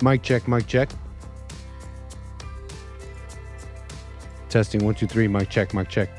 Mic check, mic check. Testing 1, 2, 3. Mic check, mic check.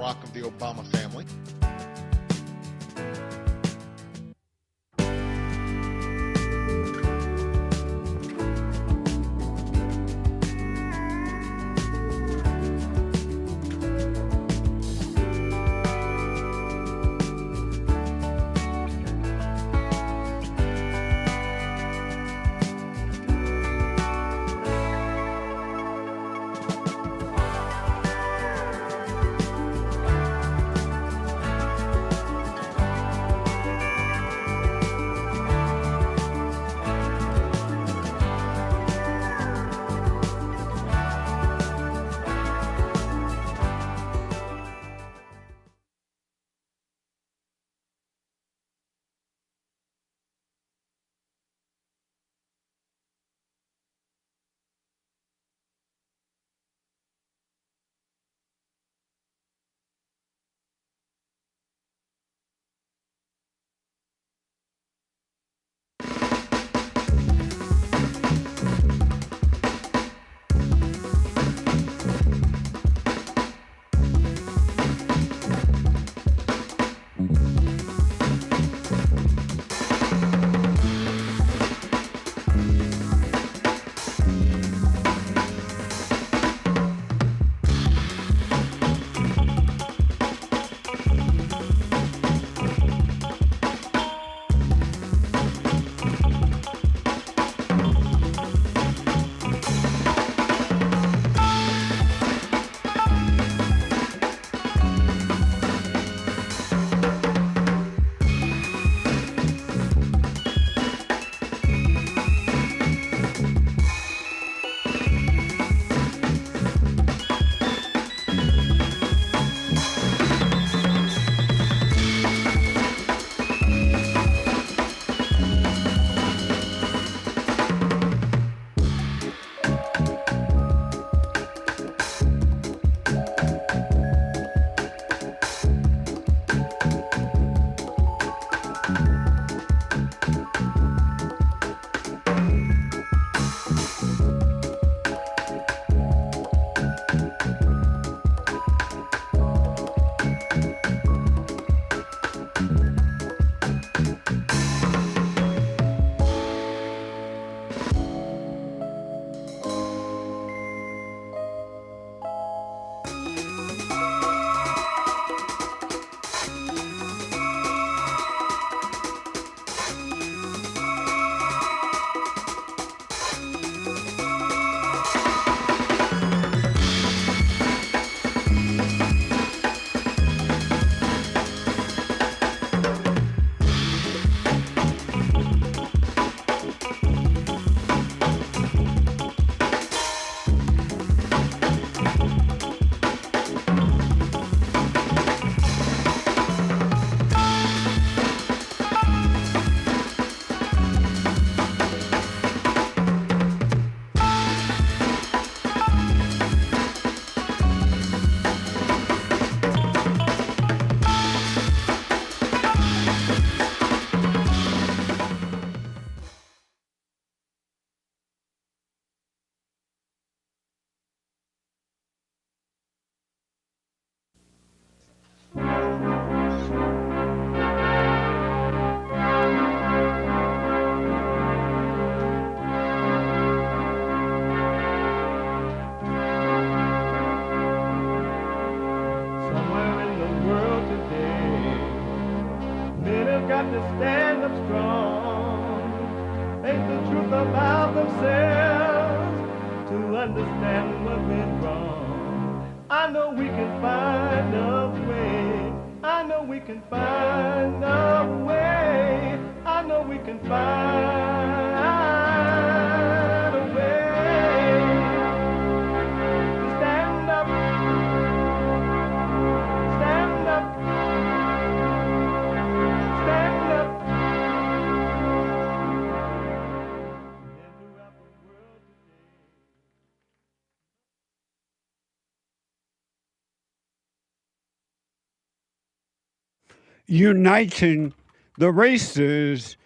rock of the Obama family. Uniting the races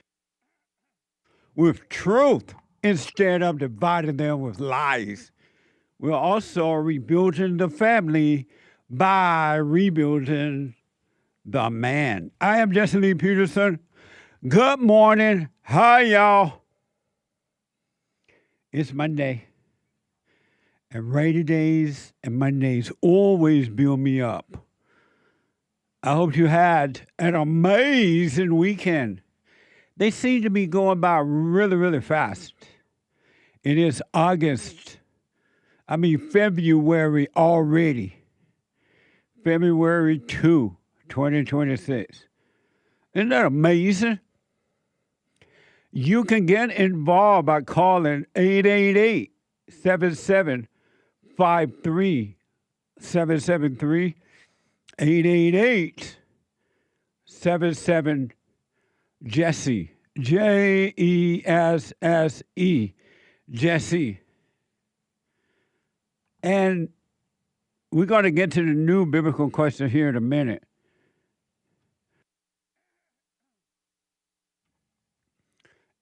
with truth instead of dividing them with lies. We're also rebuilding the family by rebuilding the man. I am Jesse Lee Peterson. Good morning. Hi, y'all. It's Monday. And rainy days and Mondays always build me up. I hope you had an amazing weekend. They seem to be going by really, really fast. It is February already. February 2, 2026. Isn't that amazing? You can get involved by calling 888-7753-773, 888-77-JESSE, Jesse, Jesse. And we're going to get to the new biblical question here in a minute.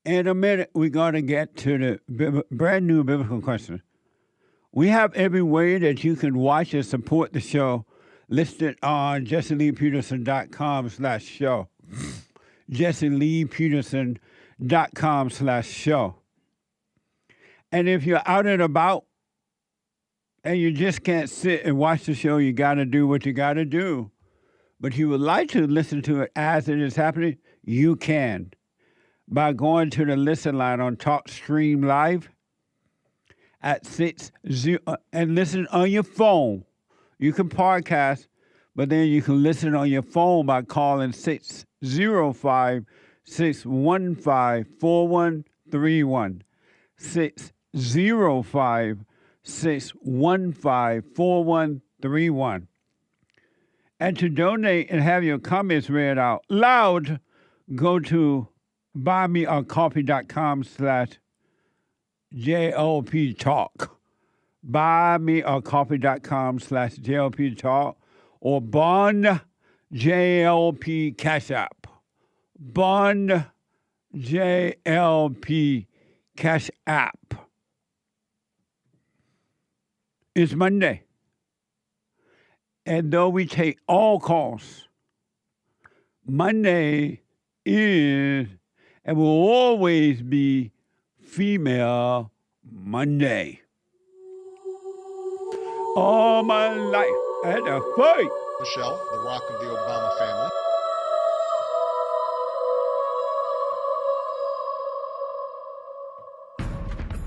In a minute, we're going to get to the brand new biblical question. We have every way that you can watch and support the show listed on jesseleepeterson.com/show. jesseleepeterson.com/show. And if you're out and about and you just can't sit and watch the show, you got to do what you got to do. But you would like to listen to it as it is happening, you can. By going to the listen line on TalkStream Live at 60 and listen on your phone. You can podcast, but then you can listen on your phone by calling 605-615-4131. 605-615-4131. And to donate and have your comments read out loud, go to buymeacoffee.com/JLP Talk. Buymeacoffee.com/JLP Talk or Bond JLP Cash App. Bond JLP Cash App. It's Monday. And though we take all calls, Monday is and will always be Female Monday. All my life I had to fight. Michelle, the rock of the Obama family.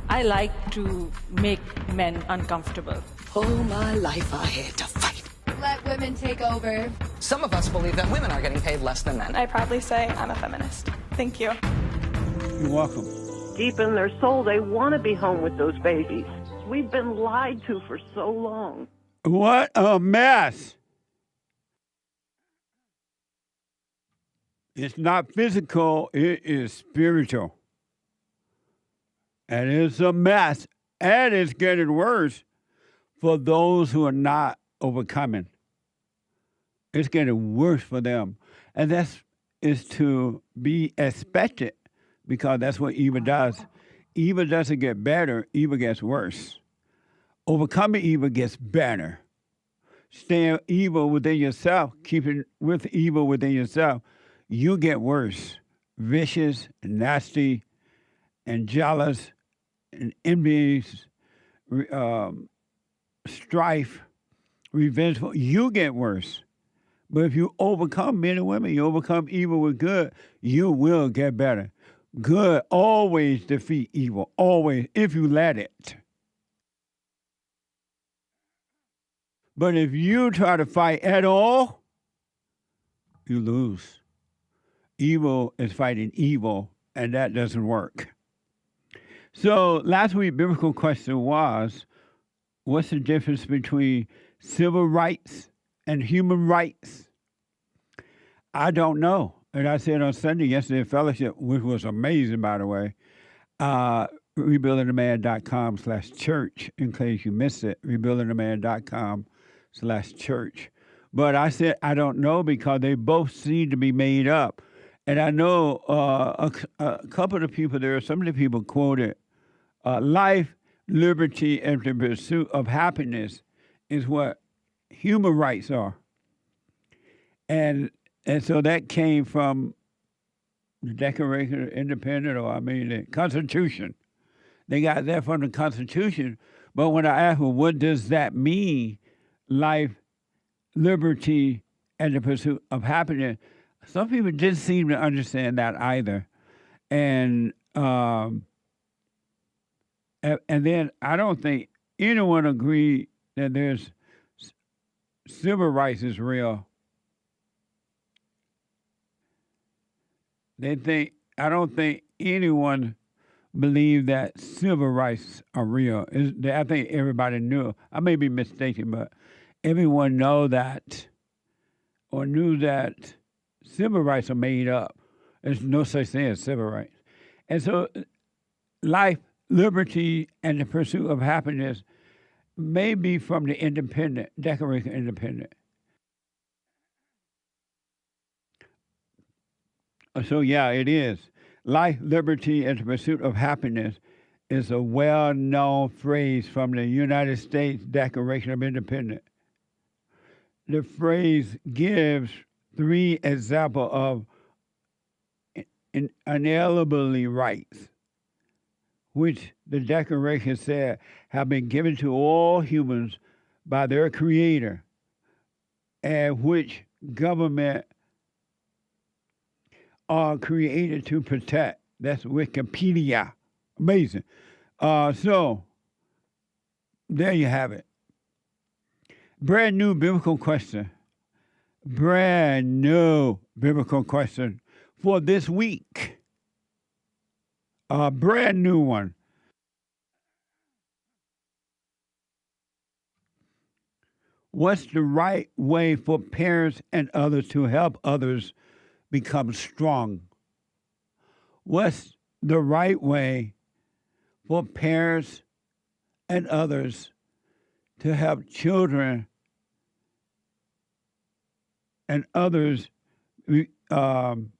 I like to make men uncomfortable. All my life I had to fight. Let women take over. Some of us believe that women are getting paid less than men. I proudly say I'm a feminist. Thank you. You're welcome. Deep in their soul, they want to be home with those babies. We've been lied to for so long. What a mess. It's not physical, it is spiritual. And it's a mess. And it's getting worse for those who are not overcoming. It's getting worse for them. And that is to be expected because that's what evil does. Evil doesn't get better, evil gets worse. Overcoming evil gets better. Staying evil within yourself, keeping with evil within yourself, you get worse. Vicious, nasty, and jealous, and envious, strife, revengeful, you get worse. But if you overcome men and women, you overcome evil with good, you will get better. Good always defeat evil, always, if you let it. But if you try to fight at all, you lose. Evil is fighting evil, and that doesn't work. So last week's biblical question was, what's the difference between civil rights and human rights? I don't know. And I said on Sunday, yesterday at fellowship, which was amazing, by the way, rebuildingtheman.com/church, in case you missed it, rebuildingtheman.com/church. But I said, I don't know because they both seem to be made up. And I know a couple of the people there, some of the people quoted, life, liberty, and the pursuit of happiness is what human rights are. And so that came from the Declaration of Independence, the Constitution. They got that from the Constitution. But when I asked, well, what does that mean? Life, liberty, and the pursuit of happiness. Some people didn't seem to understand that either. And then I don't think anyone agreed that there's civil rights is real. I don't think anyone believed that civil rights are real. I think everybody knew. I may be mistaken, but everyone knew that civil rights are made up. There's no such thing as civil rights. And so life, liberty, and the pursuit of happiness may be from the Declaration of Independence. So yeah, it is. Life, liberty, and the pursuit of happiness is a well-known phrase from the United States Declaration of Independence. The phrase gives 3 examples of inalienable rights, which the Declaration said have been given to all humans by their Creator, and which government are created to protect. That's Wikipedia. Amazing. So, there you have it. Brand new biblical question. Brand new biblical question for this week. A brand new one. What's the right way for parents and others to help others become strong? What's the right way for parents and others to help children and others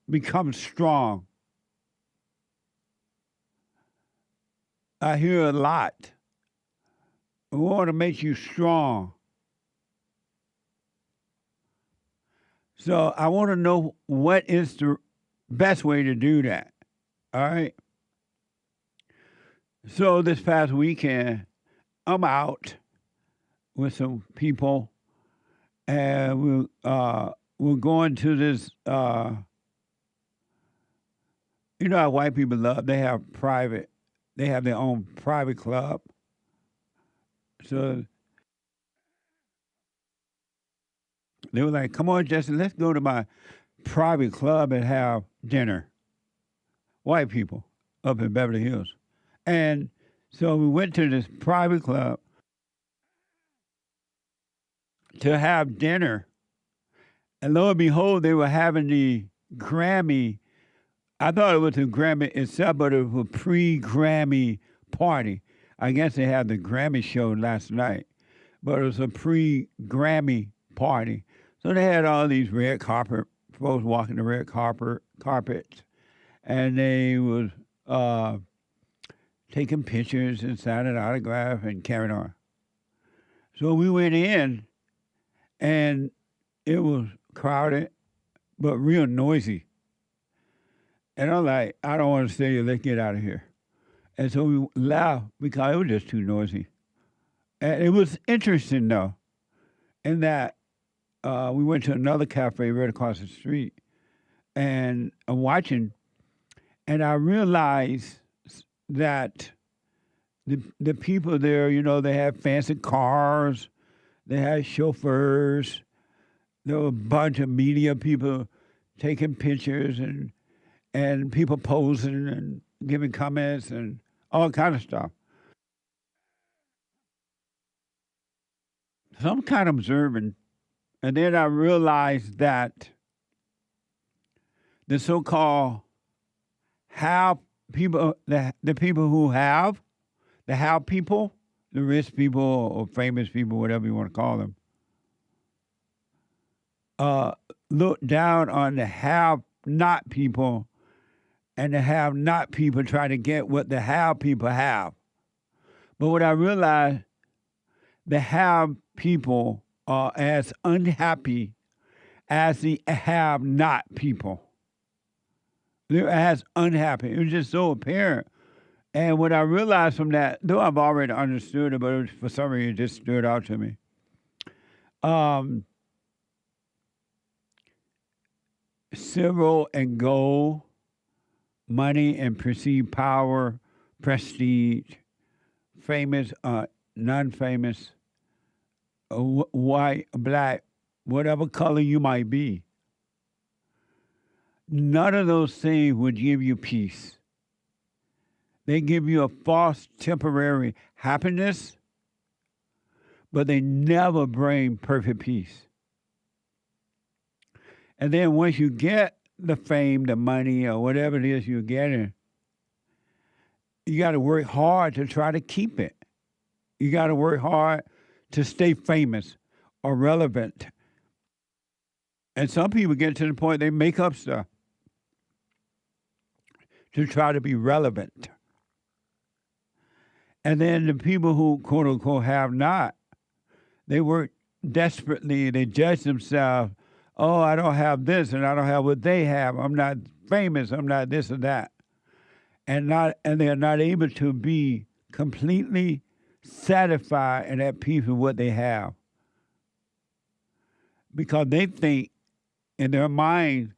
become strong? I hear a lot. We want to make you strong. So I want to know what is the best way to do that. All right. So this past weekend, I'm out with some people, and we're going to this. You know how white people love? They have their own private club. So they were like, come on, Justin, let's go to my private club and have dinner. White people up in Beverly Hills. And so we went to this private club to have dinner. And lo and behold, they were having the Grammy. I thought it was a Grammy itself, but it was a pre-Grammy party. I guess they had the Grammy show last night, but it was a pre-Grammy party. So they had all these red carpet folks walking the red carpets, and they was taking pictures and signing autographs and carrying on. So we went in, and it was crowded, but real noisy. And I'm like, I don't want to stay here. Let's get out of here. And so we left because it was just too noisy. And it was interesting, though, in that we went to another cafe right across the street, and I'm watching, and I realized that the people there, you know, they had fancy cars, they had chauffeurs, there were a bunch of media people taking pictures and people posing and giving comments and all kind of stuff. So I'm kind of observing, and then I realized that the so-called have people, the people who have, the have people, the rich people or famous people, whatever you want to call them, look down on the have-not people, and the have-not people try to get what the have people have. But what I realized, the have people are as unhappy as the have-not people. They're as unhappy. It was just so apparent. And what I realized from that, though I've already understood it, but it was, for some reason it just stood out to me. Silver and gold, money and perceived power, prestige, famous, non-famous, white, black, whatever color you might be. None of those things would give you peace. They give you a false temporary happiness, but they never bring perfect peace. And then once you get the fame, the money, or whatever it is you're getting, you got to work hard to try to keep it. You got to work hard to stay famous or relevant. And some people get to the point they make up stuff to try to be relevant. And then the people who, quote unquote, have not, they work desperately. They judge themselves. Oh, I don't have this and I don't have what they have. I'm not famous. I'm not this or that. And they're not able to be completely satisfied and at peace with what they have. Because they think in their mind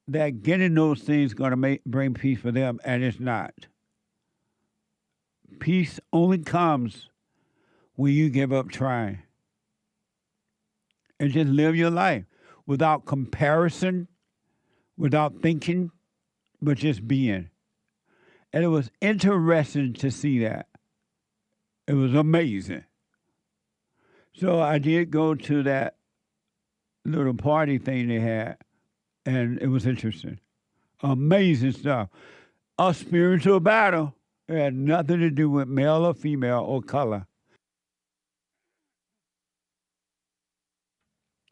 that getting those things is going to bring peace for them, and it's not. Peace only comes when you give up trying and just live your life without comparison, without thinking, but just being. And it was interesting to see that. It was amazing. So I did go to that little party thing they had, and it was interesting. Amazing stuff. A spiritual battle. It had nothing to do with male or female or color.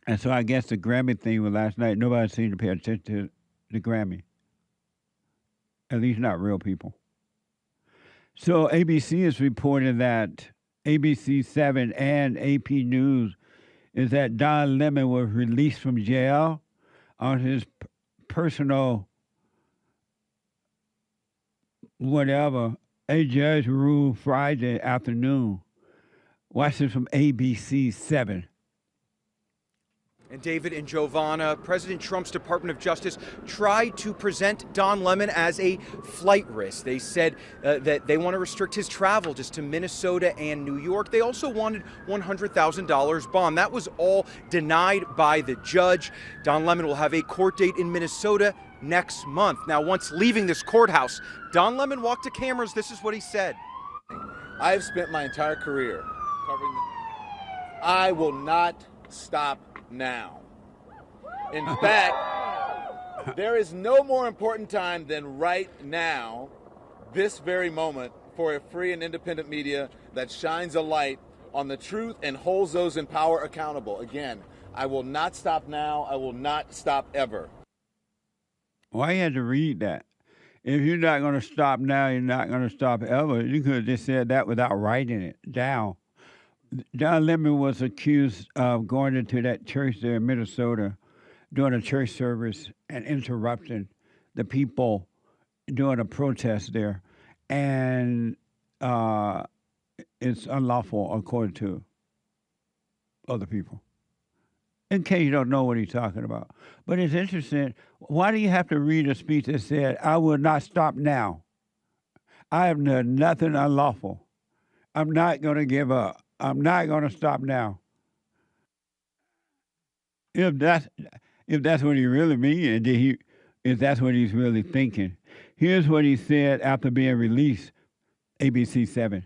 And so I guess the Grammy thing was last night. Nobody seemed to pay attention to the Grammy. At least not real people. So ABC is reporting that ABC 7 and AP News is that Don Lemon was released from jail on his personal whatever. A judge ruled Friday afternoon. Watch this from ABC 7. And David and Giovanna, President Trump's Department of Justice tried to present Don Lemon as a flight risk. They said that they want to restrict his travel just to Minnesota and New York. They also wanted $100,000 bond. That was all denied by the judge. Don Lemon will have a court date in Minnesota next month. Now, once leaving this courthouse, Don Lemon walked to cameras. This is what he said. I have spent my entire career covering I will not stop now. In fact, there is no more important time than right now, this very moment, for a free and independent media that shines a light on the truth and holds those in power accountable. Again, I will not stop now. I will not stop ever. Why you had to read that? If you're not going to stop now, you're not going to stop ever. You could have just said that without writing it down. Don Lemon was accused of going into that church there in Minnesota, doing a church service and interrupting the people doing a protest there. And it's unlawful according to other people. In case you don't know what he's talking about. But it's interesting. Why do you have to read a speech that said, I will not stop now? I have done nothing unlawful. I'm not going to give up. I'm not going to stop now. If that's what he really means, if that's what he's really thinking. Here's what he said after being released, ABC 7.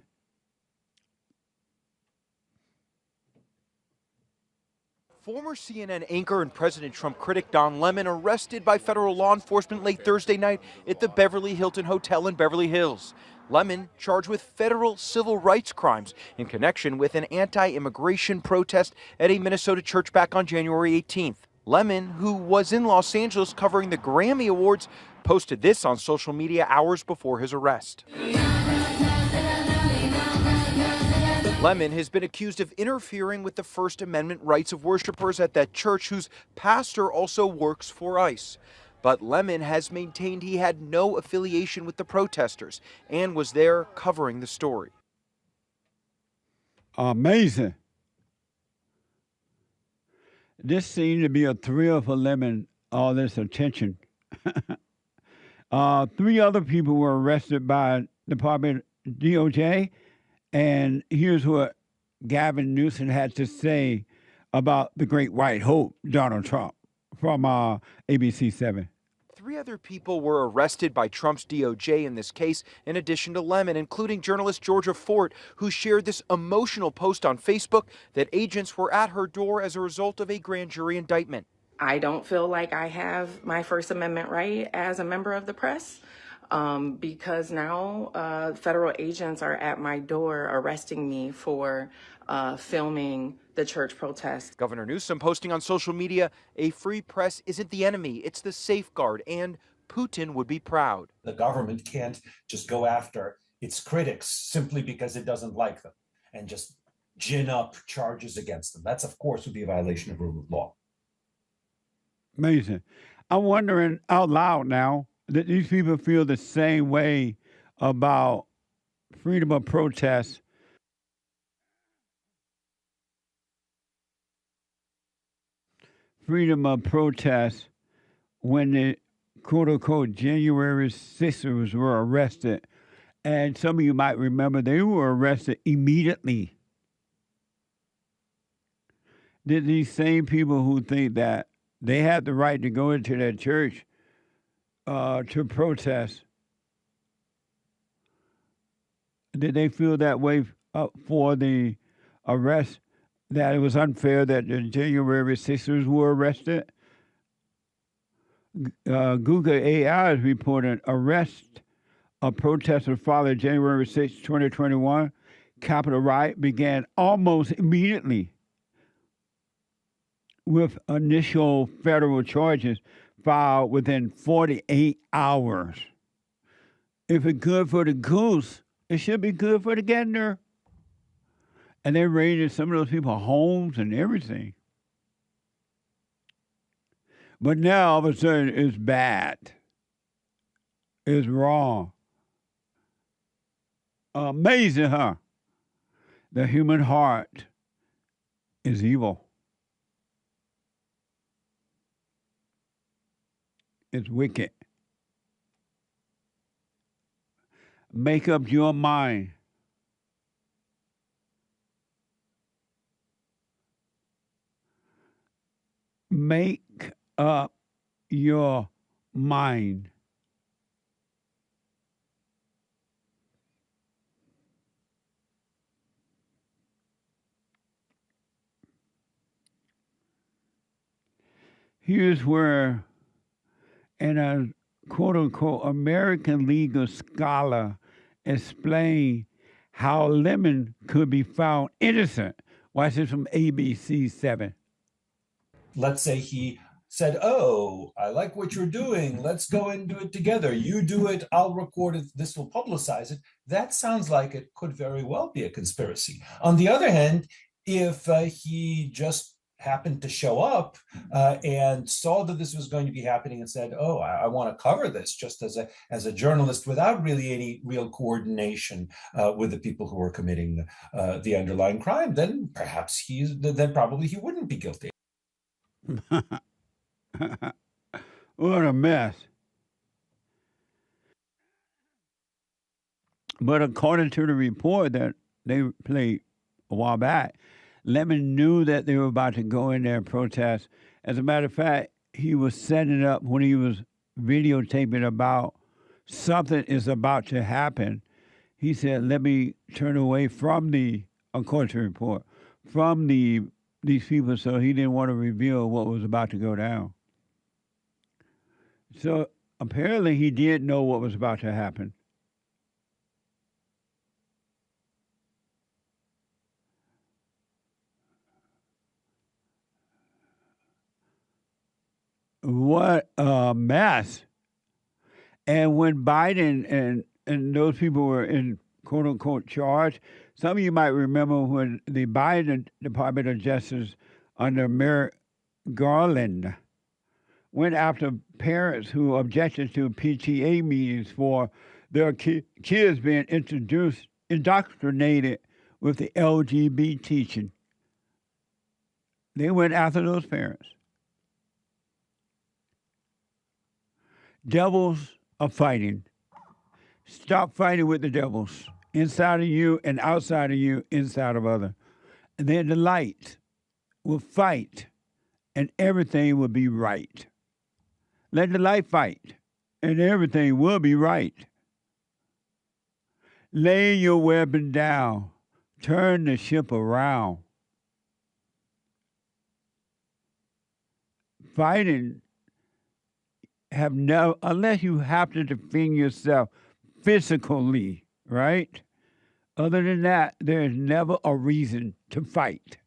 Former CNN anchor and President Trump critic Don Lemon arrested by federal law enforcement late Thursday night at the Beverly Hilton Hotel in Beverly Hills. Lemon charged with federal civil rights crimes in connection with an anti-immigration protest at a Minnesota church back on January 18th. Lemon, who was in Los Angeles covering the Grammy Awards, posted this on social media hours before his arrest. Lemon has been accused of interfering with the First Amendment rights of worshipers at that church, whose pastor also works for ICE. But Lemon has maintained he had no affiliation with the protesters and was there covering the story. Amazing. This seemed to be a thrill for Lemon, all this attention. 3 other people were arrested by Department DOJ, and here's what Gavin Newsom had to say about the great white hope, Donald Trump, from ABC 7. 3 other people were arrested by Trump's DOJ in this case, in addition to Lemon, including journalist Georgia Fort, who shared this emotional post on Facebook that agents were at her door as a result of a grand jury indictment. I don't feel like I have my First Amendment right as a member of the press because now federal agents are at my door arresting me for filming the church protest. Governor Newsom posting on social media, "A free press isn't the enemy, it's the safeguard, and Putin would be proud." The government can't just go after its critics simply because it doesn't like them and just gin up charges against them. That's, of course, would be a violation of rule of law. Amazing. I'm wondering out loud now that these people feel the same way about freedom of protest. Freedom of protest when the quote-unquote January 6ers were arrested. And some of you might remember they were arrested immediately. Did these same people who think that they had the right to go into their church to protest, did they feel that way for the arrest, that it was unfair that the January 6ers were arrested? Google AI is reporting arrest of protesters following January 6, 2021. Capitol riot began almost immediately with initial federal charges filed within 48 hours. If it's good for the goose, it should be good for the gander. And they raided some of those people's homes and everything. But now all of a sudden it's bad. It's wrong. Amazing, huh? The human heart is evil. It's wicked. Make up your mind. Make up your mind. Here's where, and a quote-unquote American legal scholar explained how Lemon could be found innocent. Watch this from ABC 7. Let's say he said, "Oh, I like what you're doing. Let's go and do it together. You do it, I'll record it. This will publicize it." That sounds like it could very well be a conspiracy. On the other hand, if he just happened to show up and saw that this was going to be happening and said, "Oh, I want to cover this," just as a journalist, without really any real coordination with the people who were committing the underlying crime, then perhaps probably he wouldn't be guilty. What a mess. But according to the report that they played a while back, Lemon knew that they were about to go in there and protest. As a matter of fact, he was setting up when he was videotaping about something is about to happen. He said, "Let me turn away from according to the report, from these people," so he didn't want to reveal what was about to go down. So apparently he did know what was about to happen. What a mess. And when Biden and those people were in quote unquote charge. Some of you might remember when the Biden Department of Justice under Merrick Garland went after parents who objected to PTA meetings for their kids being indoctrinated with the LGBT teaching. They went after those parents. Devils are fighting. Stop fighting with the devils inside of you and outside of you, inside of others. And then the light will fight and everything will be right. Let the light fight and everything will be right. Lay your weapon down. Turn the ship around. Fighting have no, unless you have to defend yourself physically, right? Other than that, there is never a reason to fight.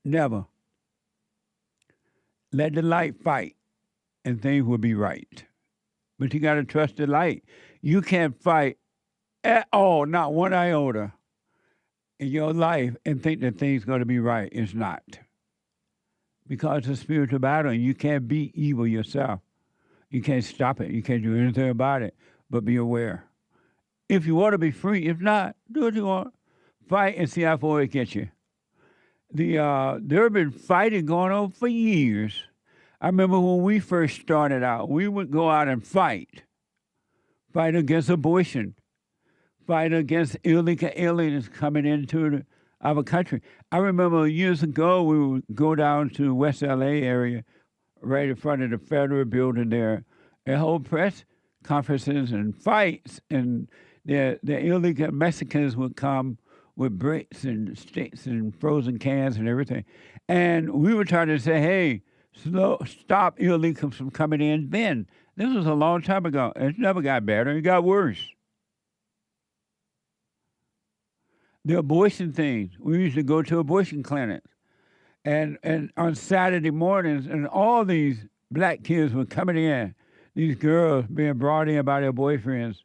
Never. Let the light fight and things will be right. But you got to trust the light. You can't fight at all, not one iota in your life and think that things going to be right. It's not. Because it's a spiritual battle and you can't beat evil yourself. You can't stop it. You can't do anything about it, but be aware. If you want to be free, if not, do what you want. Fight and see how far it gets you. There have been fighting going on for years. I remember when we first started out, we would go out and fight. Fight against abortion. Fight against illegal aliens coming into our country. I remember years ago, we would go down to West LA area, right in front of the federal building there, and hold press conferences and fights, and the illegal Mexicans would come with bricks and sticks and frozen cans and everything. And we were trying to say, hey, stop illegals from coming in then. This was a long time ago. It never got better. It got worse. The abortion things. We used to go to abortion clinics. And on Saturday mornings, and all these black kids were coming in, these girls being brought in by their boyfriends,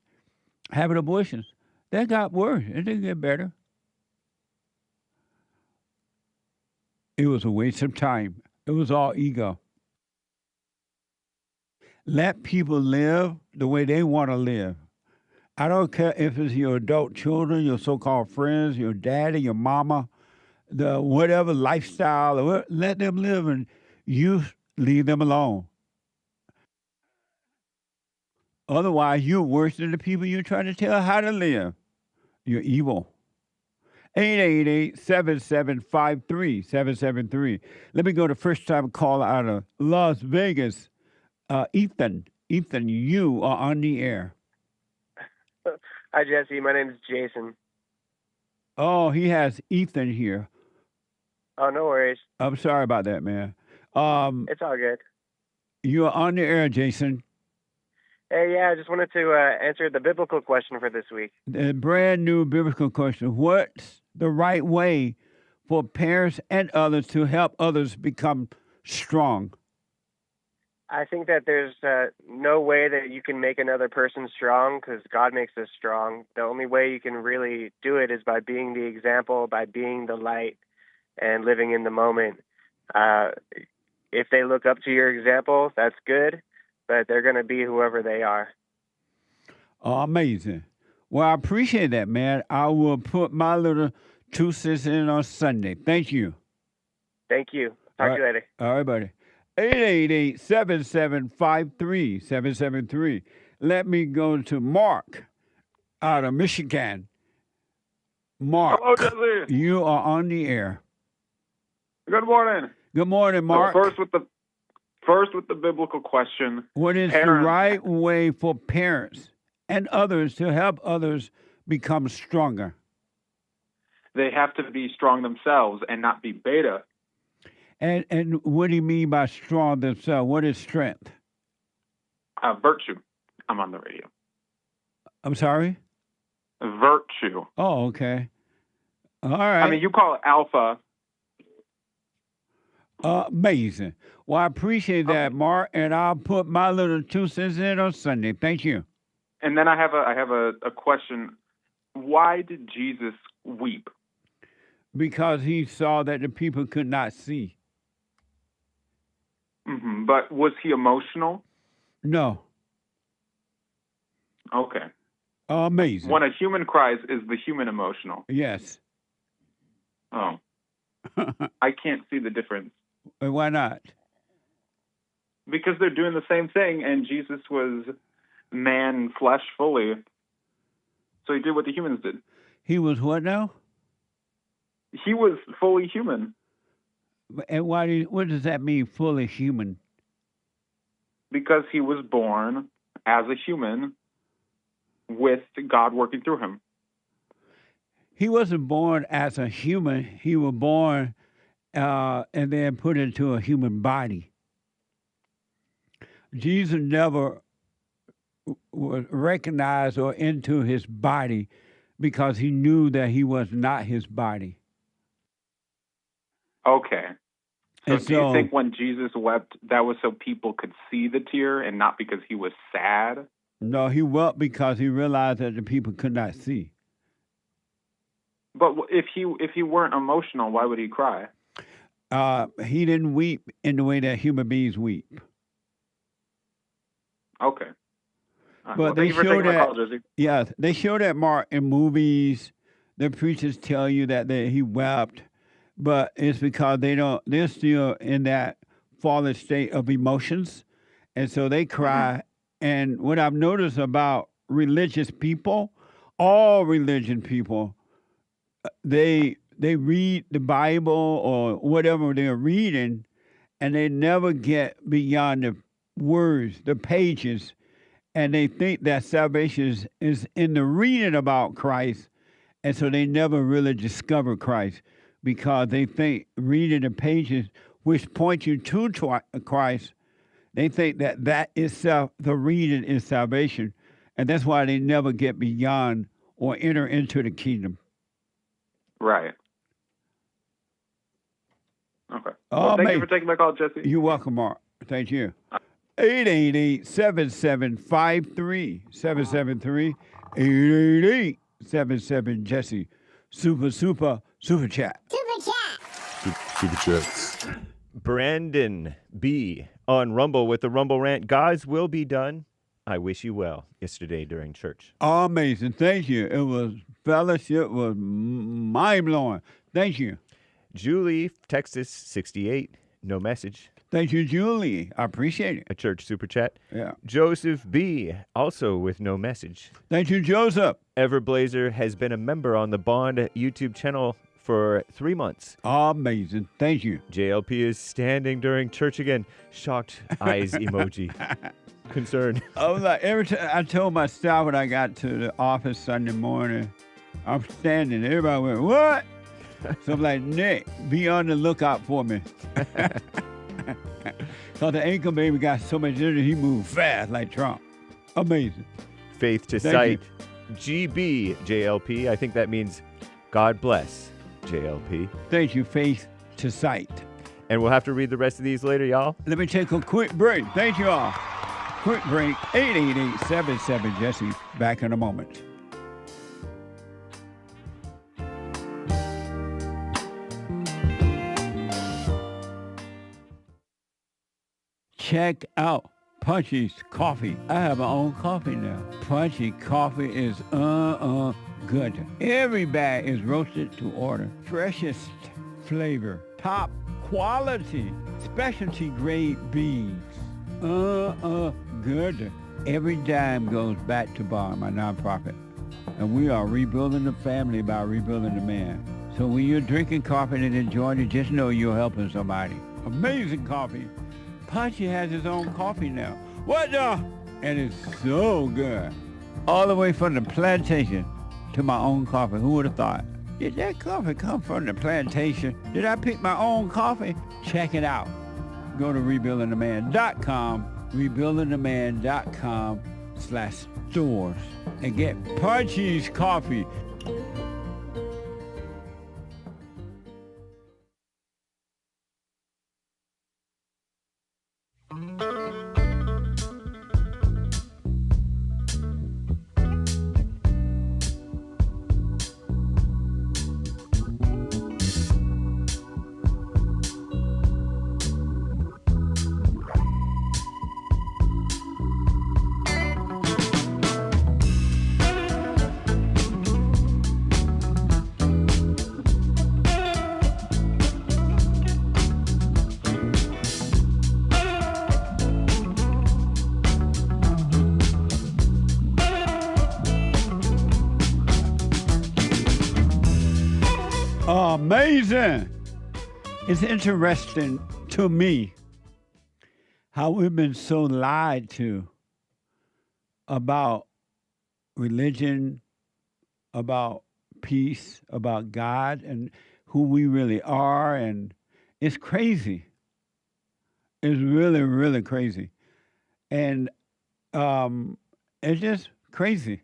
having abortions. That got worse. It didn't get better. It was a waste of time. It was all ego. Let people live the way they want to live. I don't care if it's your adult children, your so-called friends, your daddy, your mama, the whatever lifestyle, let them live and you leave them alone. Otherwise, you're worse than the people you're trying to tell how to live. You're evil. 888-7753-773. Let me go to first-time caller out of Las Vegas. Ethan. Ethan, you are on the air. Hi, Jesse. My name is Jason. Oh, he has Ethan here. Oh, no worries. I'm sorry about that, man. It's all good. You are on the air, Jason. Hey, yeah, I just wanted to answer the biblical question for this week. The brand new biblical question. What's the right way for parents and others to help others become strong? I think that there's no way that you can make another person strong because God makes us strong. The only way you can really do it is by being the example, by being the light, and living in the moment. If they look up to your example, that's good, but they're going to be whoever they are. Oh, amazing. Well, I appreciate that, man. I will put my little 2 cents in on Sunday. Thank you. Thank you. Talk to you later. All right, buddy. 888-7753-773. Let me go to Mark out of Michigan. Mark, hello, Jesse. You are on the air. Good morning. Good morning, Mark. First with the biblical question. What is the right way for parents and others to help others become stronger? They have to be strong themselves and not be beta. And what do you mean by strong themselves? What is strength? Virtue. I'm on the radio. I'm sorry? Virtue. Oh, okay. All right. I mean, you call it alpha. Amazing. Well, I appreciate that, Mark, and I'll put my little 2 cents in on Sunday. Thank you. And then I have a question. why did Jesus weep? Because he saw that the people could not see. Mm-hmm. But was he emotional? No. Okay. Amazing. When a human cries, is the human emotional? Yes. Oh. I can't see the difference. Why not? Because they're doing the same thing, and Jesus was man, flesh fully. So he did what the humans did. He was what now? He was fully human. And what does that mean, fully human? Because he was born as a human with God working through him. He wasn't born as a human. He was born and then put into a human body. Jesus never was recognized or into his body because he knew that he was not his body. Okay. So And do you think when Jesus wept, that was so people could see the tear and not because he was sad? No, he wept because he realized that the people could not see. But if he weren't emotional, why would he cry? He didn't weep in the way that human beings weep. Okay. But well, they thank you for show taking my that. call, Jesse. Yeah, they show that mark in movies. The preachers tell you that he wept, but it's because they're still in that fallen state of emotions, and so they cry. And what I've noticed about religious people, all religion people, they read the Bible or whatever they're reading, and they never get beyond the words, the pages, and they think that salvation is in the reading about Christ, and so they never really discover Christ because they think reading the pages which point you to Christ, they think that itself, the reading is salvation, and that's why they never get beyond or enter into the kingdom. Right. Okay. Well, thank you for taking my call, Jesse. You're welcome, Mark. Thank you. 888-7753. 773-888-77 Jesse. Super chat. Super chats. Brandon B. on Rumble with the Rumble rant. God's will be done. I wish you well yesterday during church. Amazing. Thank you. It was fellowship was mind-blowing. Thank you. Julie, Texas 68. No message. Thank you, Julie. I appreciate it. A church super chat. Yeah. Joseph B. also with no message. Thank you, Joseph. Everblazer has been a member on the Bond YouTube channel for 3 months. Amazing. Thank you. JLP is standing during church again. Shocked eyes emoji. Concerned. I was like, every time I told my staff when I got to the office Sunday morning, I'm standing. Everybody went, what? So I'm like, Nick, be on the lookout for me. So the ankle baby got so much energy, he moved fast like Trump. Amazing. Faith to sight. GB JLP. I think that means God bless JLP. Thank you, Faith to sight. And we'll have to read the rest of these later, y'all. Let me take a quick break. Thank you all. Quick break. 888-77 Jesse. Back in a moment. Check out Punchy's Coffee. I have my own coffee now. Punchy Coffee is good. Every bag is roasted to order. Freshest flavor. Top quality. Specialty grade beans. Good. Every dime goes back to Bar, my nonprofit. And we are rebuilding the family by rebuilding the man. So when you're drinking coffee and enjoying it, just know you're helping somebody. Amazing coffee. Punchy has his own coffee now. What the? And it's so good. All the way from the plantation to my own coffee. Who would have thought? Did that coffee come from the plantation? Did I pick my own coffee? Check it out. Go to rebuildingtheman.com, rebuildingtheman.com/stores, and get Punchy's Coffee. Listen, it's interesting to me how we've been so lied to about religion, about peace, about God, and who we really are. And it's crazy. It's really, really crazy. And it's just crazy.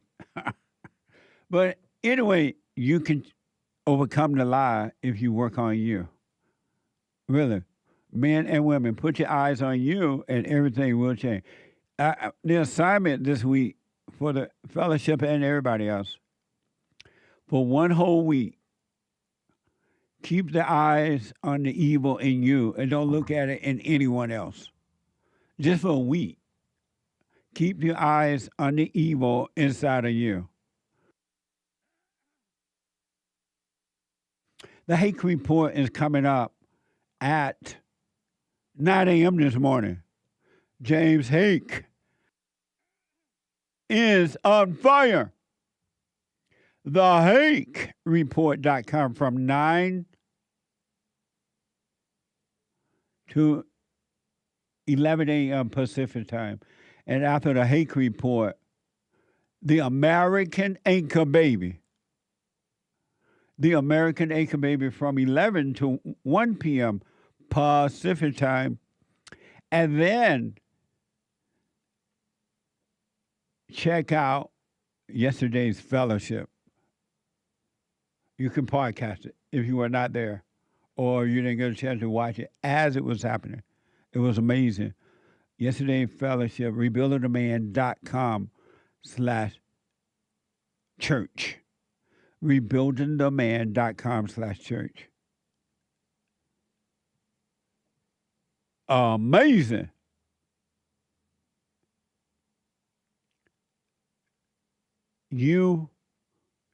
But anyway, you can overcome the lie if you work on you. Really. Men and women, put your eyes on you and everything will change. The assignment this week for the fellowship and everybody else, for one whole week, keep the eyes on the evil in you and don't look at it in anyone else. Just for a week. Keep your eyes on the evil inside of you. The Hake report is coming up at 9 a.m. this morning. James Hake is on fire. TheHakeReport.com from 9 to 11 a.m. Pacific time. And after the Hake report, the American Anchor Baby. The American Anchor Baby from 11 to 1 p.m. Pacific time. And then check out yesterday's fellowship. You can podcast it if you were not there or you didn't get a chance to watch it as it was happening. It was amazing. Yesterday's fellowship, rebuildingtheman.com/church. rebuildingtheman.com/church. Amazing. You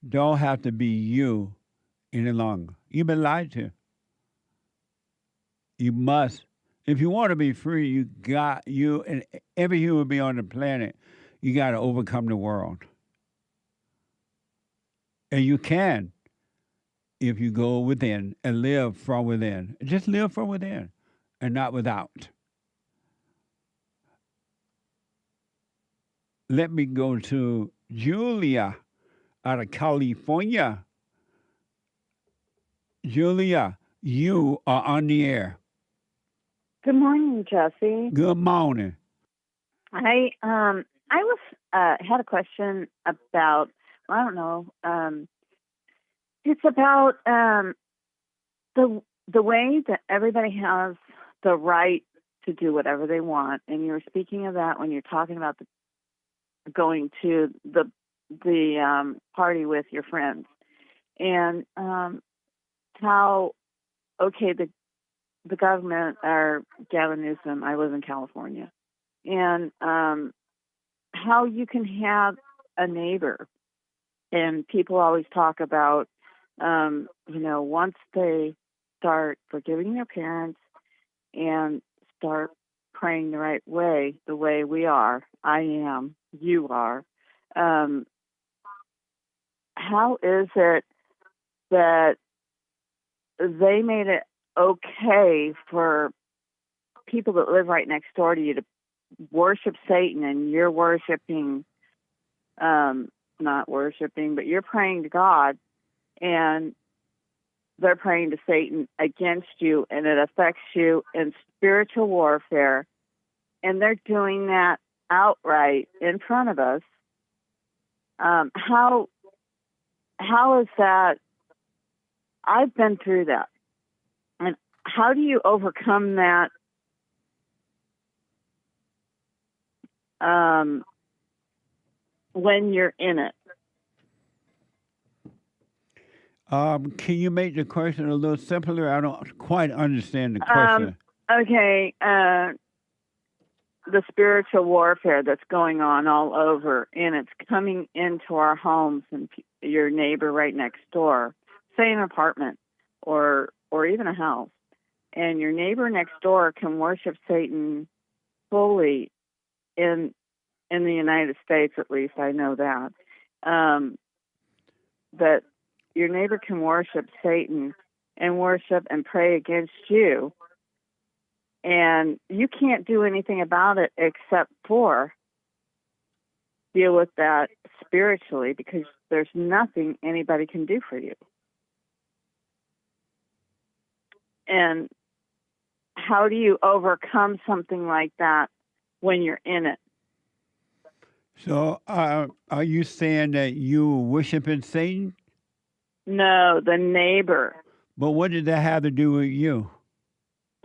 don't have to be you any longer. You've been lied to. You must. If you want to be free, you and every human being on the planet, you got to overcome the world. And you can if you go within and live from within. Just live from within and not without. Let me go to Julia out of California. Julia, you are on the air. Good morning, Jesse. Good morning. I was had a question about, I don't know, it's about the way that everybody has the right to do whatever they want, and you were speaking of that when you're talking about going to the party with your friends, and how the government, or Gavin Newsom, I live in California, and how you can have a neighbor. And people always talk about, once they start forgiving their parents and start praying the right way, the way we are, I am, you are, how is it that they made it okay for people that live right next door to you to worship Satan, and you're worshiping, not worshiping, but you're praying to God, and they're praying to Satan against you, and it affects you in spiritual warfare, and they're doing that outright in front of us. How is that? I've been through that. And how do you overcome that when you're in it? Can you make the question a little simpler? I don't quite understand the question. Okay. The spiritual warfare that's going on all over, and it's coming into our homes and your neighbor right next door, say an apartment or even a house, and your neighbor next door can worship Satan fully in the United States, at least I know that, that your neighbor can worship Satan and worship and pray against you. And you can't do anything about it except for deal with that spiritually, because there's nothing anybody can do for you. And how do you overcome something like that when you're in it? So are you saying that you were worshiping Satan? No, the neighbor. But what did that have to do with you?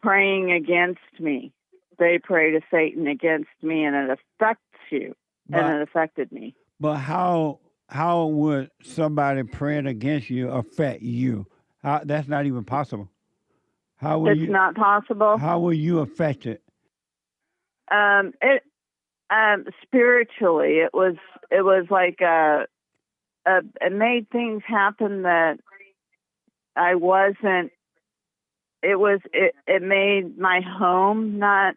Praying against me. They pray to Satan against me, and it affects you. And it affected me. But how would somebody praying against you affect you? That's not even possible. It's not possible. How were you affected? Spiritually, it was like it made things happen that I wasn't. It made my home not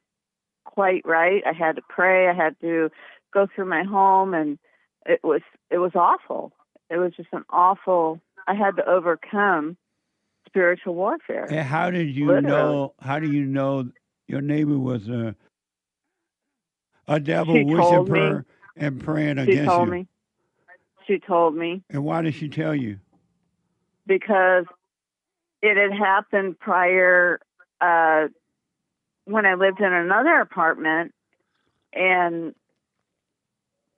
quite right. I had to pray. I had to go through my home, and it was awful. It was just an awful. I had to overcome spiritual warfare. And how did you know? How do you know your neighbor was a devil worshiper and praying against you? She told me. She told me. And why did she tell you? Because it had happened prior when I lived in another apartment, and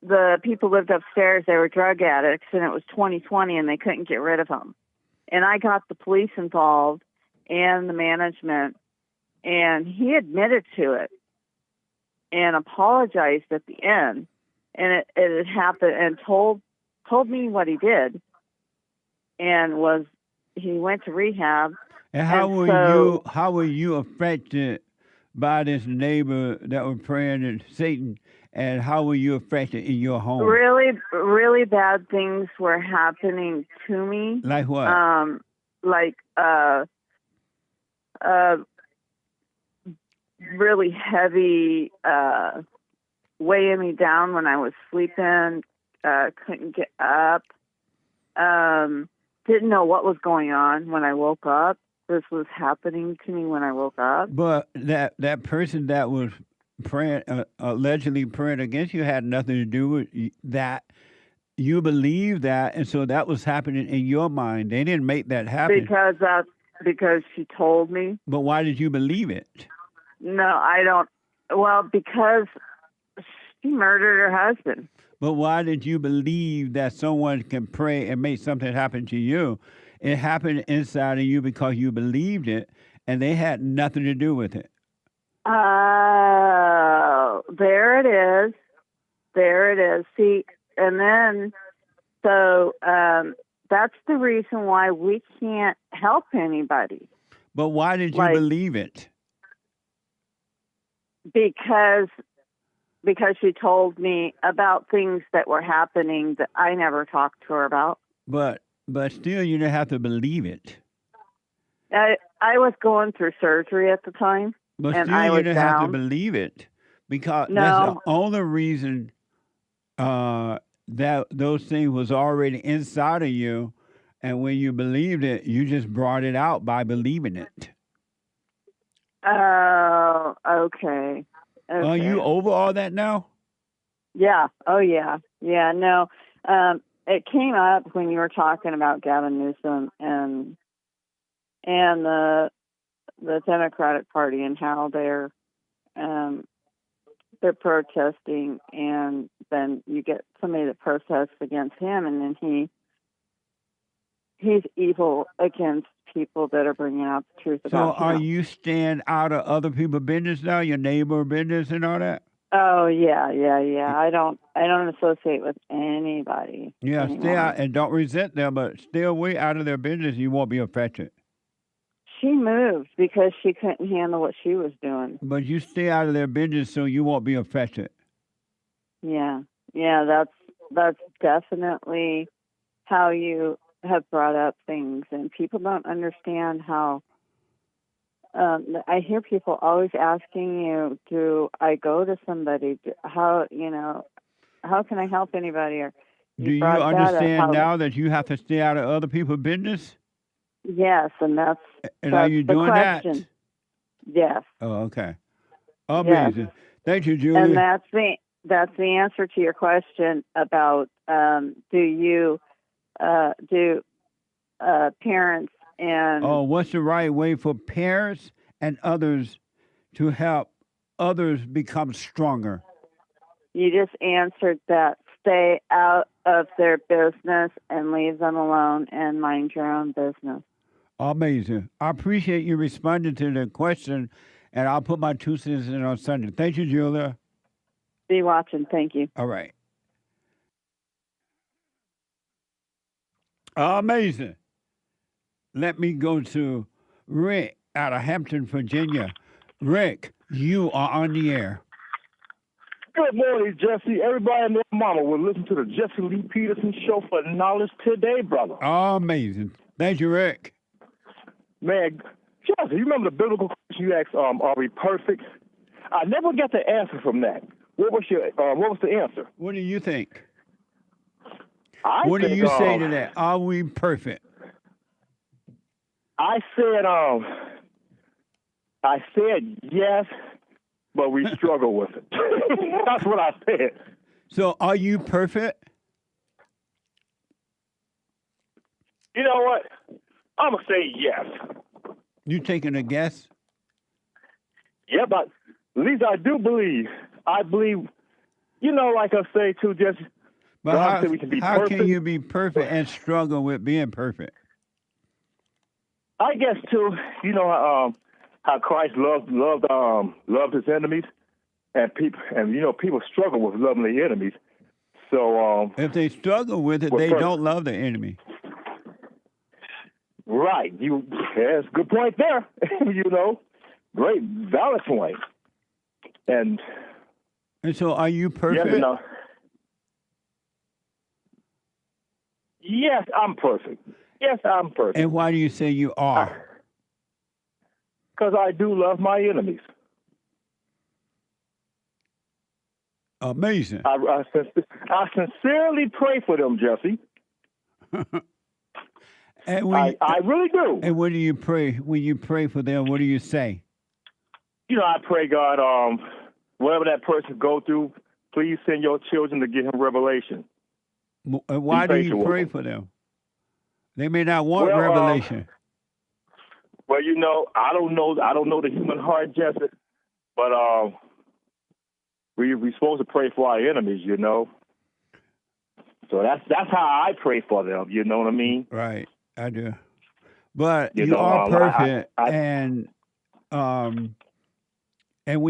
the people lived upstairs. They were drug addicts, and it was 2020, and they couldn't get rid of them. And I got the police involved and the management, and he admitted to it and apologized at the end. And it had happened, and told me what he did, and he went to rehab. And how were you affected by this neighbor that was praying to Satan? And how were you affected in your home? Really, really bad things were happening to me. Like what? Really heavy, weighing me down when I was sleeping. Couldn't get up. Didn't know what was going on when I woke up. This was happening to me when I woke up. But that person that was praying, allegedly praying against you, had nothing to do with that. You believe that, and so that was happening in your mind. They didn't make that happen. Because she told me. But why did you believe it? No, I don't. Well, because she murdered her husband. But why did you believe that someone can pray and make something happen to you? It happened inside of you because you believed it, and they had nothing to do with it. Oh, there it is. There it is. See, and then, so that's the reason why we can't help anybody. But why did you believe it? Because she told me about things that were happening that I never talked to her about. But still, you didn't have to believe it. I was going through surgery at the time. But and still, I was you didn't down. have to believe it, because No. that's the only reason that those things was already inside of you, and when you believed it, you just brought it out by believing it. Oh, okay. Are you over all that now? Yeah. Oh, yeah. Yeah. No. It came up when you were talking about Gavin Newsom and the Democratic Party and how they're protesting, and then you get somebody that protests against him, and then he's evil against people that are bringing out the truth about him. So are you staying out of other people's business now, your neighbor business and all that? Oh yeah. I don't associate with anybody. Yeah, anymore. stay out and don't resent them, but stay away out of their business. You won't be affected. She moved because she couldn't handle what she was doing. But you stay out of their business so you won't be affected. Yeah, that's definitely how you have brought up things, and people don't understand how. I hear people always asking you, "Do I go to somebody? How can I help anybody?" Or do you understand now that you have to stay out of other people's business? Yes, and that's are you the doing question. that? Yes. Oh, okay. Amazing. Thank you, Julie. And that's the answer to your question about do parents and what's the right way for parents and others to help others become stronger? You just answered that. Stay out of their business and leave them alone and mind your own business. Amazing. I appreciate you responding to the question, and I'll put my 2 cents in on Sunday. Thank you, Julia. Be watching. Thank you. All right. Amazing. Let me go to Rick out of Hampton, Virginia. Rick, you are on the air. Good morning, Jesse. Everybody and their mama will listen to the Jesse Lee Peterson Show for knowledge today, brother. Amazing. Thank you, Rick. Man, Jesse, you remember the biblical question you asked, are we perfect? I never got the answer from that. What was the answer? What do you think? What do you say to that? Are we perfect? I said yes, but we struggle with it. That's what I said. So are you perfect? You know what? I'm going to say yes. You taking a guess? Yeah, but at least I do believe. I believe, like I say too, Jesse, but God said we can be how perfect. can you be perfect and struggle with being perfect? I guess too, how Christ loved his enemies, and people struggle with loving their enemies. So if they struggle with it, they don't love the enemy. Right, that's a good point there. Great, valid point. And so, are you perfect? Yes, I'm perfect. Yes, I'm perfect. And why do you say you are? Because I do love my enemies. Amazing. I sincerely pray for them, Jesse. And I really do. And what do you pray? When you pray for them, what do you say? I pray, God, whatever that person go through, please send your children to give him revelation. Why do you pray for them? They may not want revelation. Well, I don't know the human heart, Jesse, but we're supposed to pray for our enemies, So that's how I pray for them. You know what I mean? Right, I do. But you are perfect, and when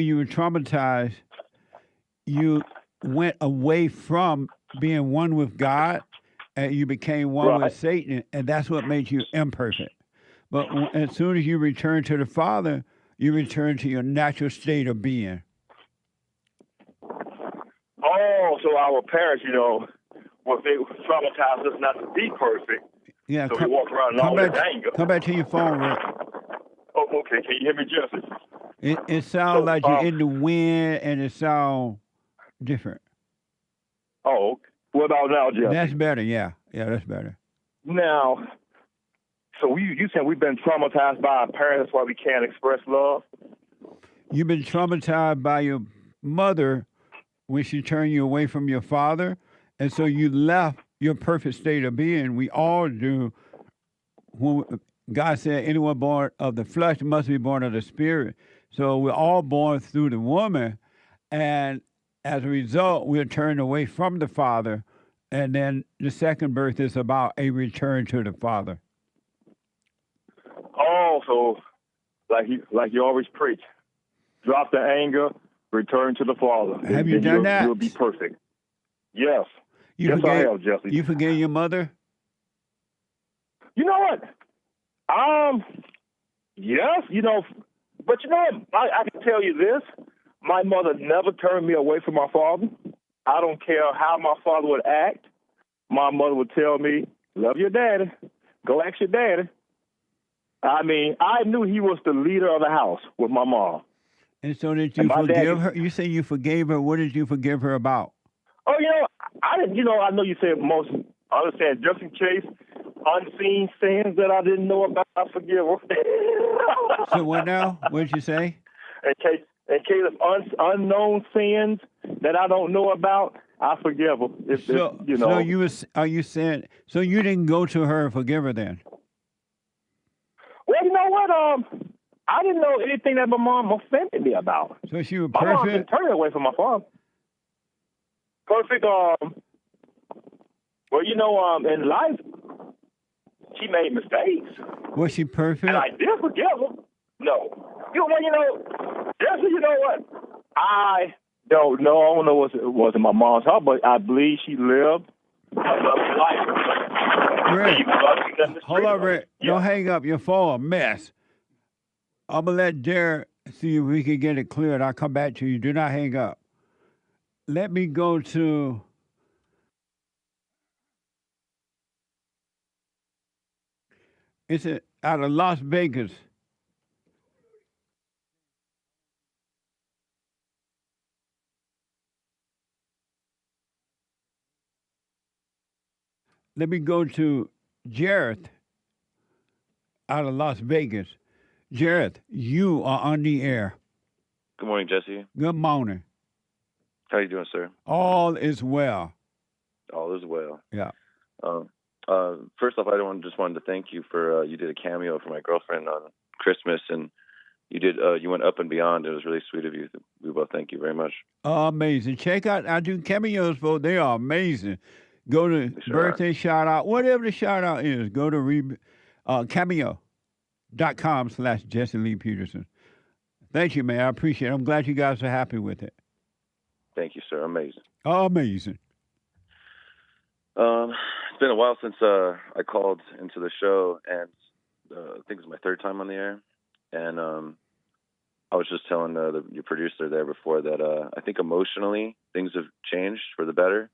you were traumatized, you went away from being one with God, and you became one with Satan, and that's what made you imperfect. But as soon as you return to the Father, you return to your natural state of being. Oh, so our parents, they traumatized us not to be perfect. Yeah, so we walk around in all this anger. Come back to your phone, Rick. Oh, okay. Can you hear me, Jesse? It sounds like you're in the wind, and it sounds different. Oh, okay. What about now, Jesse? That's better, yeah. Yeah, that's better. Now, so you said we've been traumatized by our parents, that's why we can't express love? You've been traumatized by your mother when she turned you away from your father, and so you left your perfect state of being. We all do. When God said anyone born of the flesh must be born of the spirit. So we're all born through the woman, and as a result, we're turned away from the Father, and then the second birth is about a return to the Father. Oh, so like you always preach, drop the anger, return to the Father. Have you done that? You'll be perfect. Yes. I have, Jesse. You forgave your mother? You know what? Yes, but I can tell you this. My mother never turned me away from my father. I don't care how my father would act. My mother would tell me, love your daddy. Go ask your daddy. I mean, I knew he was the leader of the house with my mom. And so did you forgive her? You say you forgave her. What did you forgive her about? Oh, I didn't, I know you said most understand just in case. unseen sins that I didn't know about, I forgive her. So what now? What'd you say? In case of unknown sins that I don't know about, I forgive her. So are you saying, so you didn't go to her and forgive her then? Well, you know what? I didn't know anything that my mom offended me about. So she was My mom perfect? didn't turn away from my father. Perfect. Well, you know, in life, she made mistakes. Was she perfect? And I did forgive her. No. You know, Jesse, you know what? I don't know. I don't know what it was in my mom's heart, but I believe she lived a loving life. Rick, hold on, Rick. Don't hang up. Your phone a mess. I'm going to let Jared see if we can get it cleared. I'll come back to you. Do not hang up. Let me go to... It's out of Las Vegas. Let me go to JARETH out of Las Vegas. JARETH, you are on the air. Good morning, Jesse. Good morning. How you doing, sir? All is well. All is well. Yeah. First off, just wanted to thank you for you did a cameo for my girlfriend on Christmas, and you went up and beyond. It was really sweet of you. We both thank you very much. Amazing. Check out, I do cameos, folks. They are amazing. Go to birthday shout out, whatever the shout out is. Go to cameo.com/Jesse Lee Peterson. Thank you, man. I appreciate it. I'm glad you guys are happy with it. Thank you, sir. Amazing. Amazing. It's been a while since I called into the show, and I think it's my third time on the air. And I was just telling your producer there before that I think emotionally things have changed for the better.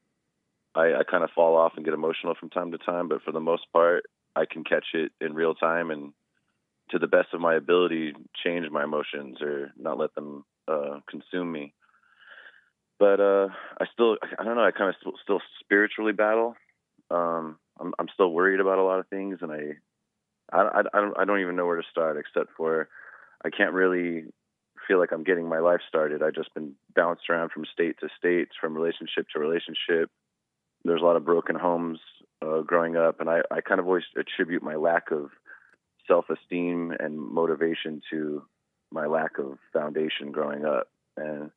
I kind of fall off and get emotional from time to time, but for the most part, I can catch it in real time and, to the best of my ability, change my emotions or not let them consume me. But I don't know. I kind of still spiritually battle. I'm still worried about a lot of things, and I don't even know where to start, except for I can't really feel like I'm getting my life started. I've just been bounced around from state to state, from relationship to relationship. There's a lot of broken homes growing up, and I kind of always attribute my lack of self-esteem and motivation to my lack of foundation growing up. And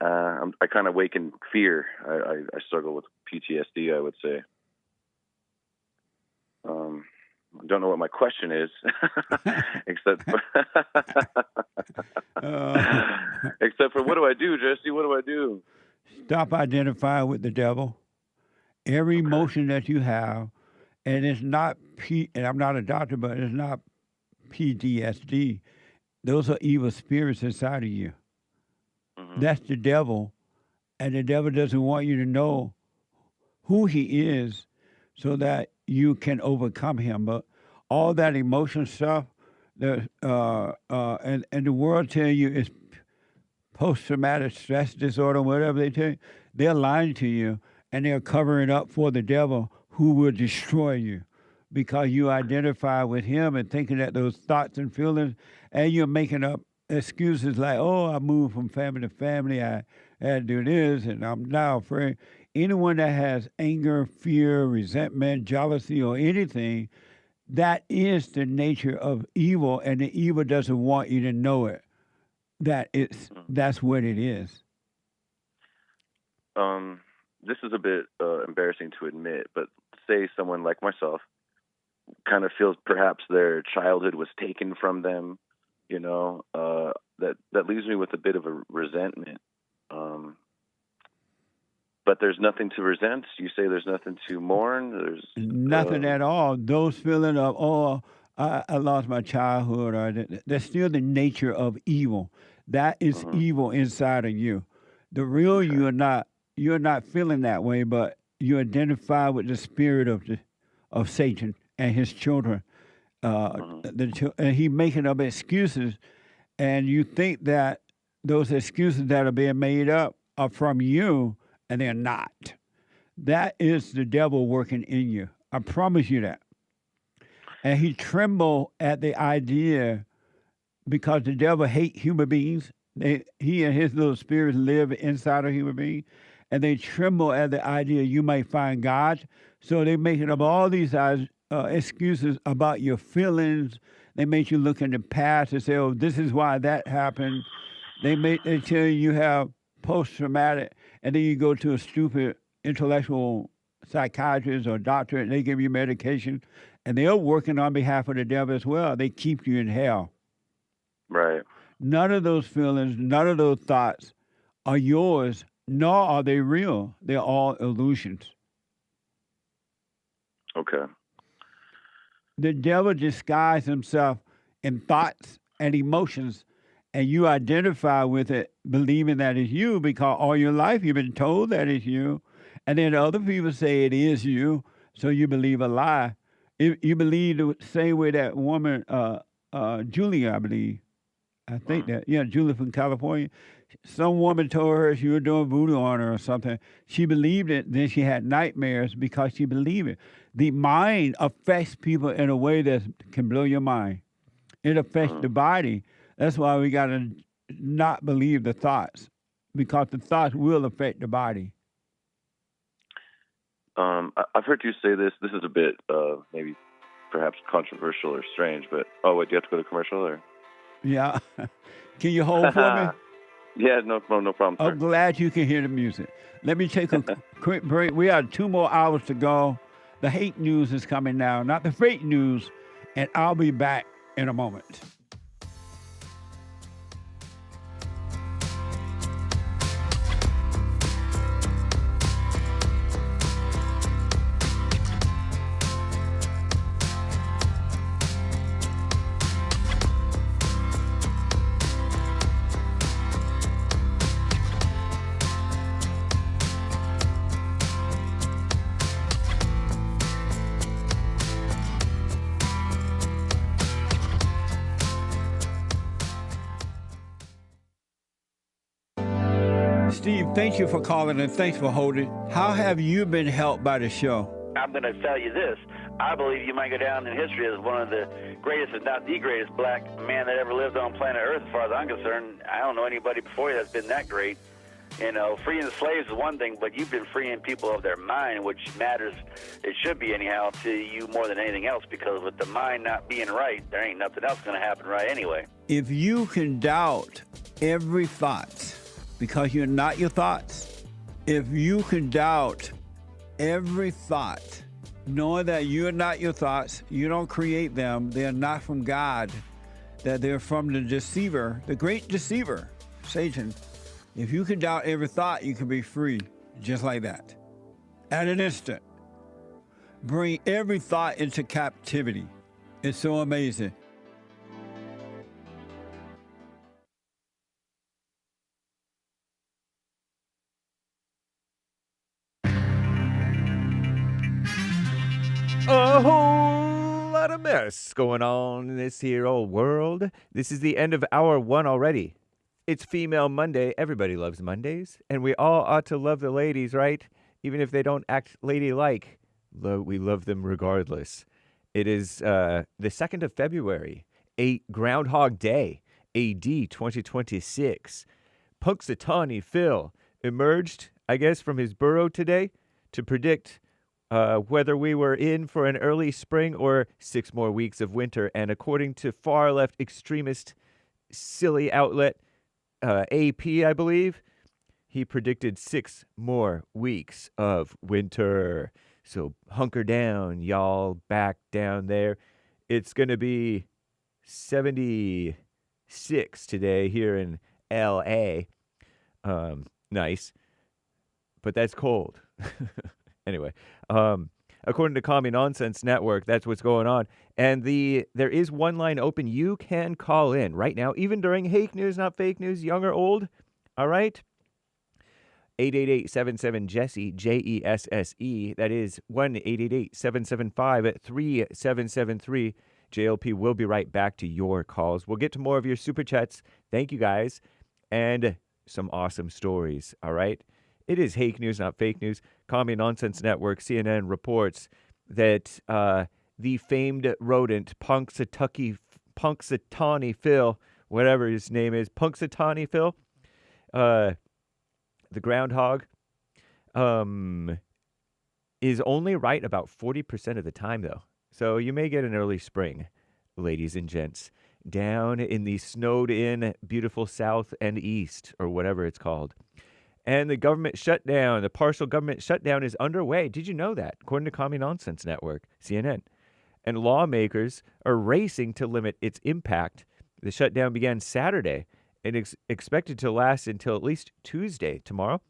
I kind of wake in fear. I struggle with PTSD, I would say. I don't know what my question is, except for what do I do, Jesse? What do I do? Stop identifying with the devil. Every emotion that you have, and it's not and I'm not a doctor, but it's not PTSD. Those are evil spirits inside of you. Mm-hmm. That's the devil, and the devil doesn't want you to know who he is so that you can overcome him. But all that emotion stuff, and the world tell you it's post-traumatic stress disorder, whatever they tell you, they're lying to you, and they're covering up for the devil who will destroy you because you identify with him and thinking that those thoughts and feelings, and you're making up excuses like, oh, I moved from family to family, I had to do this, and I'm now afraid. Anyone that has anger, fear, resentment, jealousy, or anything, that is the nature of evil, and the evil doesn't want you to know it. That's what it is. This is a bit embarrassing to admit, but say someone like myself kind of feels perhaps their childhood was taken from them, that leaves me with a bit of a resentment. But there's nothing to resent. You say there's nothing to mourn. There's nothing at all. Those feelings of, I lost my childhood, or that's still the nature of evil. That is evil inside of you. The real you're not feeling that way, but you identify with the spirit of Satan and his children. And he making up excuses, and you think that those excuses that are being made up are from you, and they're not. That is the devil working in you. I promise you that. And he trembled at the idea because the devil hates human beings. He and his little spirits live inside of human beings. And they tremble at the idea you might find God. So they making up all these excuses about your feelings. They make you look in the past and say, oh, this is why that happened. They tell you have post-traumatic, and then you go to a stupid intellectual psychiatrist or doctor, and they give you medication, and they're working on behalf of the devil as well. They keep you in hell. Right. None of those feelings, none of those thoughts are yours, nor are they real. They're all illusions. Okay. The devil disguises himself in thoughts and emotions, and you identify with it, believing that it's you, because all your life you've been told that it's you, and then other people say it is you, so you believe a lie. You believe the same way that woman, Julia, I believe. I think that, yeah, Julia from California. Some woman told her she was doing voodoo on her or something. She believed it, then she had nightmares because she believed it. The mind affects people in a way that can blow your mind. It affects the body. That's why we got to not believe the thoughts, because the thoughts will affect the body. I've heard you say this. This is a bit maybe perhaps controversial or strange, but wait, do you have to go to commercial or? Yeah. Can you hold for me? Yeah, no problem. I'm glad you can hear the music. Let me take a quick break. We have 2 more hours to go. The hate news is coming now, not the fake news, and I'll be back in a moment. Steve, thank you for calling and thanks for holding. How have you been helped by the show? I'm going to tell you this. I believe you might go down in history as one of the greatest, if not the greatest, black man that ever lived on planet Earth, as far as I'm concerned. I don't know anybody before you that's been that great. You know, freeing the slaves is one thing, but you've been freeing people of their mind, which matters, it should be anyhow, to you more than anything else, because with the mind not being right, there ain't nothing else going to happen right anyway. If you can doubt every thought, because you're not your thoughts, if you can doubt every thought, knowing that you're not your thoughts, you don't create them, they're not from God, that they're from the deceiver, the great deceiver, Satan. If you can doubt every thought, you can be free, just like that. At an instant. Bring every thought into captivity. It's so amazing. A whole lot of mess going on in this here old world. This is the end of hour 1 already. It's Female Monday. Everybody loves Mondays, and we all ought to love the ladies, right? Even if they don't act ladylike, we love them regardless. It is the 2nd of February, a Groundhog Day, AD 2026. Punxsutawney Phil emerged, I guess, from his burrow today to predict whether we were in for an early spring or 6 more weeks of winter. And according to far-left extremist silly outlet AP, I believe, he predicted 6 more weeks of winter. So hunker down, y'all, back down there. It's going to be 76 today here in L.A. Nice. But that's cold. Anyway, according to Commie Nonsense Network, that's what's going on. And there is one line open. You can call in right now, even during Hake News, not fake news, young or old. All right? 888-77-JESSE, Jesse. That is 1-888-775-3773. JLP will be right back to your calls. We'll get to more of your super chats. Thank you, guys. And some awesome stories. All right? It is Hake News, not fake news. Commie Nonsense Network, CNN reports that the famed rodent Punxsutawney Phil, whatever his name is, Punxsutawney Phil, the groundhog, is only right about 40% of the time, though. So you may get an early spring, ladies and gents, down in the snowed-in beautiful South and East, or whatever it's called. And the government shutdown, the partial government shutdown is underway. Did you know that? According to Commie Nonsense Network, CNN. And lawmakers are racing to limit its impact. The shutdown began Saturday and is expected to last until at least Tuesday, tomorrow,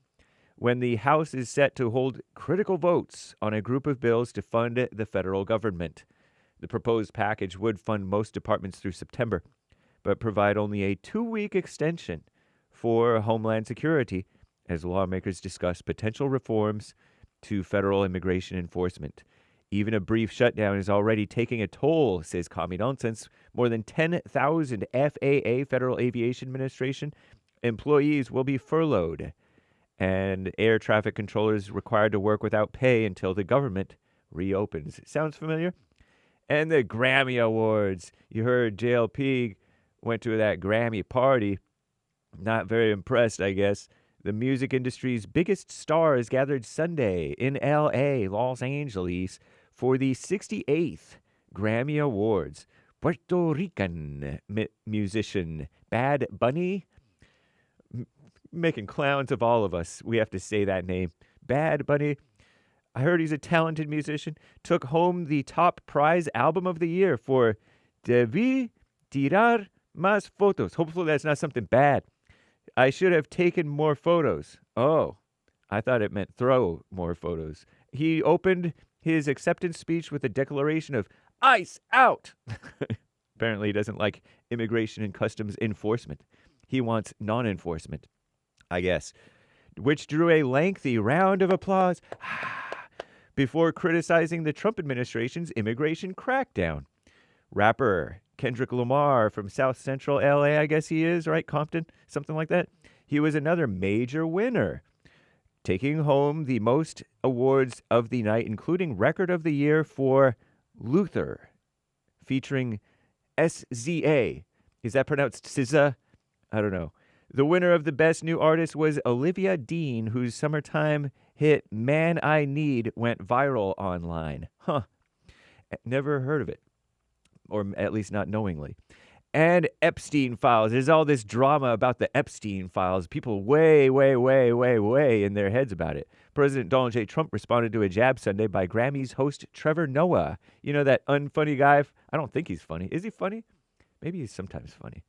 when the House is set to hold critical votes on a group of bills to fund the federal government. The proposed package would fund most departments through September, but provide only a 2-week extension for Homeland Security as lawmakers discuss potential reforms to federal immigration enforcement. Even a brief shutdown is already taking a toll, says Commie Nonsense. More than 10,000 FAA, Federal Aviation Administration, employees will be furloughed, and air traffic controllers required to work without pay until the government reopens. Sounds familiar? And the Grammy Awards. You heard JLP went to that Grammy party. Not very impressed, I guess. The music industry's biggest stars gathered Sunday in L.A., Los Angeles, for the 68th Grammy Awards. Puerto Rican musician Bad Bunny, making clowns of all of us. We have to say that name. Bad Bunny. I heard he's a talented musician. Took home the top prize album of the year for Debí tirar más fotos. Hopefully that's not something bad. I should have taken more photos. Oh, I thought it meant throw more photos. He opened his acceptance speech with a declaration of ICE out. Apparently he doesn't like immigration and customs enforcement. He wants non-enforcement, I guess, which drew a lengthy round of applause before criticizing the Trump administration's immigration crackdown. Rapper Kendrick Lamar from South Central LA, I guess he is, right? Compton, something like that. He was another major winner, taking home the most awards of the night, including Record of the Year for Luther, featuring SZA. Is that pronounced SZA? I don't know. The winner of the Best New Artist was Olivia Dean, whose summertime hit Man I Need went viral online. Huh. Never heard of it. Or at least not knowingly. And Epstein files. There's all this drama about the Epstein files. People way in their heads about it. President Donald J. Trump responded to a jab Sunday by Grammys host Trevor Noah. You know that unfunny guy? I don't think he's funny. Is he funny? Maybe he's sometimes funny.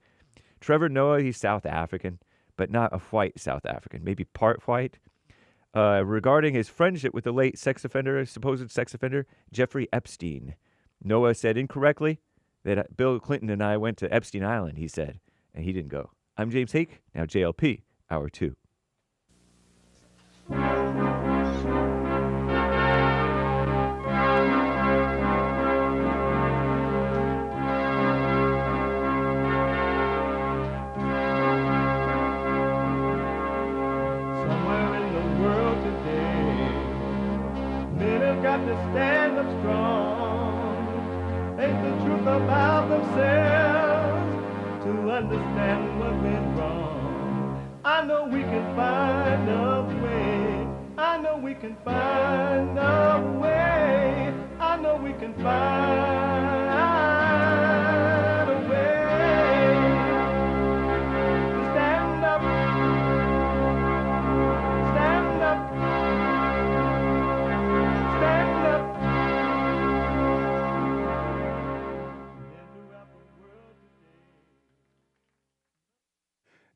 Trevor Noah, he's South African, but not a white South African. Maybe part white. Regarding his friendship with the late supposed sex offender, Jeffrey Epstein. Noah said incorrectly that Bill Clinton and I went to Epstein Island, he said, and he didn't go. I'm James Hake, now JLP, Hour 2. Somewhere in the world today, men have got to stand up strong. Face the truth about themselves to understand what went wrong. I know we can find a way. I know we can find a way. I know we can find a way to stand up, stand up, stand up.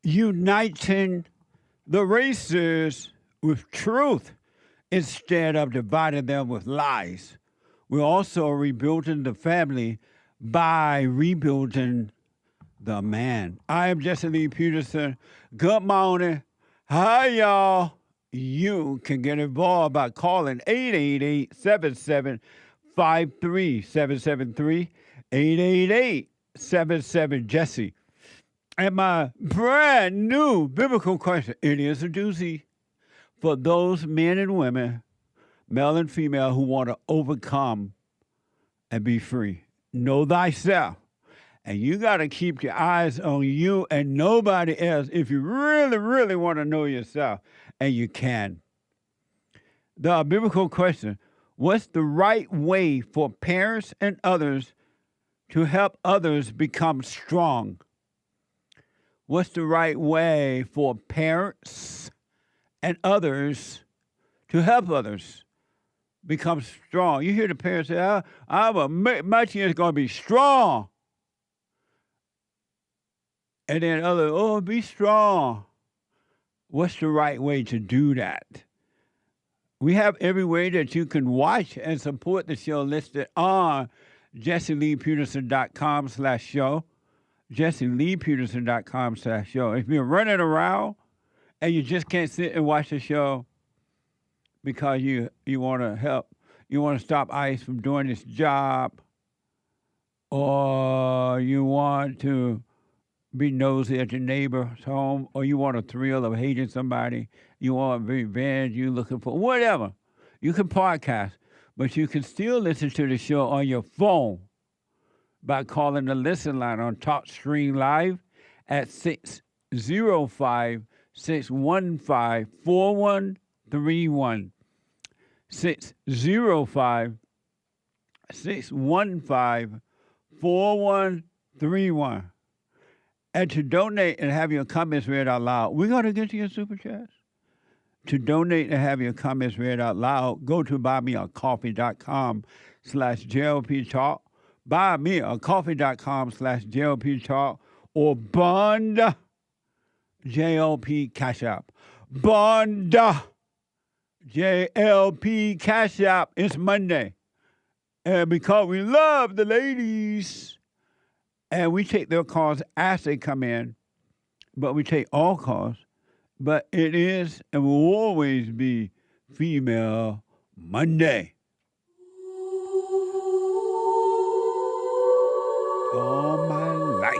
Uniting the races with truth instead of dividing them with lies. We're also rebuilding the family by rebuilding the man. I am Jesse Lee Peterson. Good morning. Hi, y'all. You can get involved by calling 888-7753-773, 888-77-JESSE. And my brand new biblical question, it is a doozy for those men and women male and female, who want to overcome and be free. Know thyself. And you got to keep your eyes on you and nobody else if you really, really want to know yourself. And you can. The biblical question, what's the right way for parents and others to help others become strong? What's the right way for parents and others to help others become strong? You hear the parents say, my kid's going to be strong. And then others, be strong. What's the right way to do that? We have every way that you can watch and support the show listed on JesseLeePeterson.com/show. JesseLeePeterson.com/show. If you're running around and you just can't sit and watch the show because you want to help, you want to stop ICE from doing its job, or you want to be nosy at your neighbor's home, or you want a thrill of hating somebody, you want revenge, you looking for whatever. You can podcast, but you can still listen to the show on your phone by calling the listen line on TalkStream Live at 605-615-4131. 605-615-4131. And to donate and have your comments read out loud, we're going to get to your super chats. To donate and have your comments read out loud, go to buymeacoffee.com/JLP Talk, buymeacoffee.com/JLP Talk, or Bond JLP Cash App. Bond JLP Cash App. It's Monday. And because we love the ladies, and we take their calls as they come in, but we take all calls. But it is and will always be Female Monday. All my life,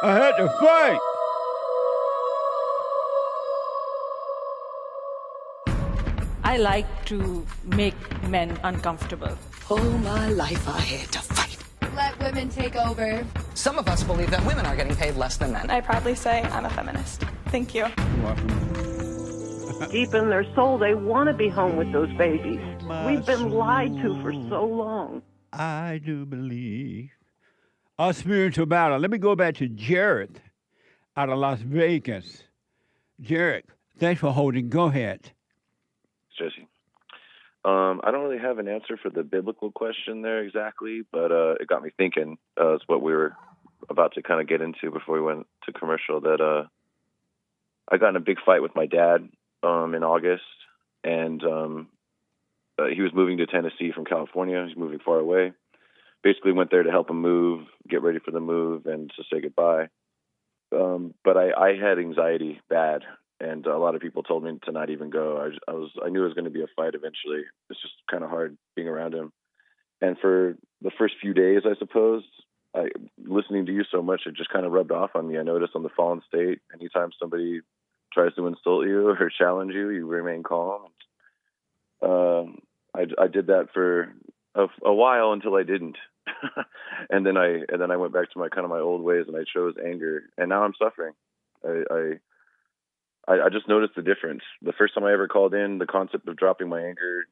I had to fight. I like to make men uncomfortable. All my life I had to fight. Let women take over. Some of us believe that women are getting paid less than men. I proudly say I'm a feminist. Thank you. Deep in their soul, they want to be home with those babies. We've been lied to for so long. I do believe. Our spiritual battle. Let me go back to JARETH out of Las Vegas. JARETH, thanks for holding. Go ahead. Jesse. I don't really have an answer for the biblical question there exactly, but it got me thinking. It's what we were about to kind of get into before we went to commercial, that I got in a big fight with my dad in August, and he was moving to Tennessee from California. He's moving far away. Basically went there to help him move, get ready for the move, and to say goodbye. But I had anxiety bad. And a lot of people told me to not even go. I knew it was going to be a fight eventually. It's just kind of hard being around him. And for the first few days, I suppose, listening to you so much, it just kind of rubbed off on me. I noticed on the fallen state, anytime somebody tries to insult you or challenge you, you remain calm. I did that for a while until I didn't. and then I went back to my old ways, and I chose anger. And now I'm suffering. I just noticed the difference. The first time I ever called in, the concept of dropping my anger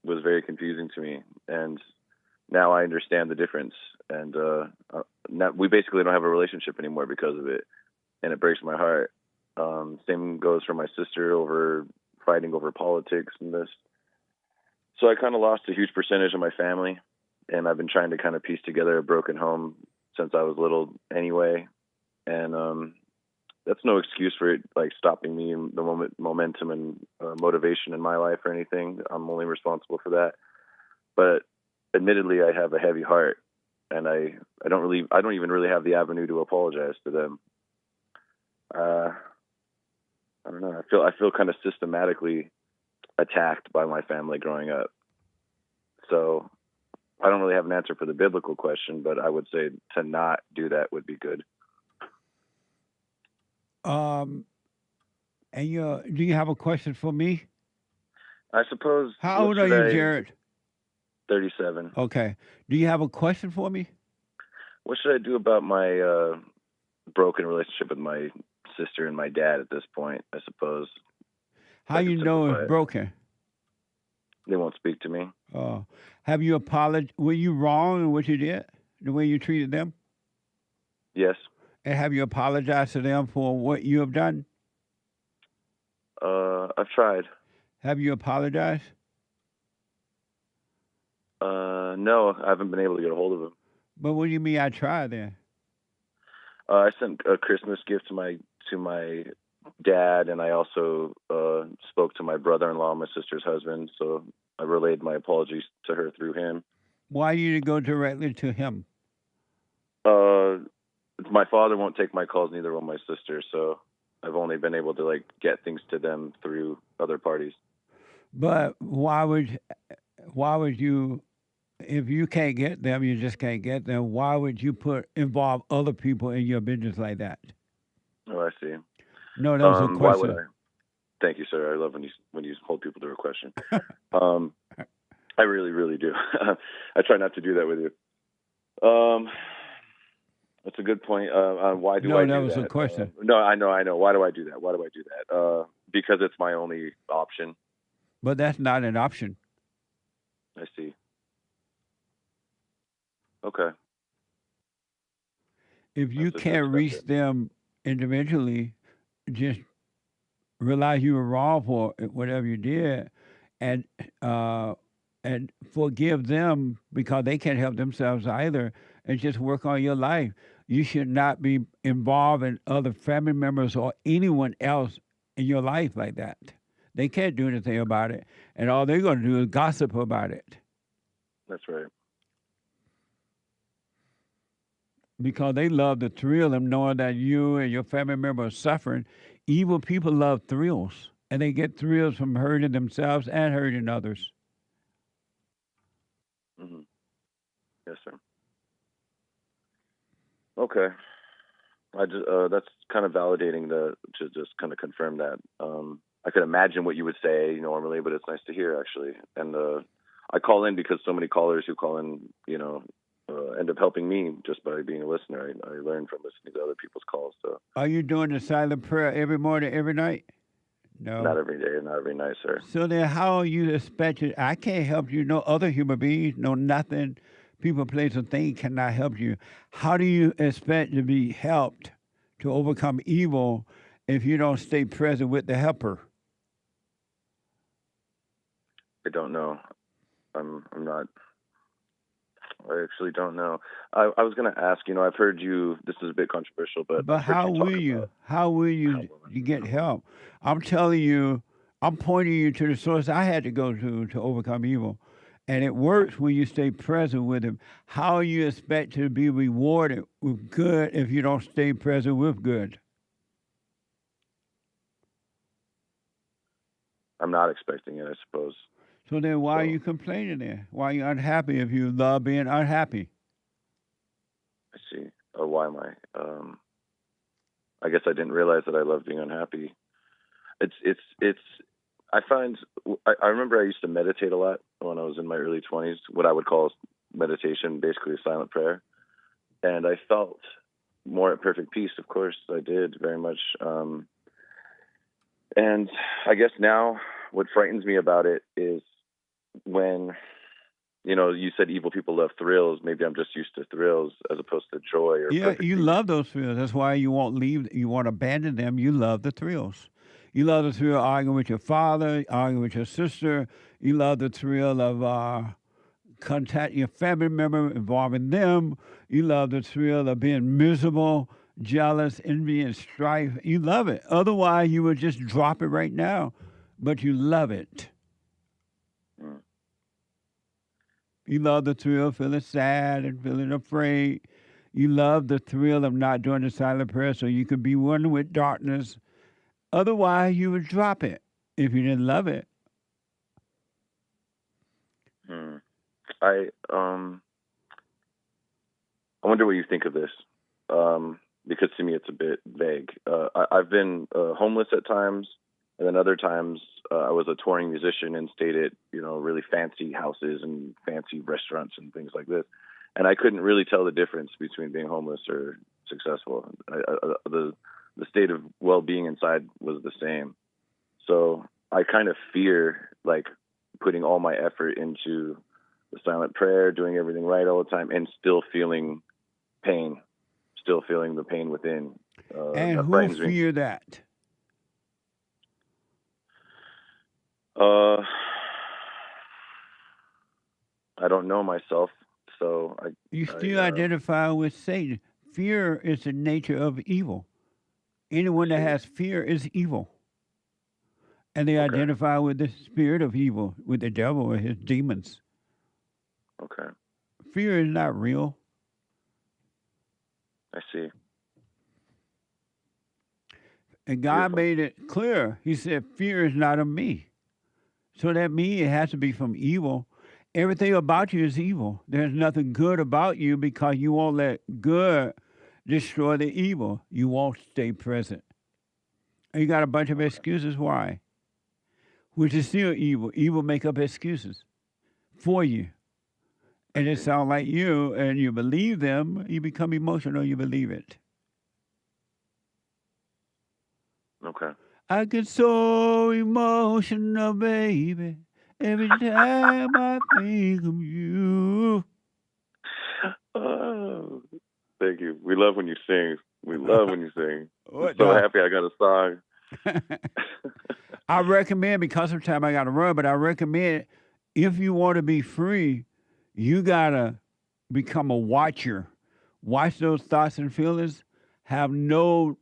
was very confusing to me. And now I understand the difference. And now we basically don't have a relationship anymore because of it. And it breaks my heart. Same goes for my sister fighting over politics and this. So I kind of lost a huge percentage of my family. And I've been trying to kind of piece together a broken home since I was little anyway. And that's no excuse for it, like, stopping me in the momentum and motivation in my life or anything. I'm only responsible for that. But admittedly, I have a heavy heart, and I don't even really have the avenue to apologize to them. I don't know. I feel kind of systematically attacked by my family growing up. So I don't really have an answer for the biblical question, but I would say to not do that would be good. And do you have a question for me? I suppose. How what old are should you, I- Jared? 37. Okay. Do you have a question for me? What should I do about my broken relationship with my sister and my dad at this point, I suppose? How you know simplify it's it. broken? They won't speak to me. Have you apologized? Were you wrong in what you did? The way you treated them? Yes. And have you apologized to them for what you have done? I've tried. Have you apologized? No, I haven't been able to get a hold of him. But what do you mean I tried then? I sent a Christmas gift to my dad, and I also spoke to my brother-in-law, my sister's husband. So I relayed my apologies to her through him. Why you didn't go directly to him? My father won't take my calls, neither will my sister. So I've only been able to get things to them through other parties. But why would you, if you can't get them, you just can't get them, why would you involve other people in your business like that? Oh, I see. No, that was a question. Why would I? Thank you, sir. I love when you hold people to a question. I really, really do. I try not to do that with you. That's a good point. Why do I do that? No, that was a question. No, I know. Why do I do that? Because it's my only option. But that's not an option. I see. Okay. If you can't reach them individually, just realize you were wrong for whatever you did, and forgive them because they can't help themselves either, and just work on your life. You should not be involved in other family members or anyone else in your life like that. They can't do anything about it, and all they're going to do is gossip about it. That's right. Because they love the thrill of knowing that you and your family member are suffering. Evil people love thrills, and they get thrills from hurting themselves and hurting others. Mm-hmm. Yes, sir. Okay. I just that's kind of validating to just kind of confirm that. I could imagine what you would say normally, but it's nice to hear actually. And I call in because so many callers who call in, end up helping me just by being a listener. I learn from listening to other people's calls. So. Are you doing the silent prayer every morning, every night? No. Not every day, not every night, sir. So then how are you expected? I can't help you. No other human beings, no nothing. People, place, or thing cannot help you. How do you expect to be helped to overcome evil if you don't stay present with the helper? I don't know. I'm not. I actually don't know. I was going to ask, I've heard you, this is a bit controversial, but how will you get help? I'm telling you, I'm pointing you to the source I had to go to overcome evil. And it works when you stay present with him. How you expect to be rewarded with good if you don't stay present with good? I'm not expecting it, I suppose. So then why are you complaining then? Why are you unhappy if you love being unhappy? I see. Why am I? I guess I didn't realize that I love being unhappy. I remember I used to meditate a lot when I was in my early 20s, what I would call meditation, basically a silent prayer. And I felt more at perfect peace, of course. I did very much. And I guess now what frightens me about it is when, you said evil people love thrills. Maybe I'm just used to thrills as opposed to joy. Yeah, you love those thrills. That's why you won't leave. You won't abandon them. You love the thrills. You love the thrill of arguing with your father, arguing with your sister. You love the thrill of contacting your family member, involving them. You love the thrill of being miserable, jealous, envy, and strife. You love it. Otherwise, you would just drop it right now. But you love it. Mm. You love the thrill of feeling sad and feeling afraid. You love the thrill of not doing the silent prayer so you could be one with darkness. Otherwise, you would drop it if you didn't love it. I wonder what you think of this, because to me it's a bit vague. I've been homeless at times. And then other times I was a touring musician and stayed at, really fancy houses and fancy restaurants and things like this. And I couldn't really tell the difference between being homeless or successful. The state of well-being inside was the same. So I kind of fear, like, putting all my effort into the silent prayer, doing everything right all the time, and still feeling pain, still feeling the pain within. And that who frightens me. fear that? I don't know myself, so You still identify with Satan. Fear is the nature of evil. Anyone that has fear is evil. And they identify with the spirit of evil, with the devil or his demons. Okay. Fear is not real. I see. And God made it clear. He said, fear is not of me. So that means it has to be from evil. Everything about you is evil. There's nothing good about you because you won't let good destroy the evil. You won't stay present. And you got a bunch of excuses why. Which is still evil. Evil make up excuses for you. And it sounds like you, and you believe them, you become emotional, you believe it. Okay. I get so emotional, baby, every time I think of you. Oh, thank you. We love when you sing. We love when you sing. What I'm so now? happy I got a song. I recommend, because of time I got to run, but I recommend if you want to be free, you got to become a watcher. Watch those thoughts and feelings. Don't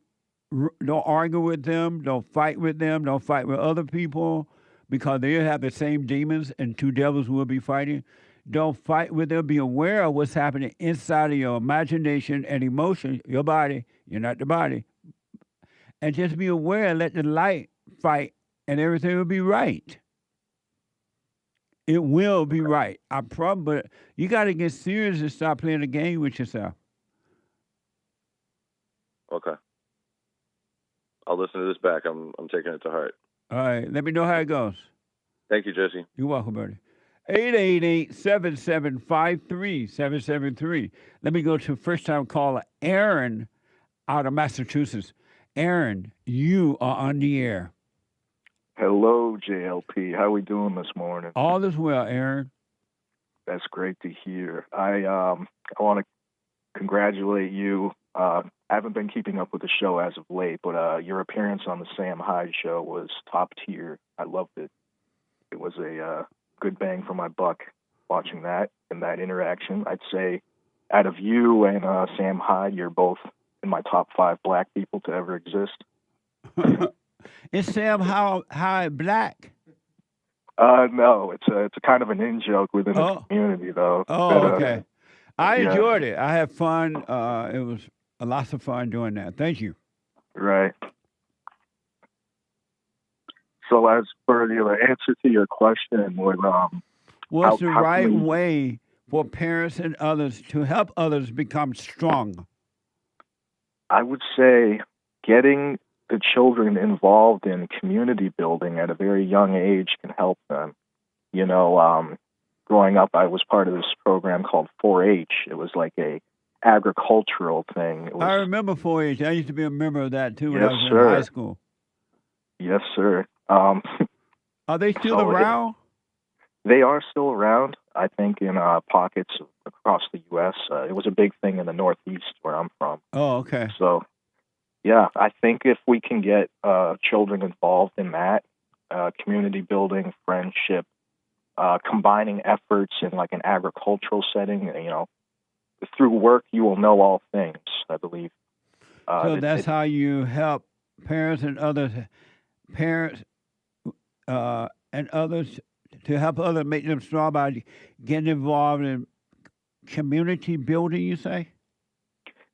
argue with them. Don't fight with them. Don't fight with other people because they have the same demons and two devils will be fighting. Don't fight with them. Be aware of what's happening inside of your imagination and emotion, your body. You're not the body. And just be aware, let the light fight, and everything will be right. It will be right. I promise, but you got to get serious and stop playing the game with yourself. Okay. I'll listen to this back. I'm taking it to heart. All right. Let me know how it goes. Thank you, Jesse. You're welcome, buddy. 888-7753-773. Let me go to first-time caller Aaron out of Massachusetts. Aaron, you are on the air. Hello, JLP. How we doing this morning? All is well, Aaron. That's great to hear. I want to congratulate you. I haven't been keeping up with the show as of late, but your appearance on the Sam Hyde show was top tier. I loved it. It was a good bang for my buck watching that and that interaction. I'd say out of you and Sam Hyde, you're both in my top 5 black people to ever exist. Is Sam Hyde black? No, it's a kind of an in-joke within the community, though. Oh, okay. I enjoyed it. I had fun. It was lots of fun doing that. Thank you. Right. So as for the answer to your question, what's the right way for parents and others to help others become strong? I would say getting the children involved in community building at a very young age can help them. Growing up, I was part of this program called 4-H. It was like a agricultural thing. I remember 4-H. I used to be a member of that, too, when I was in high school. Yes, sir. Are they still around? They are still around, I think, in pockets across the U.S. It was a big thing in the Northeast where I'm from. Oh, okay. So, yeah, I think if we can get children involved in that, community building, friendship, combining efforts in like an agricultural setting, through work you will know all things, I believe. So that's how you help parents and others to help others make them strong by getting involved in community building, you say?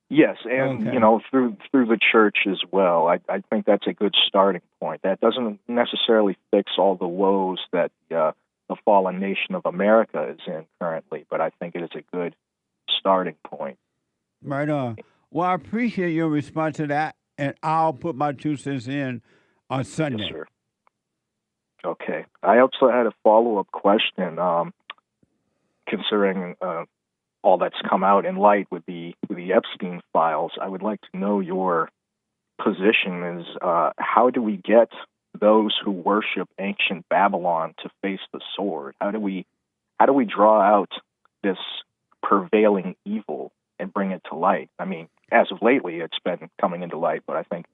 Yes, and through the church as well. I think that's a good starting point. That doesn't necessarily fix all the woes that the fallen nation of America is in currently, but I think it is a good starting point. Right on. Well, I appreciate your response to that, and I'll put my 2 cents in on Sunday. Yes, sir. Okay. I also had a follow-up question concerning all that's come out in light with the Epstein files. I would like to know your position is how do we get those who worship ancient Babylon to face the sword? How do we draw out this prevailing evil and bring it to light? I mean, as of lately, it's been coming into light, but I think,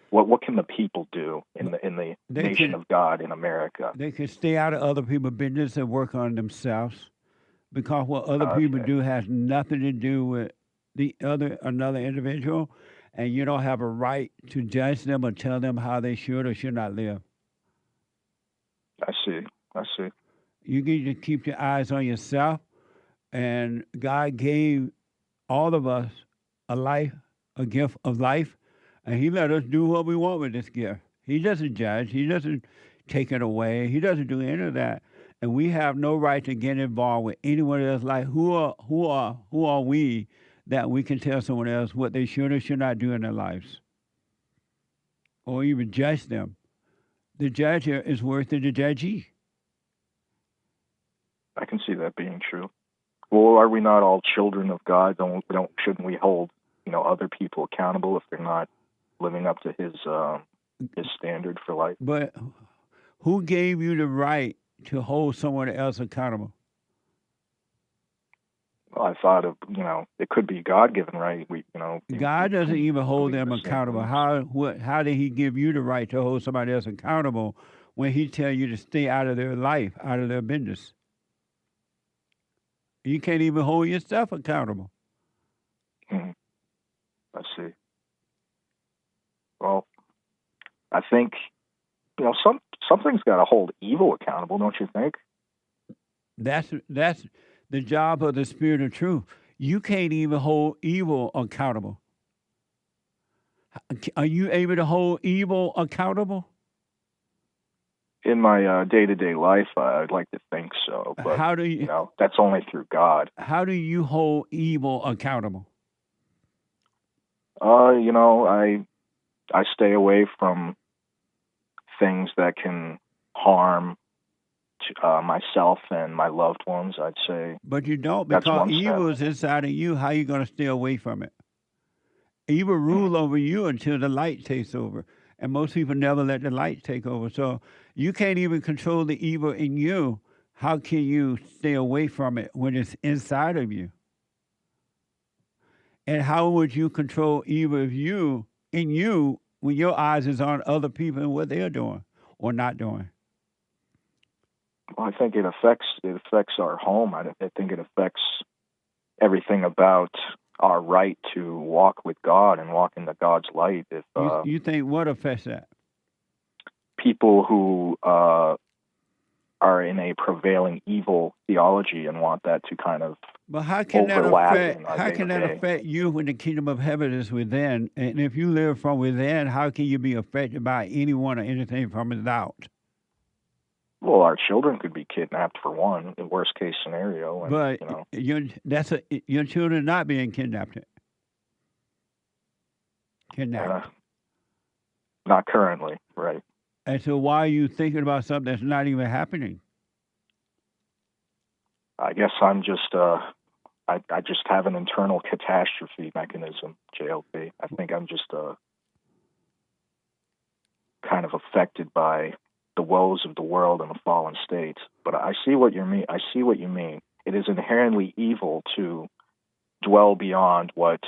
what can the people do in the nation of God in America? They can stay out of other people's business and work on themselves, because what other people do has nothing to do with another individual, and you don't have a right to judge them or tell them how they should or should not live. I see. You need to keep your eyes on yourself, and God gave all of us a gift of life, and He let us do what we want with this gift. He doesn't judge. He doesn't take it away. He doesn't do any of that, and we have no right to get involved with anyone else's life. Who are we that we can tell someone else what they should or should not do in their lives, or even judge them? The judge here is worse than the judgee. I can see that being true. Well, are we not all children of God? Shouldn't we hold other people accountable if they're not living up to His standard for life? But who gave you the right to hold someone else accountable? Well, I thought of it could be God-given right. God doesn't even hold them accountable. How did He give you the right to hold somebody else accountable when He tell you to stay out of their life, out of their business? You can't even hold yourself accountable. I see. Well, I think something's got to hold evil accountable, don't you think? That's the job of the Spirit of Truth. You can't even hold evil accountable. Are you able to hold evil accountable? In my day-to-day life, I'd like to think so. But how do you? That's only through God. How do you hold evil accountable? I stay away from things that can harm myself and my loved ones, I'd say. But you don't, because evil is inside of you. How are you going to stay away from it? Evil rule over you until the light takes over. And most people never let the light take over. So you can't even control the evil in you. How can you stay away from it when it's inside of you? And how would you control evil in you when your eyes is on other people and what they're doing or not doing? Well, I think it affects our home. I think it affects everything about our right to walk with God and walk into God's light. If you think what affects that? People who are in a prevailing evil theology and want that to kind of but how can overlap that affect you when the kingdom of heaven is within? And if you live from within, how can you be affected by anyone or anything from without? Well, our children could be kidnapped for one, in worst case scenario. And, but your children not being kidnapped. Not currently, right? And so, why are you thinking about something that's not even happening? I guess I'm just I just have an internal catastrophe mechanism, JLP. I think I'm just kind of affected by the woes of the world and the fallen state. But I see what you mean. It is inherently evil to dwell beyond what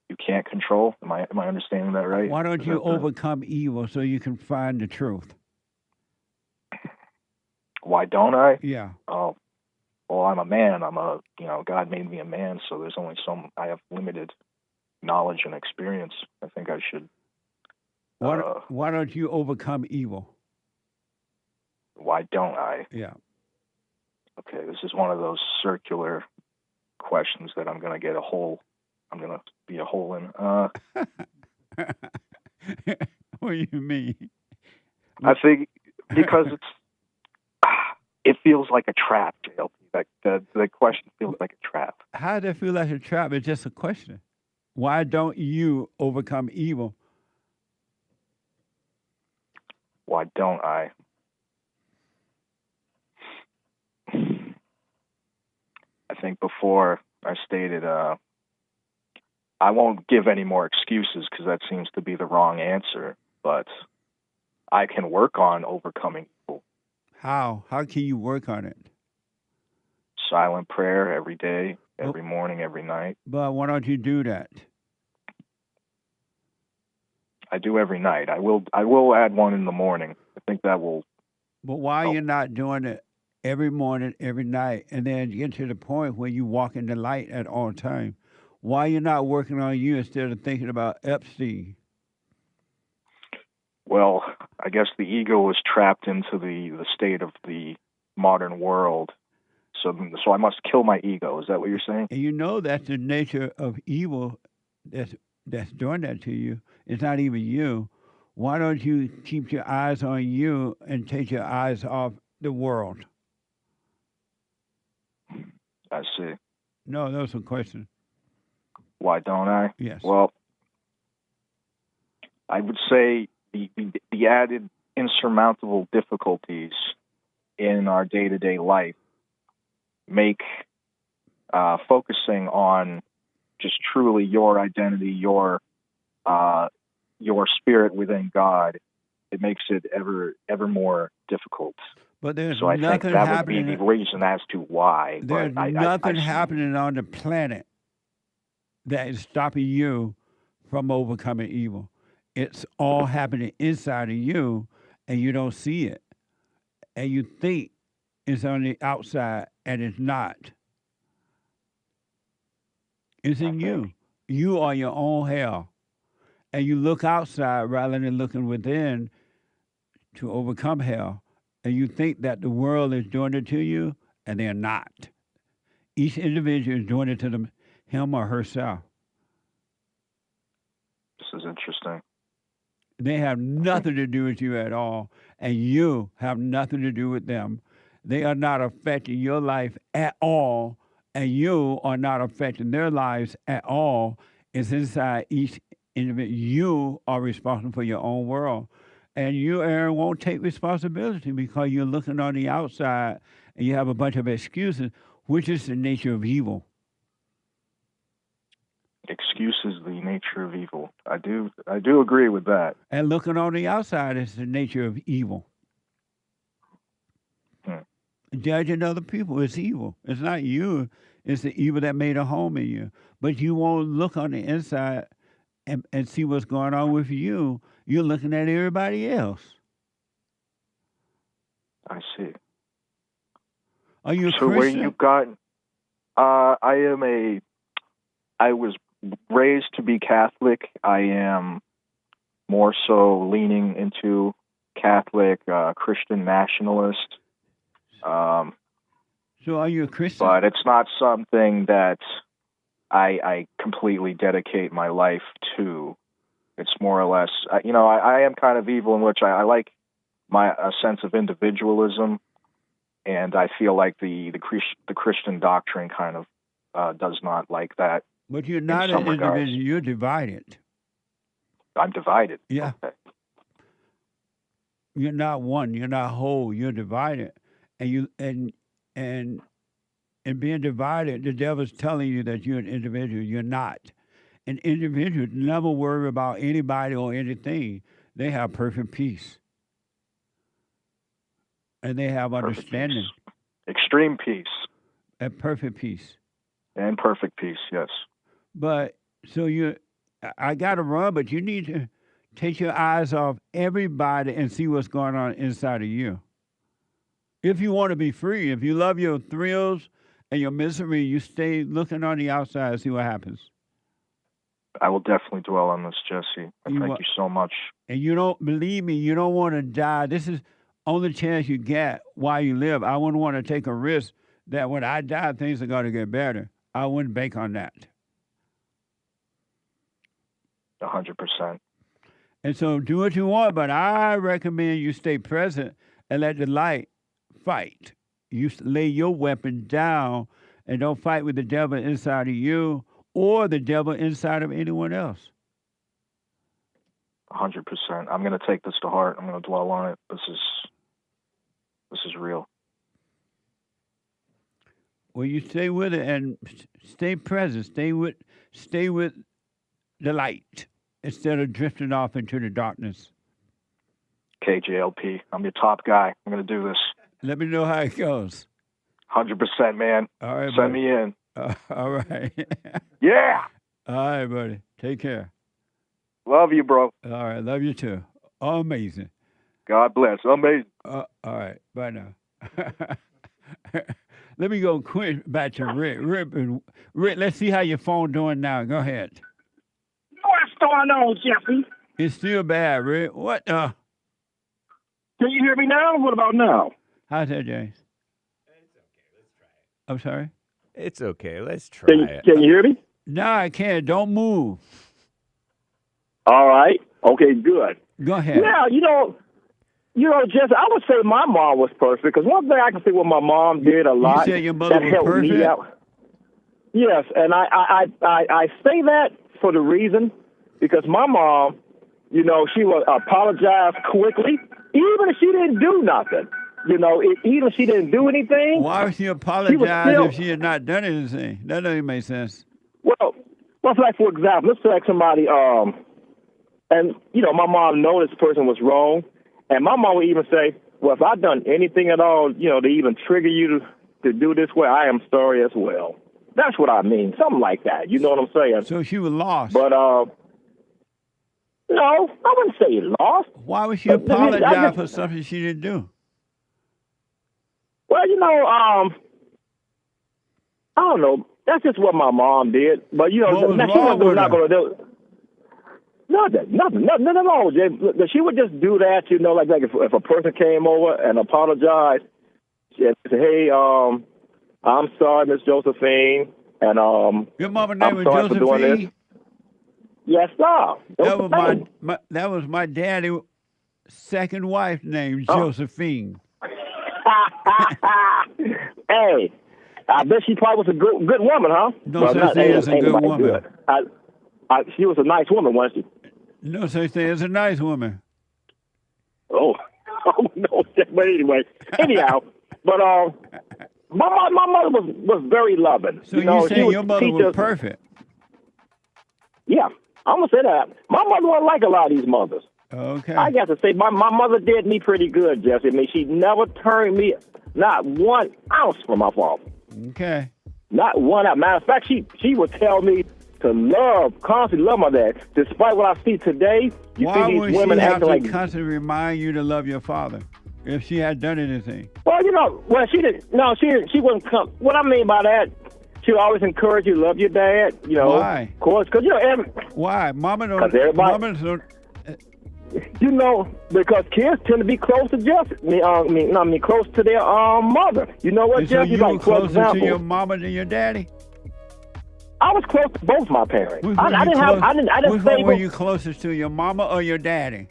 you can't control. Am I understanding that right? Why don't you overcome evil so you can find the truth? Why don't I? Yeah. Oh, well, I'm a man. God made me a man, so there's only I have limited knowledge and experience. I think I should. Why don't you overcome evil? Why don't I? Yeah. Okay, this is one of those circular questions that I'm going to be a hole in. What do you mean? I think because it feels like a trap, JLP. The question feels like a trap. How does it feel like a trap? It's just a question. Why don't you overcome evil? Why don't I? I think before I stated, I won't give any more excuses because that seems to be the wrong answer, but I can work on overcoming evil. How? How can you work on it? Silent prayer every day, every morning, every night. But why don't you do that? I do every night. I will add one in the morning. I think that will. But why you're not doing it every morning, every night, and then get to the point where you walk in the light at all times? Why you're not working on you instead of thinking about Epstein? Well, I guess the ego is trapped into the state of the modern world. So I must kill my ego. Is that what you're saying? And you know that's the nature of evil that's doing that to you. It's not even you. Why don't you keep your eyes on you and take your eyes off the world? I see. No, that was a question. Why don't I? Yes. Well, I would say the added insurmountable difficulties in our day-to-day life make focusing on just truly your identity, your spirit within God, it makes it ever more difficult. But there's so I nothing think that happening. would be the reason as to why. There's nothing happening on the planet that is stopping you from overcoming evil. It's all happening inside of you, and you don't see it. And you think it's on the outside, and it's not. It's in you. You are your own hell. And you look outside rather than looking within to overcome hell. And you think that the world is doing it to you, and they're not. Each individual is doing it to him or herself. This is interesting. They have nothing to do with you at all, and you have nothing to do with them. They are not affecting your life at all, and you are not affecting their lives at all. It's inside each individual. You are responsible for your own world. And you, Aaron, won't take responsibility because you're looking on the outside and you have a bunch of excuses, which is the nature of evil. Excuse is the nature of evil. I do agree with that. And looking on the outside is the nature of evil. Judging other people is evil. It's not you. It's the evil that made a home in you. But you won't look on the inside and see what's going on with you. You're looking at everybody else. I see. Are you a so Christian? Where you got? I was raised to be Catholic. I am more so leaning into Catholic, Christian nationalist. So are you a Christian? But it's not something that I completely dedicate my life to. It's more or less, I am kind of evil in which I like a sense of individualism, and I feel like the Christian doctrine kind of does not like that. But you're not an individual. You're divided. I'm divided. Yeah. Okay. You're not one. You're not whole. You're divided, and being divided, the devil's telling you that you're an individual. You're not. An individual never worry about anybody or anything. They have perfect peace. And they have understanding. Peace. Extreme peace. And perfect peace. And perfect peace, yes. But, so I got to run, but you need to take your eyes off everybody and see what's going on inside of you. If you want to be free, if you love your thrills and your misery, you stay looking on the outside and see what happens. I will definitely dwell on this, Jesse. And thank you so much. And you don't, believe me, you don't want to die. This is only chance you get while you live. I wouldn't want to take a risk that when I die, things are going to get better. I wouldn't bank on that. 100%. And so do what you want, but I recommend you stay present and let the light fight. You lay your weapon down and don't fight with the devil inside of you or the devil inside of anyone else. 100%. I'm going to take this to heart. I'm going to dwell on it. This is real. Well, you stay with it and stay present. Stay with the light instead of drifting off into the darkness. Okay, JLP, I'm your top guy. I'm going to do this. Let me know how it goes. 100%, man. All right, Send buddy. me in. All right. Yeah. All right, buddy. Take care. Love you, bro. All right. Love you too. Amazing. God bless. Amazing. All right. Bye now. Let me go quick back to Rick. Rick, let's see how your phone doing now. Go ahead. What's going on, Jeffy? It's still bad, Rick. What? Can you hear me now? What about now? How's that, James? It's okay. Let's try it. I'm sorry? It's okay. Let's try it. Can you hear me? No, I can't. Don't move. All right. Okay, good. Go ahead. Yeah, Jesse, I would say my mom was perfect, because one thing I can say what my mom did a lot. You said your mother that was helped perfect? me out. Yes, and I say that for the reason, because my mom, she would apologize quickly, even if she didn't do nothing. Even if she didn't do anything. Why would she apologize if she had not done anything? That doesn't make sense. Well, like, for example, let's say like somebody, and, my mom knows this person was wrong, and my mom would even say, well, if I've done anything at all, to even trigger you to do this way, I am sorry as well. That's what I mean. Something like that. You know what I'm saying? So she was lost. But, no, I wouldn't say lost. Why would she apologize for something she didn't do? Well, I don't know. That's just what my mom did. But, she wasn't not going to do nothing wrong, Jay. She would just do that, like if a person came over and apologized, she'd say, hey, I'm sorry, Miss Josephine, and your mama name was sorry for doing this. Josephine? Yes, sir. That was my daddy's second wife named Josephine. Hey, I bet she probably was a good woman, huh? No such thing as a good woman. She was a nice woman, wasn't she? No such thing as a nice woman. Oh no. But anyhow, but my mother was very loving. So you saying your mother was perfect? Yeah, I'm gonna say that. My mother wasn't like a lot of these mothers. Okay. I got to say, my mother did me pretty good, Jesse. I mean, she never turned me not 1 ounce from my father. Okay. Not 1 ounce. Matter of fact, she would tell me to constantly love my dad. Despite what I see today, Why see would these women she have acting to like constantly remind you to love your father if she had done anything? Well, she didn't. No, she wouldn't come. What I mean by that, she would always encourage you to love your dad. Why? Of course, because why? Mama don't. Because everybody. Because kids tend to be close to close to their mother. You know what, Jeff? So you were closer to your mama than your daddy? I was close to both my parents. Which one were you closest to, your mama or your daddy?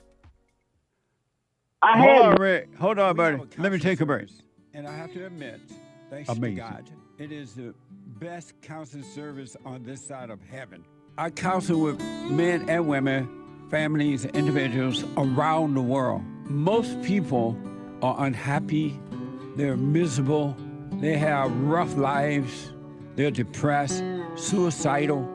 Hold on, buddy. Let me take a break. And I have to admit, thanks to God, it is the best counseling service on this side of heaven. I counsel with men and women, families, individuals around the world. Most people are unhappy, they're miserable, they have rough lives, they're depressed, suicidal,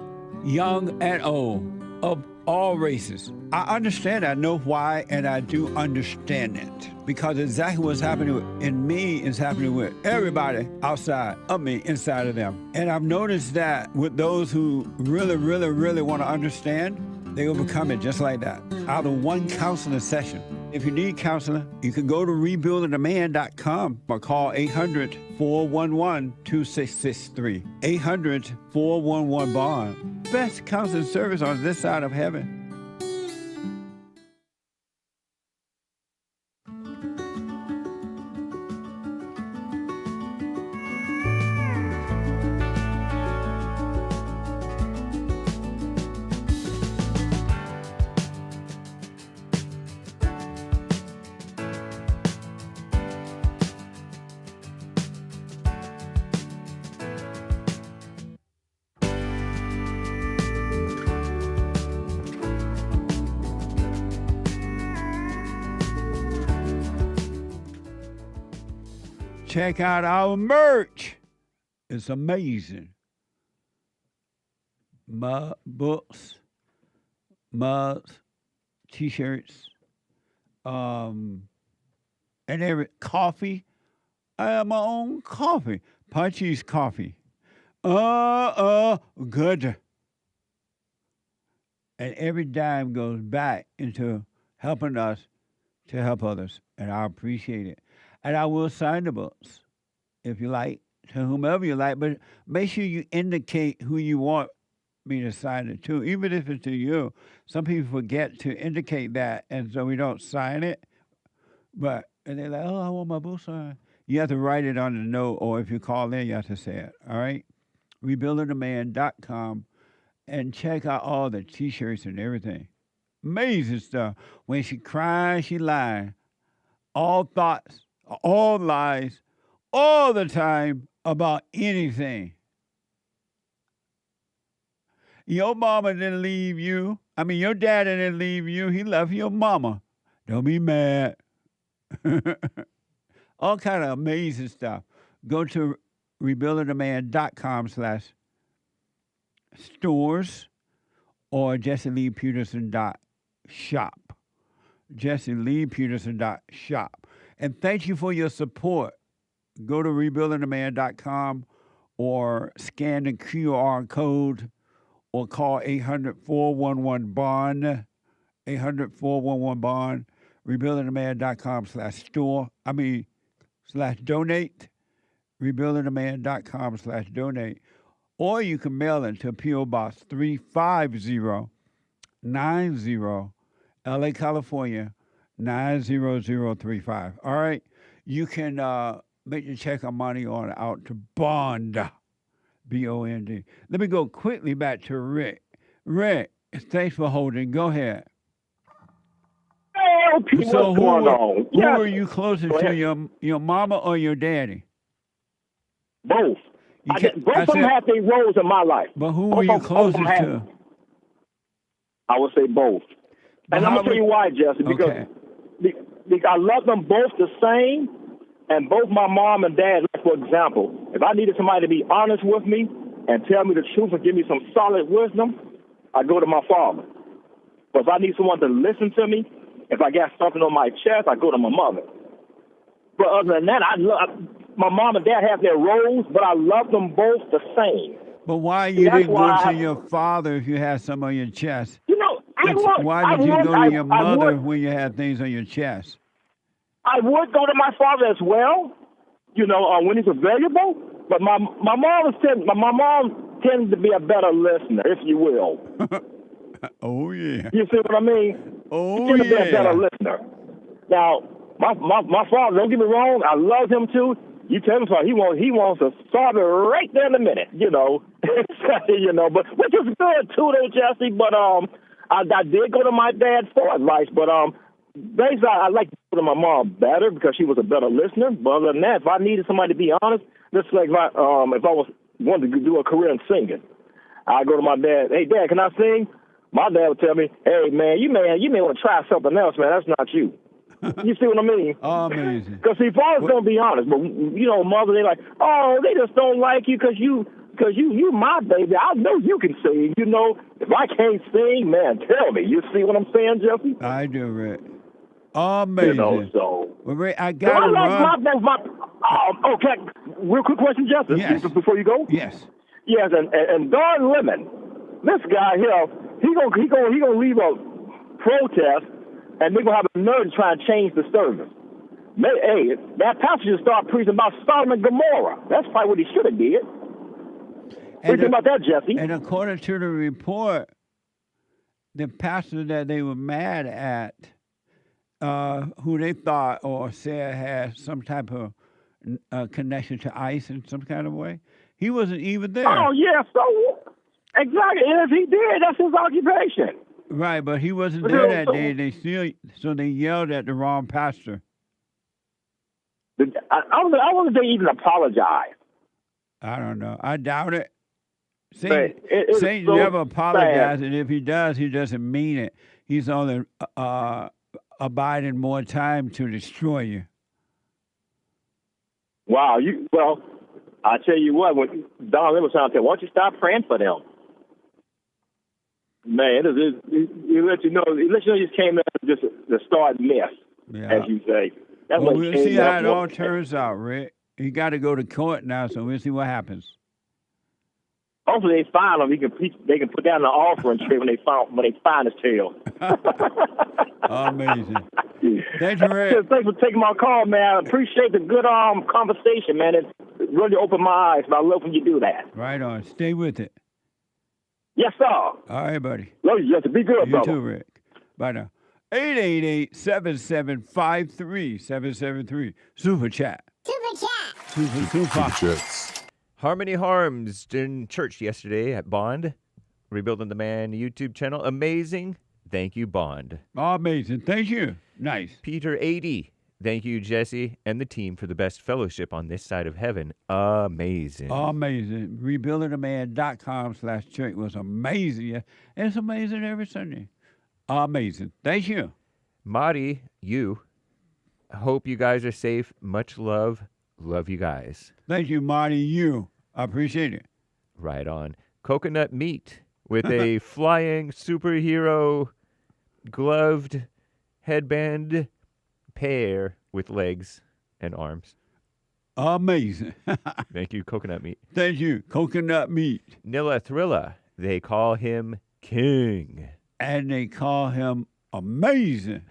young and old, of all races. I understand, I know why, and I do understand it. Because exactly what's happening in me is happening with everybody outside of me, inside of them. And I've noticed that with those who really, really, really want to understand, they overcome it just like that, out of one counseling session. If you need counseling, you can go to rebuildingaman.com or call 800-411-2663. 800-411-BOND. Best counseling service on this side of heaven. Check out our merch. It's amazing. Books, mugs, T-shirts, and every coffee. I have my own coffee, Punchy's coffee. Good. And every dime goes back into helping us to help others, and I appreciate it. And I will sign the books if you like, to whomever you like, but make sure you indicate who you want me to sign it to, even if it's to you. Some people forget to indicate that, and so we don't sign it. And they're like, oh, I want my book signed. You have to write it on the note, or if you call in, you have to say it, all right? Rebuildingtheman.com, and check out all the T-shirts and everything. Amazing stuff. When she cries, she lies. All thoughts, all lies, all the time about anything. Your mama didn't leave you. I mean, your daddy didn't leave you. He left your mama. Don't be mad. All kind of amazing stuff. Go to rebuildingtheman.com/stores or JesseLeePeterson.shop. JesseLeePeterson.shop. And thank you for your support. Go to rebuildingtheman.com or scan the QR code or call 800-411-BOND, 800-411-BOND, rebuildingtheman.com/donate, rebuildingtheman.com/donate. Or you can mail it to P.O. Box 35090, LA, California, 90035. All right? You can make your check or money order out to Bond, B-O-N-D. Let me go quickly back to Rick. Rick, thanks for holding. Go ahead. Hey, LP, So what's going on? who are you closer to, your mama or your daddy? Both. Both of them have their roles in my life. But who are you closer to? I would say both. And I'm going to tell you why, Jesse, because I love them both the same, and both my mom and dad, for example, if I needed somebody to be honest with me and tell me the truth and give me some solid wisdom, I go to my father. But if I need someone to listen to me, if I got something on my chest, I go to my mother. But other than that, my mom and dad have their roles, but I love them both the same. But why you didn't go to your father if you had some on your chest? Why did you go to your mother when you had things on your chest? I would go to my father as well, when he's available. But my mom tends to be a better listener, if you will. Oh yeah. You see what I mean? Oh he tends to be a better listener. Now, my father, don't get me wrong, I love him too. You tell him something, he wants to solve it right there in a minute, but which is good too, though, Jesse. But I did go to my dad for advice, but basically I like to go to my mom better because she was a better listener. But other than that, if I needed somebody to be honest, just like if I wanted to do a career in singing, I go to my dad. Hey, Dad, can I sing? My dad would tell me, hey, man, you may want to try something else, man. That's not you. You see what I mean? Oh, amazing. Because see, father's gonna be honest, but mother, they like, oh, they just don't like you because you my baby. I know you can sing. If I can't sing, man, tell me. You see what I'm saying, Jesse? I do, Rick. Amazing. So. Well, Rick, I got to run. Okay, real quick question, Justice. Yes. Before you go. Yes. Yes, and Don Lemon, this guy here, he gonna leave a protest. And they're going to have a nerve to try and change the service. Hey, that pastor should start preaching about Sodom and Gomorrah. That's probably what he should have did. What do you think about that, Jesse? And according to the report, the pastor that they were mad at, who they thought or said had some type of connection to ICE in some kind of way, he wasn't even there. Oh, yeah, so exactly. Yes, he did. That's his occupation. Right, but he wasn't there that day. They yelled at the wrong pastor. I wonder if they even apologize. I don't know. I doubt it. Satan never apologizes, and if he does, he doesn't mean it. He's only abiding more time to destroy you. Wow. I tell you what, when Don Lemon was trying to tell, why don't you stop praying for them? Man, it lets you know you just came out just to start mess, as you say. That's well, what we'll see how it all turns out, Rick. You got to go to court now, so we'll see what happens. Hopefully they find him. They can put down the offering tree when they find his tail. Amazing. Thank you, Rick. Thanks for taking my call, man. I appreciate the good conversation, man. It really opened my eyes, but I love when you do that. Right on. Stay with it. Yes, sir. All right, buddy. Love you, Justin. Be good, brother. You too, Rick. Bye now. 888-775-3773. Super chat. Super chats. Harmony Harms in church yesterday at Bond. Rebuilding the Man YouTube channel. Amazing. Thank you, Bond. Amazing. Thank you. Nice. Peter 80. Thank you, Jesse, and the team for the best fellowship on this side of heaven. Amazing. Amazing. Rebuildingtheman.com/church was amazing. It's amazing every Sunday. Amazing. Thank you. Marty, you. Hope you guys are safe. Much love. Love you guys. Thank you, Marty. You. I appreciate it. Right on. Coconut meat with a flying superhero gloved headband pair with legs and arms. Amazing. Thank you, coconut meat. Thank you, coconut meat. Nilla Thrilla. They call him King. And they call him amazing.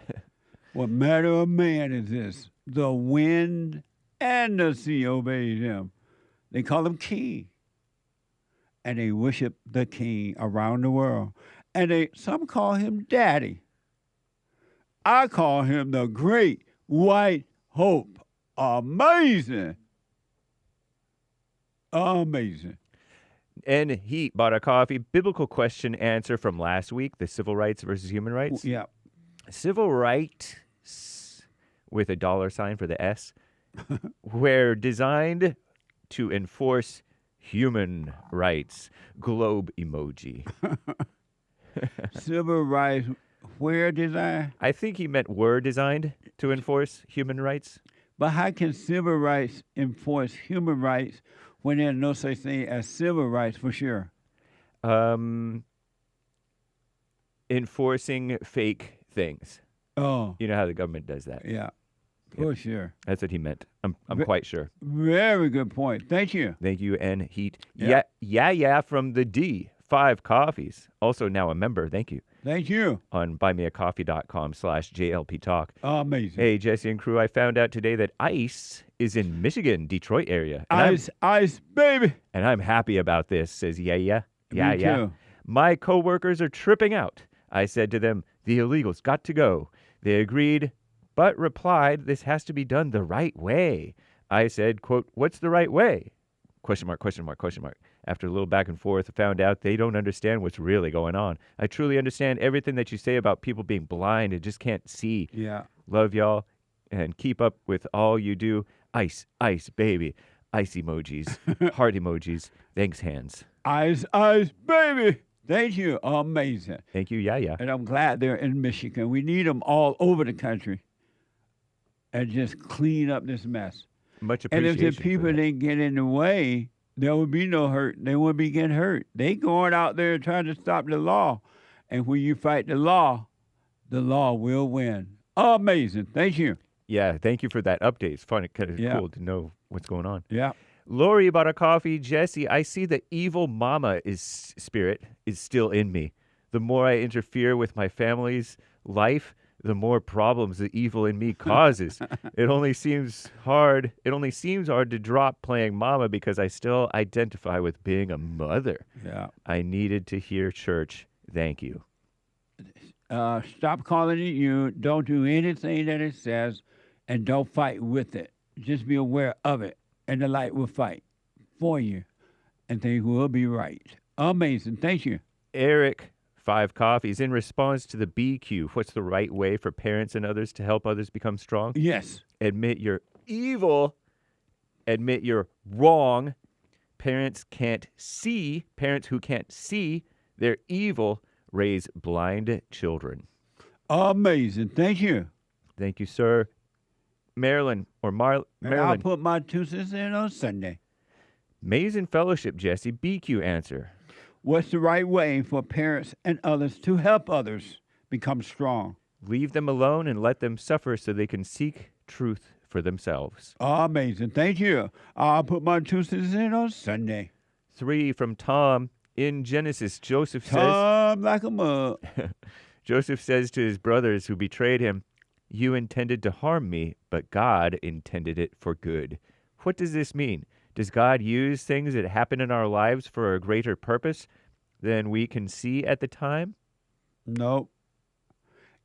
What manner of man is this? The wind and the sea obey him. They call him king. And they worship the king around the world. And some call him daddy. I call him the great white hope. Amazing. Amazing. And he bought a coffee. Biblical question answer from last week, the civil rights versus human rights. Yeah. Civil rights with a $ for the S were designed to enforce human rights. Globe emoji. Civil rights were designed? I think he meant were designed to enforce human rights. But how can civil rights enforce human rights when there's no such thing as civil rights for sure? Enforcing fake things. Oh. You know how the government does that. Yeah, for sure. That's what he meant. I'm quite sure. Very good point. Thank you. Thank you, and Heat. Yeah, from the D. 5 coffees. Also now a member. Thank you. Thank you. On buymeacoffee.com/JLP Talk. Amazing. Hey, Jesse and crew, I found out today that ICE is in Michigan, Detroit area. And ICE, baby. And I'm happy about this, says Yeah. Me too. My coworkers are tripping out. I said to them, the illegals got to go. They agreed, but replied, this has to be done the right way. I said, quote, what's the right way? Question mark. After a little back and forth, I found out they don't understand what's really going on. I truly understand everything that you say about people being blind and just can't see. Yeah. Love y'all and keep up with all you do. Ice, baby. Ice emojis, heart emojis. Thanks, hands. Ice, baby. Thank you. Amazing. Thank you, yeah. And I'm glad they're in Michigan. We need them all over the country and just clean up this mess. Much appreciation. And if the people didn't get in the way, there would be no hurt. They wouldn't be getting hurt. They going out there trying to stop the law. And when you fight the law will win. Amazing. Thank you. Yeah, thank you for that update. It's fun. It's kind of cool to know what's going on. Yeah. Lori bought a coffee. Jesse, I see the evil mama spirit is still in me. The more I interfere with my family's life, the more problems the evil in me causes. It only seems hard to drop playing mama because I still identify with being a mother. Yeah. I needed to hear church. Thank you. Stop calling it you. Don't do anything that it says, and don't fight with it. Just be aware of it, and the light will fight for you, and things will be right. Amazing. Thank you. Eric, 5 coffees. In response to the BQ, what's the right way for parents and others to help others become strong? Yes. Admit you're evil. Admit you're wrong. Parents who can't see they're evil raise blind children. Amazing. Thank you. Thank you, sir. Marilyn. I'll put my 2 cents in on Sunday. Mason Fellowship, Jesse. BQ answer. What's the right way for parents and others to help others become strong? Leave them alone and let them suffer so they can seek truth for themselves. Amazing. Thank you. I'll put my 2 cents in on Sunday. 3 from Tom. In Genesis, Joseph says... Tom like a mug. Joseph says to his brothers who betrayed him, "You intended to harm me, but God intended it for good." What does this mean? Does God use things that happen in our lives for a greater purpose than we can see at the time? Nope.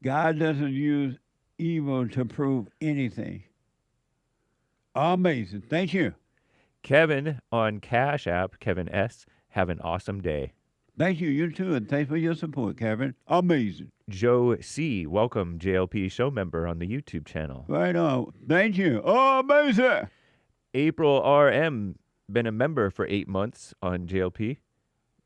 God doesn't use evil to prove anything. Amazing. Thank you. Kevin on Cash App, Kevin S., have an awesome day. Thank you. You too. And thanks for your support, Kevin. Amazing. Joe C., welcome JLP show member on the YouTube channel. Right on. Thank you. Amazing. April RM, been a member for 8 months on JLP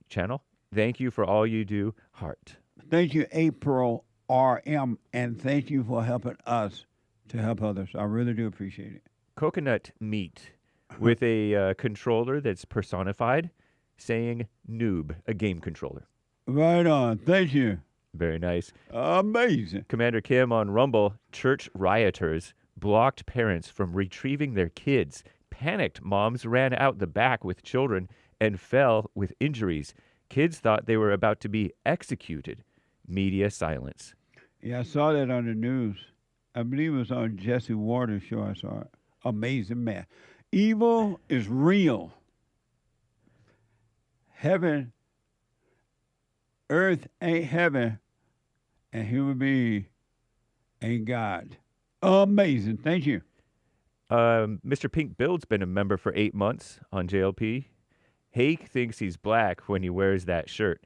channel. Thank you for all you do, heart. Thank you, April RM, and thank you for helping us to help others. I really do appreciate it. Coconut meat with a controller that's personified, saying noob, a game controller. Right on. Thank you. Very nice. Amazing. Commander Kim on Rumble, church rioters blocked parents from retrieving their kids. Panicked moms ran out the back with children and fell with injuries. Kids thought they were about to be executed. Media silence. Yeah, I saw that on the news. I believe it was on Jesse Waters' show. I saw it. Amazing, man. Evil is real. Heaven, earth ain't heaven, and human being ain't God. Amazing. Thank you. Mr. Pink Build's been a member for 8 months on JLP. Hake thinks he's black when he wears that shirt.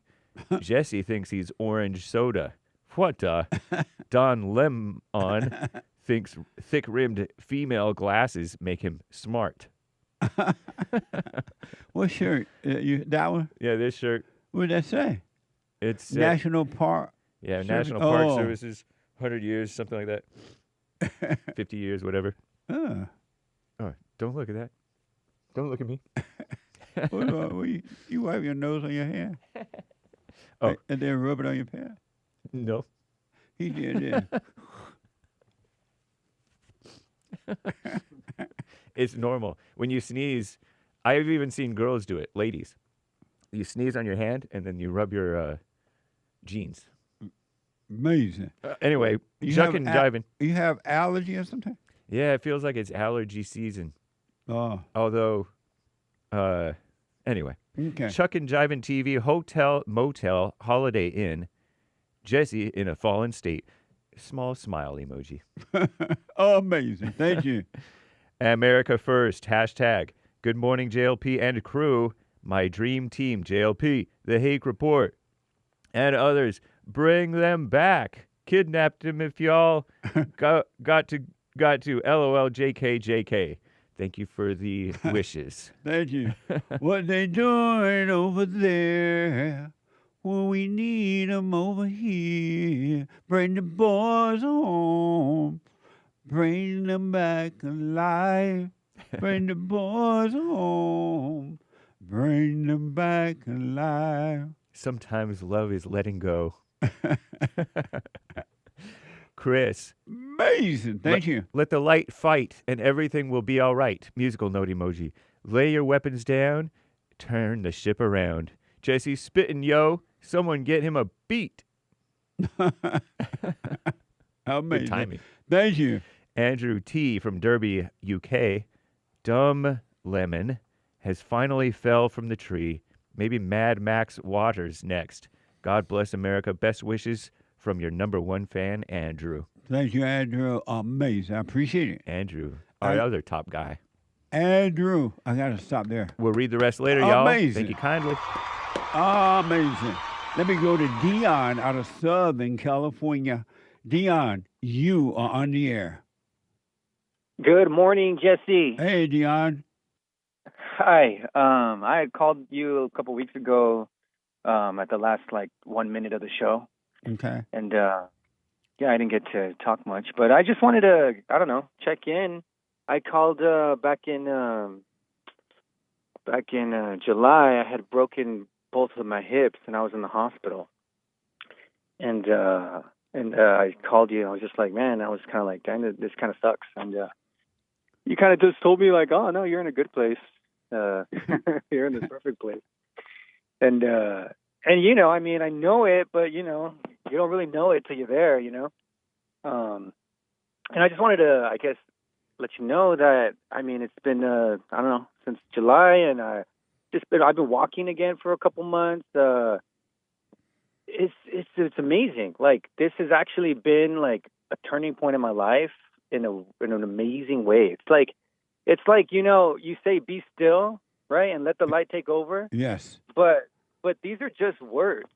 Jesse thinks he's orange soda. What Don Lemon thinks thick-rimmed female glasses make him smart. What shirt? That one? Yeah, this shirt. What did that say? It's National Park. Yeah, National Park Services, 100 years, something like that. 50 years, whatever. Oh, don't look at that. Don't look at me. You wipe your nose on your hand? Oh. And then rub it on your pants? No. He did. It's normal. When you sneeze, I've even seen girls do it, ladies. You sneeze on your hand, and then you rub your jeans. Amazing. Anyway, Chuckin' Jivin'. You have allergy or something? Yeah, it feels like it's allergy season. Oh. Although, anyway. Okay. Chuckin' Jivin' TV, Hotel, Motel, Holiday Inn. Jesse in a fallen state. Small smile emoji. Amazing. Thank you. America First, hashtag. Good morning, JLP and crew. My dream team, JLP, the Hake Report, and others. Bring them back. Kidnapped him if y'all got to LOL JK. Thank you for the wishes. Thank you. What they doing over there? Well, we need them over here. Bring the boys home. Bring them back alive. Bring the boys home. Bring them back alive. Sometimes love is letting go. Chris. Amazing. Thank you. Let the light fight and everything will be all right. Musical note emoji. Lay your weapons down. Turn the ship around. Jesse spitting, yo. Someone get him a beat. Amazing. Good timing. Thank you. Andrew T. from Derby, UK. Dumb Lemon has finally fell from the tree. Maybe Mad Max Waters next. God bless America. Best wishes from your #1 fan, Andrew. Thank you, Andrew. Amazing. I appreciate it. Andrew, our other top guy. Andrew. I got to stop there. We'll read the rest later, y'all. Amazing. Thank you kindly. Amazing. Let me go to DION out of Southern California. DION, you are on the air. Good morning, Jesse. Hey, DION. Hi. I had called you a couple weeks ago at the last 1 minute of the show. Okay. And I didn't get to talk much, but I just wanted to, check in. I called back in back in July, I had broken both of my hips, and I was in the hospital. And I called you. And I was just like, man, I was kind of like, dang, this kind of sucks. And you kind of just told me like, oh no, you're in a good place. You're in the perfect place. And you know, I mean, I know it, but you know, you don't really know it till you're there, you know. And I just wanted to, I guess, let you know that, I mean, it's been I don't know, since July, and I've been walking again for a couple months. It's amazing. Like, this has actually been like a turning point in my life in an amazing way. It's like, you know, you say be still, right, and let the light take over. Yes. But these are just words.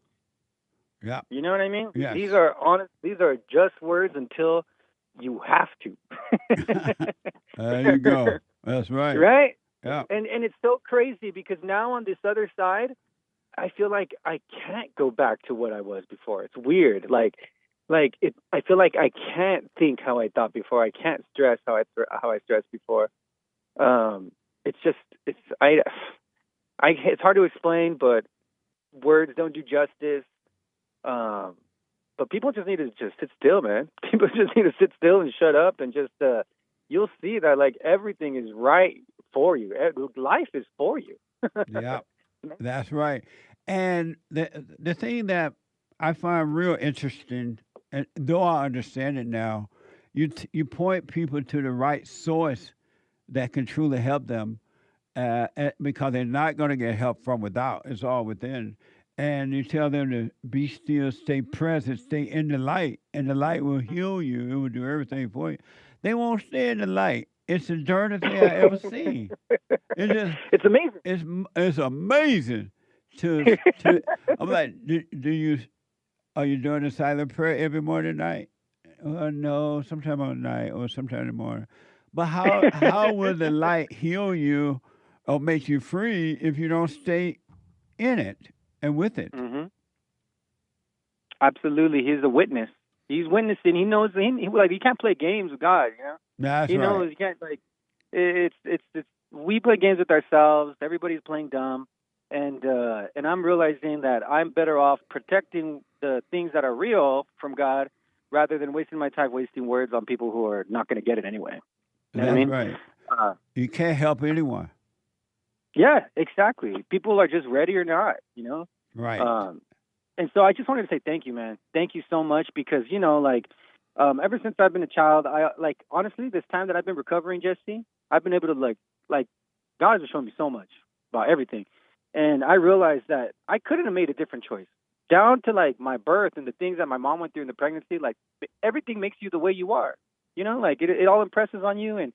Yeah. You know what I mean? Yes. These are just words until you have to. There you go. That's right. Right? Yeah. And it's so crazy because now on this other side, I feel like I can't go back to what I was before. It's weird. I feel like I can't think how I thought before. I can't stress how I stressed before. It's hard to explain, but words don't do justice. But people just need to just sit still, man. People just need to sit still and shut up, and just you'll see that like everything is right for you. Life is for you. Yeah, that's right. And the thing that I find real interesting, and though I understand it now, you point people to the right source that can truly help them, because they're not going to get help from without. It's all within. And you tell them to be still, stay present, stay in the light, and the light will heal you. It will do everything for you. They won't stay in the light. It's the dirtiest thing I ever seen. It's amazing. It's amazing. I'm like, are you doing a silent prayer every morning, night? No, sometime on the night or sometime in the morning. But how will the light heal you or make you free if you don't stay in it and with it? Mm-hmm. Absolutely, he's a witness. He's witnessing. He knows. He can't play games with God. You know. That's he right. knows. He can't like. It's. We play games with ourselves. Everybody's playing dumb, and I'm realizing that I'm better off protecting the things that are real from God rather than wasting my time wasting words on people who are not going to get it anyway. You know That's what I mean? right. You can't help anyone. Yeah, exactly. People are just ready or not, you know? Right. And so I just wanted to say thank you, man. Thank you so much because, you know, like, ever since I've been a child, honestly, this time that I've been recovering, Jesse, I've been able to, like, God has shown me so much about everything. And I realized that I couldn't have made a different choice. Down to, like, my birth and the things that my mom went through in the pregnancy, like, everything makes you the way you are. You know, like, it all impresses on you. And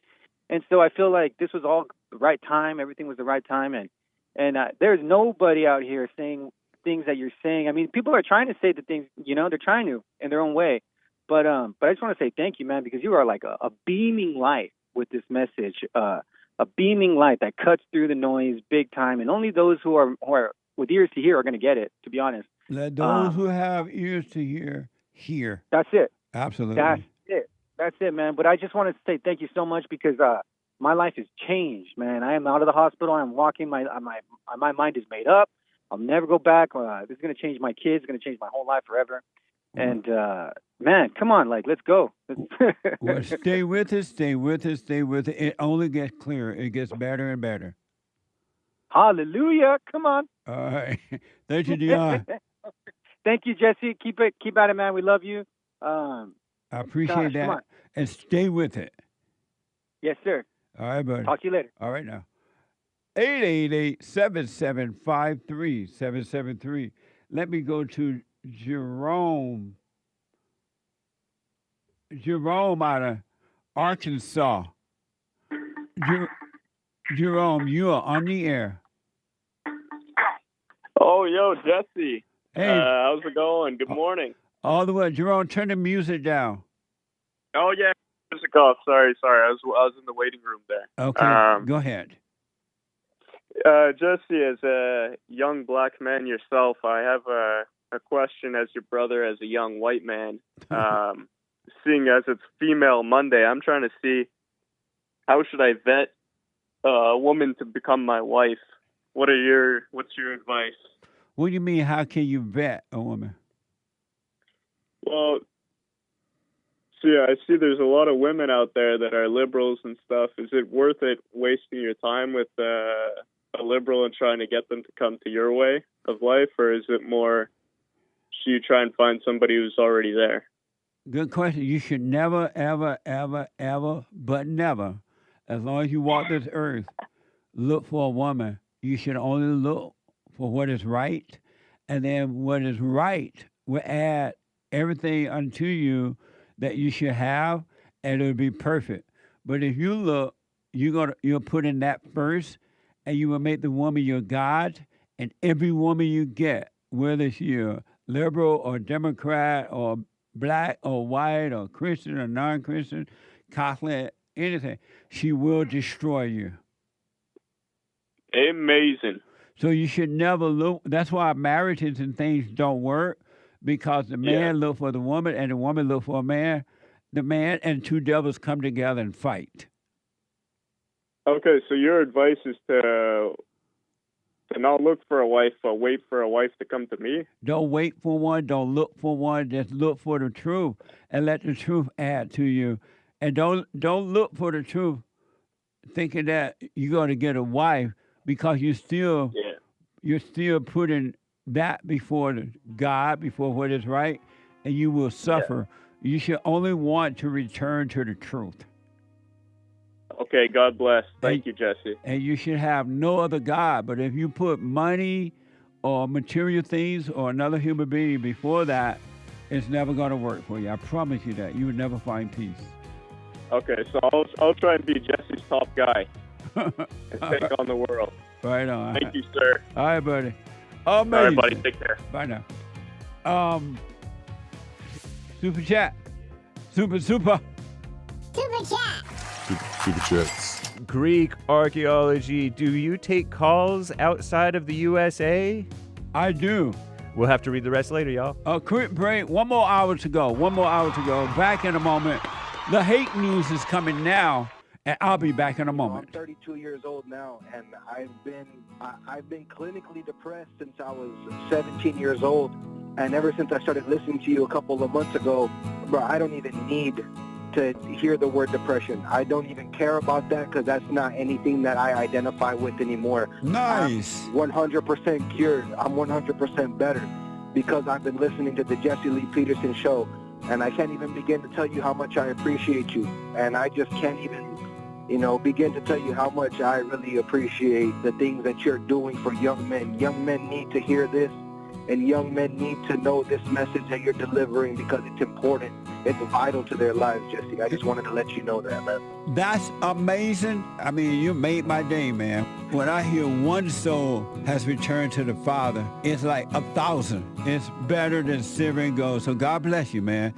so I feel like this was all the right time. Everything was the right time. And there's nobody out here saying things that you're saying. I mean, people are trying to say the things, you know, they're trying to in their own way. But I just want to say thank you, man, because you are like a beaming light with this message, a beaming light that cuts through the noise big time. And only those who are with ears to hear are going to get it, to be honest. Let those who have ears to hear. That's it. Absolutely. That's it, man. But I just wanted to say thank you so much because my life has changed, man. I am out of the hospital. I'm walking. My mind is made up. I'll never go back. This is going to change my kids. It's going to change my whole life forever. And, man, come on. Like, let's go. Well, stay with it. Stay with it. Stay with it. It only gets clearer. It gets better and better. Hallelujah. Come on. All right. Thank you, Dion. Thank you, Jesse. Keep at it, man. We love you. I appreciate that. And stay with it. Yes, sir. All right, buddy. Talk to you later. All right, now. 888-775-3773. Let me go to Jerome. Jerome out of Arkansas. Jerome, you are on the air. Oh, yo, Jesse. Hey. How's it going? Good morning. All the way. Jerome, turn the music down. Oh, yeah. Music off. Sorry. I was in the waiting room there. Okay, go ahead. Jesse, as a young black man yourself, I have a question as your brother, as a young white man. Seeing as it's Female Monday, I'm trying to see how should I vet a woman to become my wife. what's your advice? What do you mean, how can you vet a woman? Well, see, I see there's a lot of women out there that are liberals and stuff. Is it worth it wasting your time with a liberal and trying to get them to come to your way of life, or is it more should you try and find somebody who's already there? Good question. You should never, ever, ever, ever, but never, as long as you walk this earth, look for a woman. You should only look for what is right, and then what is right will add everything unto you that you should have, and it'll be perfect. But if you look, you'll put in that first, and you will make the woman your God, and every woman you get, whether you're liberal or Democrat or black or white or Christian or non-Christian, Catholic, anything, she will destroy you. Amazing. So you should never look. That's why marriages and things don't work, because the man look for the woman and the woman look for a man. The man and two devils come together and fight. Okay, so your advice is to not look for a wife, but wait for a wife to come to me? Don't wait for one. Don't look for one. Just look for the truth and let the truth add to you. And don't look for the truth thinking that you're going to get a wife, because you're still putting that before God, before what is right, and you will suffer. Yeah. You should only want to return to the truth. Okay, God bless. Thank you, Jesse. And you should have no other God. But if you put money or material things or another human being before that, it's never going to work for you. I promise you that. You will never find peace. Okay, so I'll try and be Jesse's top guy and take on the world. Right on. Thank you, sir. All right, buddy. Amazing. All right, buddy. Take care. Bye now. Super chat. Super. Super chat. Super chats. Greek archaeology. Do you take calls outside of the USA? I do. We'll have to read the rest later, y'all. Quick break. One more hour to go. Back in a moment. The Hake news is coming now, and I'll be back in a moment. I'm 32 years old now, and I've been clinically depressed since I was 17 years old. And ever since I started listening to you a couple of months ago, bro, I don't even need to hear the word depression. I don't even care about that, because that's not anything that I identify with anymore. Nice. I'm 100% cured. I'm 100% better because I've been listening to the Jesse Lee Peterson show. And I can't even begin to tell you how much I appreciate you. And I just can't even, begin to tell you how much I really appreciate the things that you're doing for young men. Young men need to hear this, and young men need to know this message that you're delivering, because it's important. It's vital to their lives, Jesse. I just wanted to let you know that, man. That's amazing. I mean, you made my day, man. When I hear one soul has returned to the Father, it's like 1,000. It's better than silver and gold. So God bless you, man.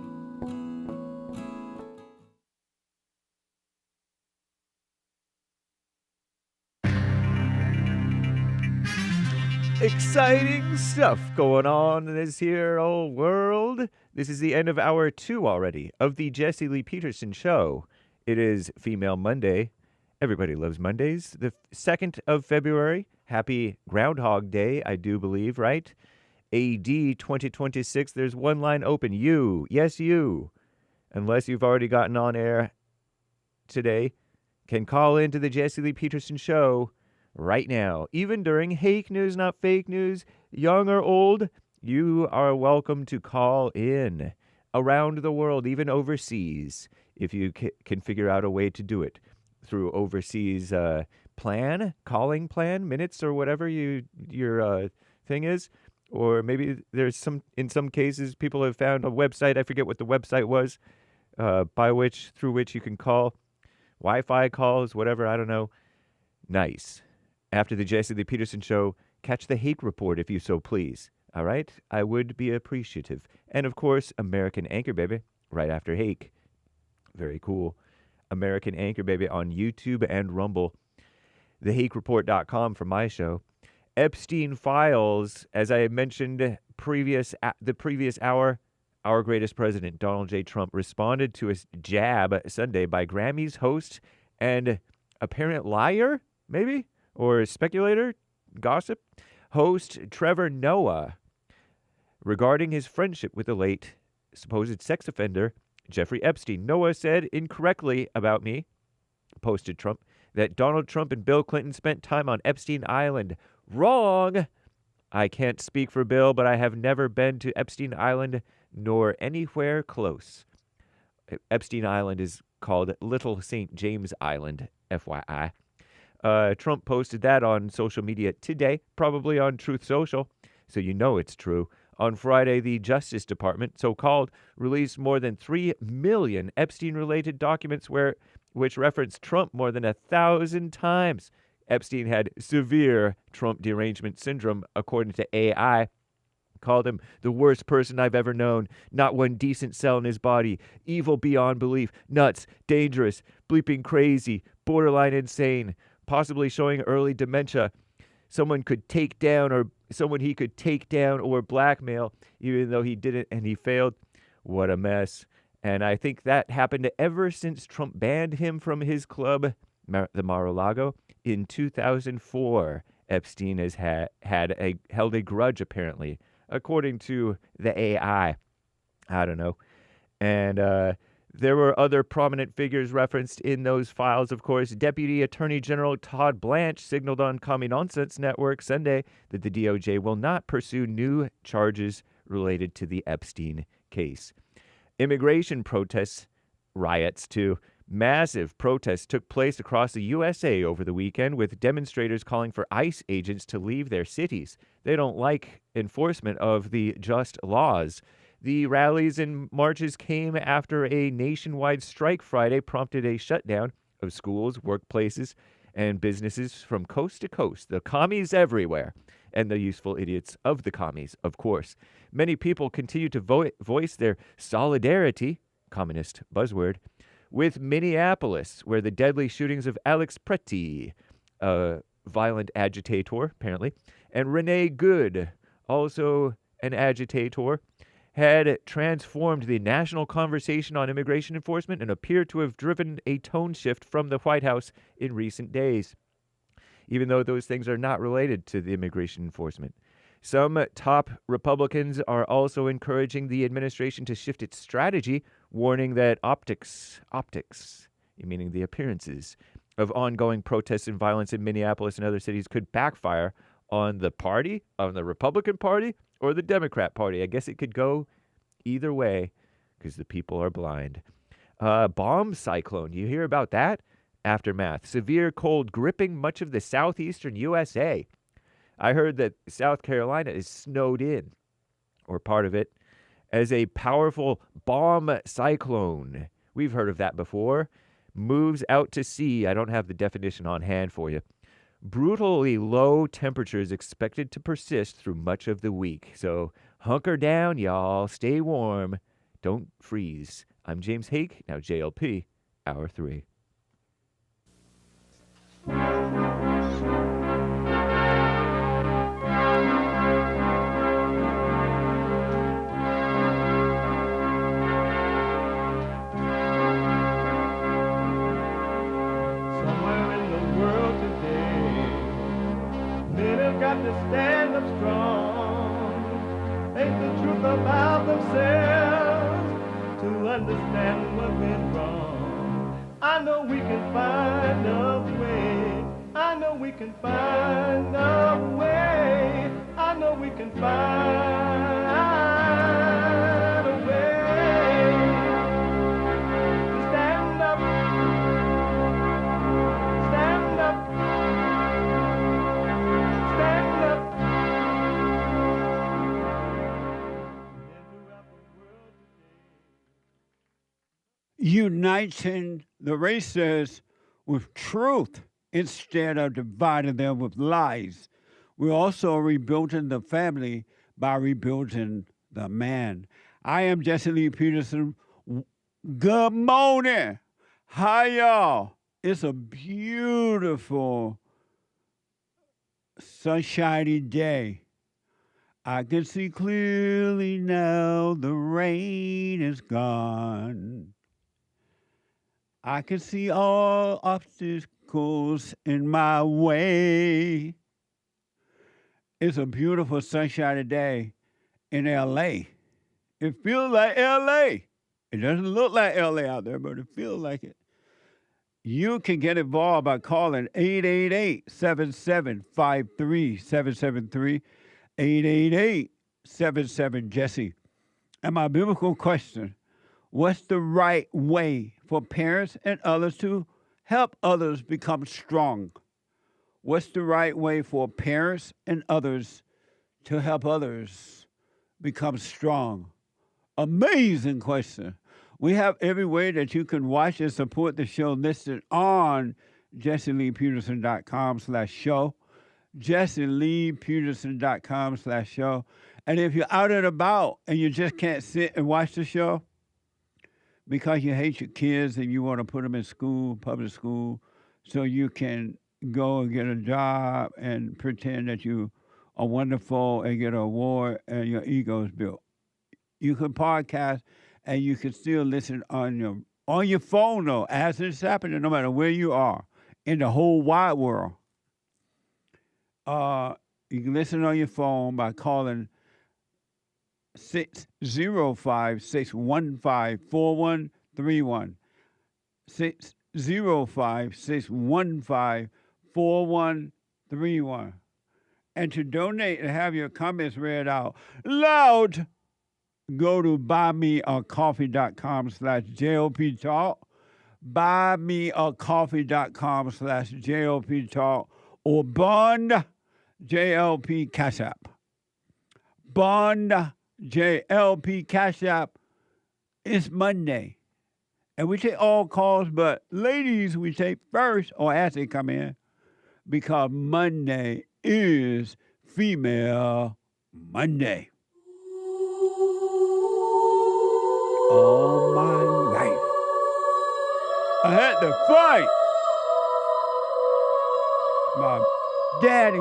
Exciting stuff going on in this here old world. This is the end of hour 2 already of the Jesse Lee Peterson show. It is Female Monday. Everybody loves Mondays. The 2nd of February. Happy Groundhog Day, I do believe, right? AD 2026. There's one line open. You. Yes, you. Unless you've already gotten on air today, can call into the Jesse Lee Peterson show right now. Even during Hake news, not fake news, young or old, you are welcome to call in around the world, even overseas, if you can figure out a way to do it through overseas calling plan, minutes or whatever your thing is. Or maybe there's in some cases, people have found a website. I forget what the website was, through which you can call, Wi-Fi calls, whatever. I don't know. Nice. After the Jesse Lee Peterson show, catch the Hake Report if you so please. All right? I would be appreciative. And, of course, American Anchor Baby right after Hake. Very cool. American Anchor Baby on YouTube and Rumble. TheHakeReport.com for my show. Epstein Files, as I mentioned the previous hour, our greatest president, Donald J. Trump, responded to a jab Sunday by Grammy's host and apparent liar, maybe? Or speculator, gossip. Host Trevor Noah, regarding his friendship with the late supposed sex offender Jeffrey Epstein. Noah said incorrectly about me, posted Trump, that Donald Trump and Bill Clinton spent time on Epstein Island. Wrong! I can't speak for Bill, but I have never been to Epstein Island nor anywhere close. Epstein Island is called Little St. James Island, FYI. Trump posted that on social media today, probably on Truth Social, so you know it's true. On Friday, the Justice Department, so-called, released more than 3 million Epstein-related documents which referenced Trump more than 1,000 times. Epstein had severe Trump derangement syndrome, according to AI. Called him the worst person I've ever known. Not one decent cell in his body. Evil beyond belief. Nuts. Dangerous. Bleeping crazy. Borderline insane. Possibly showing early dementia. Someone he could take down or blackmail, even though he didn't and he failed. What a mess. And I think that happened ever since Trump banned him from his club, the Mar-a-Lago, in 2004. Epstein has held a grudge, apparently, according to the AI. I don't know. And there were other prominent figures referenced in those files, of course. Deputy Attorney General Todd Blanche signaled on Common Nonsense Network Sunday that the DOJ will not pursue new charges related to the Epstein case. Immigration protests, riots too. Massive protests took place across the USA over the weekend, with demonstrators calling for ICE agents to leave their cities. They don't like enforcement of the just laws. The rallies and marches came after a nationwide strike Friday prompted a shutdown of schools, workplaces, and businesses from coast to coast. The commies everywhere, and the useful idiots of the commies, of course. Many people continue to voice their solidarity, communist buzzword, with Minneapolis, where the deadly shootings of Alex Pretty, a violent agitator, apparently, and Renee Good, also an agitator, had transformed the national conversation on immigration enforcement and appeared to have driven a tone shift from the White House in recent days, even though those things are not related to the immigration enforcement. Some top Republicans are also encouraging the administration to shift its strategy, warning that optics, meaning the appearances of ongoing protests and violence in Minneapolis and other cities could backfire on the party, on the Republican Party, or the Democrat Party. I guess it could go either way because the people are blind. Bomb cyclone. You hear about that? Aftermath. Severe cold gripping much of the southeastern USA. I heard that South Carolina is snowed in, or part of it, as a powerful bomb cyclone. We've heard of that before. Moves out to sea. I don't have the definition on hand for you. Brutally low temperatures expected to persist through much of the week. So hunker down, y'all. Stay warm. Don't freeze. I'm James Hake. Now JLP, Hour 3. Got to stand up strong, face the truth about themselves, to understand what went wrong. I know we can find a way. I know we can find a way. I know we can find a way to stand up, stand up. Uniting the races with truth instead of dividing them with lies. We're also rebuilding the family by rebuilding the man. I am Jesse Lee Peterson. Good morning. Hi, y'all. It's a beautiful, sunshiny day. I can see clearly now the rain is gone. I can see all obstacles in my way. It's a beautiful sunshiny day in L.A. It feels like L.A. It doesn't look like L.A. out there, but it feels like it. You can get involved by calling 888-7753-773, 888-77-JESSE. And my biblical question, what's the right way for parents and others to help others become strong? What's the right way for parents and others to help others become strong? Amazing question. We have every way that you can watch and support the show listed on JesseLeePeterson.com/show, JesseLeePeterson.com/show. And if you're out and about and you just can't sit and watch the show because you hate your kids and you want to put them in school, public school, so you can go and get a job and pretend that you are wonderful and get an award and your ego is built. You can podcast and you can still listen on your phone, though, as it's happening, no matter where you are in the whole wide world. You can listen on your phone by calling 605-615-4131, 605-615-4131. And to donate and have your comments read out loud, go to buymeacoffee.com/JLP Talk, buymeacoffee.com/JLP Talk, or Bond JLP Cash App. Bond JLP Cash App. It's Monday. And we take all calls, but ladies we take first or as they come in, because Monday is Female Monday. All my life, I had to fight my daddy,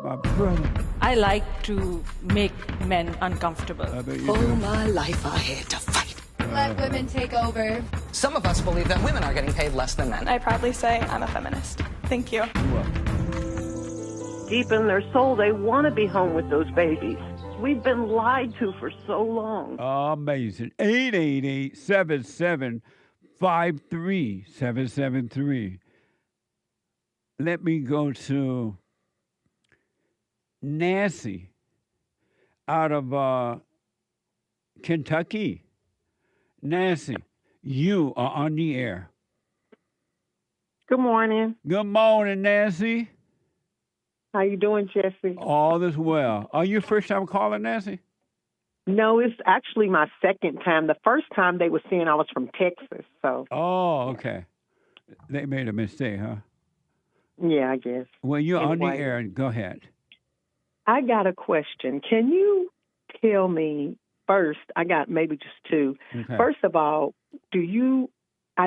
my brother. I like to make men uncomfortable. All my life I had to fight. Let women take over. Some of us believe that women are getting paid less than men. I proudly say I'm a feminist. Thank you. Deep in their soul, they want to be home with those babies. We've been lied to for so long. Amazing. 888-7753-773. Let me go to Nancy out of Kentucky. Nancy, you are on the air. Good morning. Good morning, Nancy. How you doing, Jesse? All is well. Are you first time calling, Nancy? No, it's actually my second time. The first time they were saying I was from Texas, so. Oh, okay. They made a mistake, huh? Yeah, I guess. Well, you're on the Anyway. air. Go ahead. I got a question. Can you tell me first, I got maybe just two. Okay. First of all, I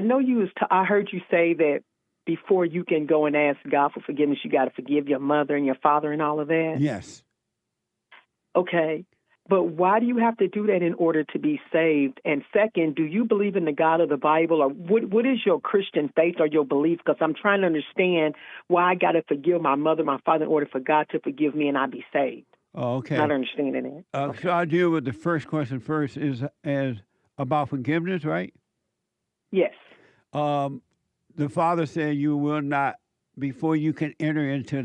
know I heard you say that before you can go and ask God for forgiveness, you got to forgive your mother and your father and all of that? Yes. Okay. But why do you have to do that in order to be saved? And second, do you believe in the God of the Bible, or what is your Christian faith or your belief? Because I'm trying to understand why I got to forgive my mother, my father, in order for God to forgive me and I be saved. Oh, okay. Not understanding it. So I'll deal with the first question first, is about forgiveness, right? Yes. The Father said you will not, before you can enter into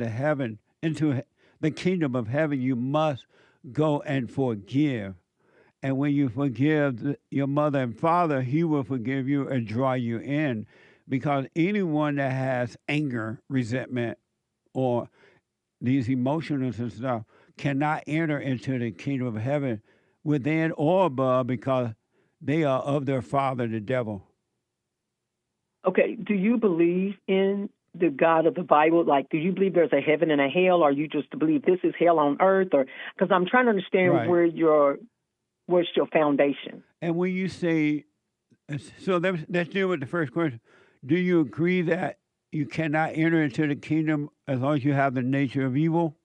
the kingdom of heaven, you must go and forgive. And when you forgive your mother and father, he will forgive you and draw you in. Because anyone that has anger, resentment, or these emotions and stuff cannot enter into the kingdom of heaven within or above, because they are of their father, the devil. Okay. Do you believe in the God of the Bible? Like, do you believe there's a heaven and a hell, or you just believe this is hell on earth? Or because I'm trying to understand Right. where's your foundation. And when you say, so let's deal with the first question. Do you agree that you cannot enter into the kingdom as long as you have the nature of evil?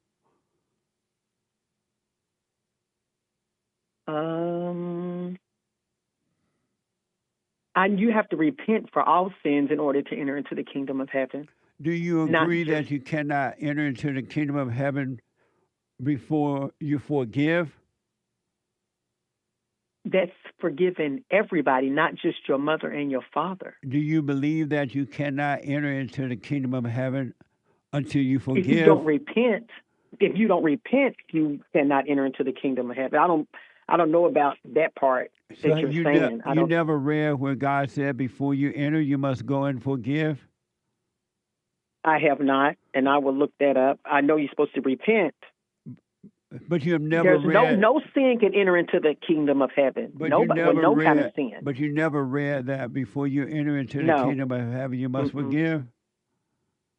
And you have to repent for all sins in order to enter into the kingdom of heaven. Do you agree that you cannot enter into the kingdom of heaven before you forgive? That's forgiving everybody, not just your mother and your father. Do you believe that you cannot enter into the kingdom of heaven until you forgive? If you don't repent, you cannot enter into the kingdom of heaven. I don't know about that part that you're saying. You never read where God said before you enter, you must go and forgive? I have not, and I will look that up. I know you're supposed to repent. But you have never read... No sin can enter into the kingdom of heaven. No kind of sin. But you never read that before you enter into the kingdom of heaven, you must forgive?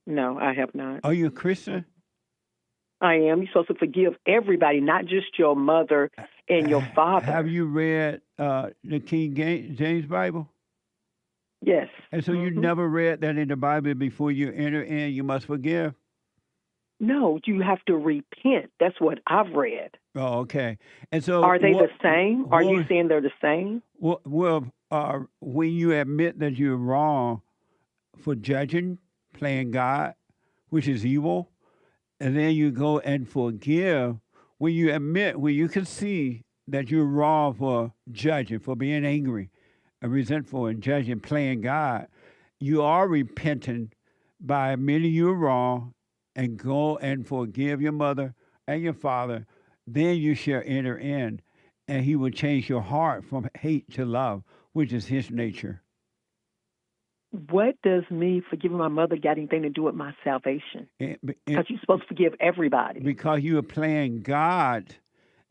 No, I have not. Are you a Christian? I am. You're supposed to forgive everybody, not just your mother and your father. Have you read the King James Bible? Yes. And so you never read that in the Bible before you enter in, you must forgive? No, you have to repent. That's what I've read. Oh, okay. And so, are they the same? Are you saying they're the same? Well, when you admit that you're wrong for judging, playing God, which is evil, and then you go and forgive, when you admit, when you can see that you're wrong for judging, for being angry and resentful and judging, playing God, you are repenting by admitting you're wrong and go and forgive your mother and your father, then you shall enter in, and he will change your heart from hate to love, which is his nature. What does me forgiving my mother got anything to do with my salvation? Because you're supposed to forgive everybody. Because you are playing God.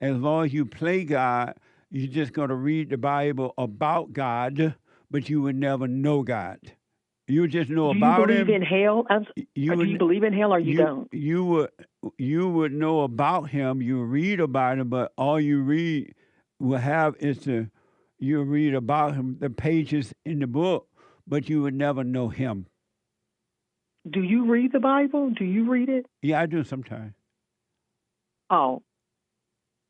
As long as you play God, you're just going to read the Bible about God, but you will never know God. You just know about him. Do you believe in hell? Do you believe in hell or you don't? You would know about him. You read about him, but all you will have is you read about him, the pages in the book, but you would never know him. Do you read the Bible? Do you read it? Yeah, I do sometimes. Oh.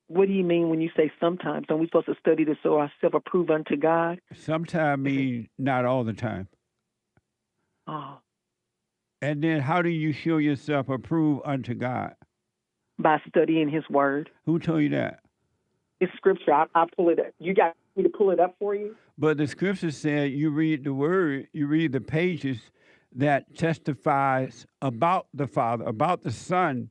What do you mean when you say sometimes? Are we supposed to study to show ourselves approved unto God? Sometimes means not all the time. Oh. And then how do you show yourself approved unto God? By studying his word. Who told you that? It's scripture. I'll pull it up. You got me to pull it up for you? But the scripture said you read the word, you read the pages that testifies about the Father, about the Son,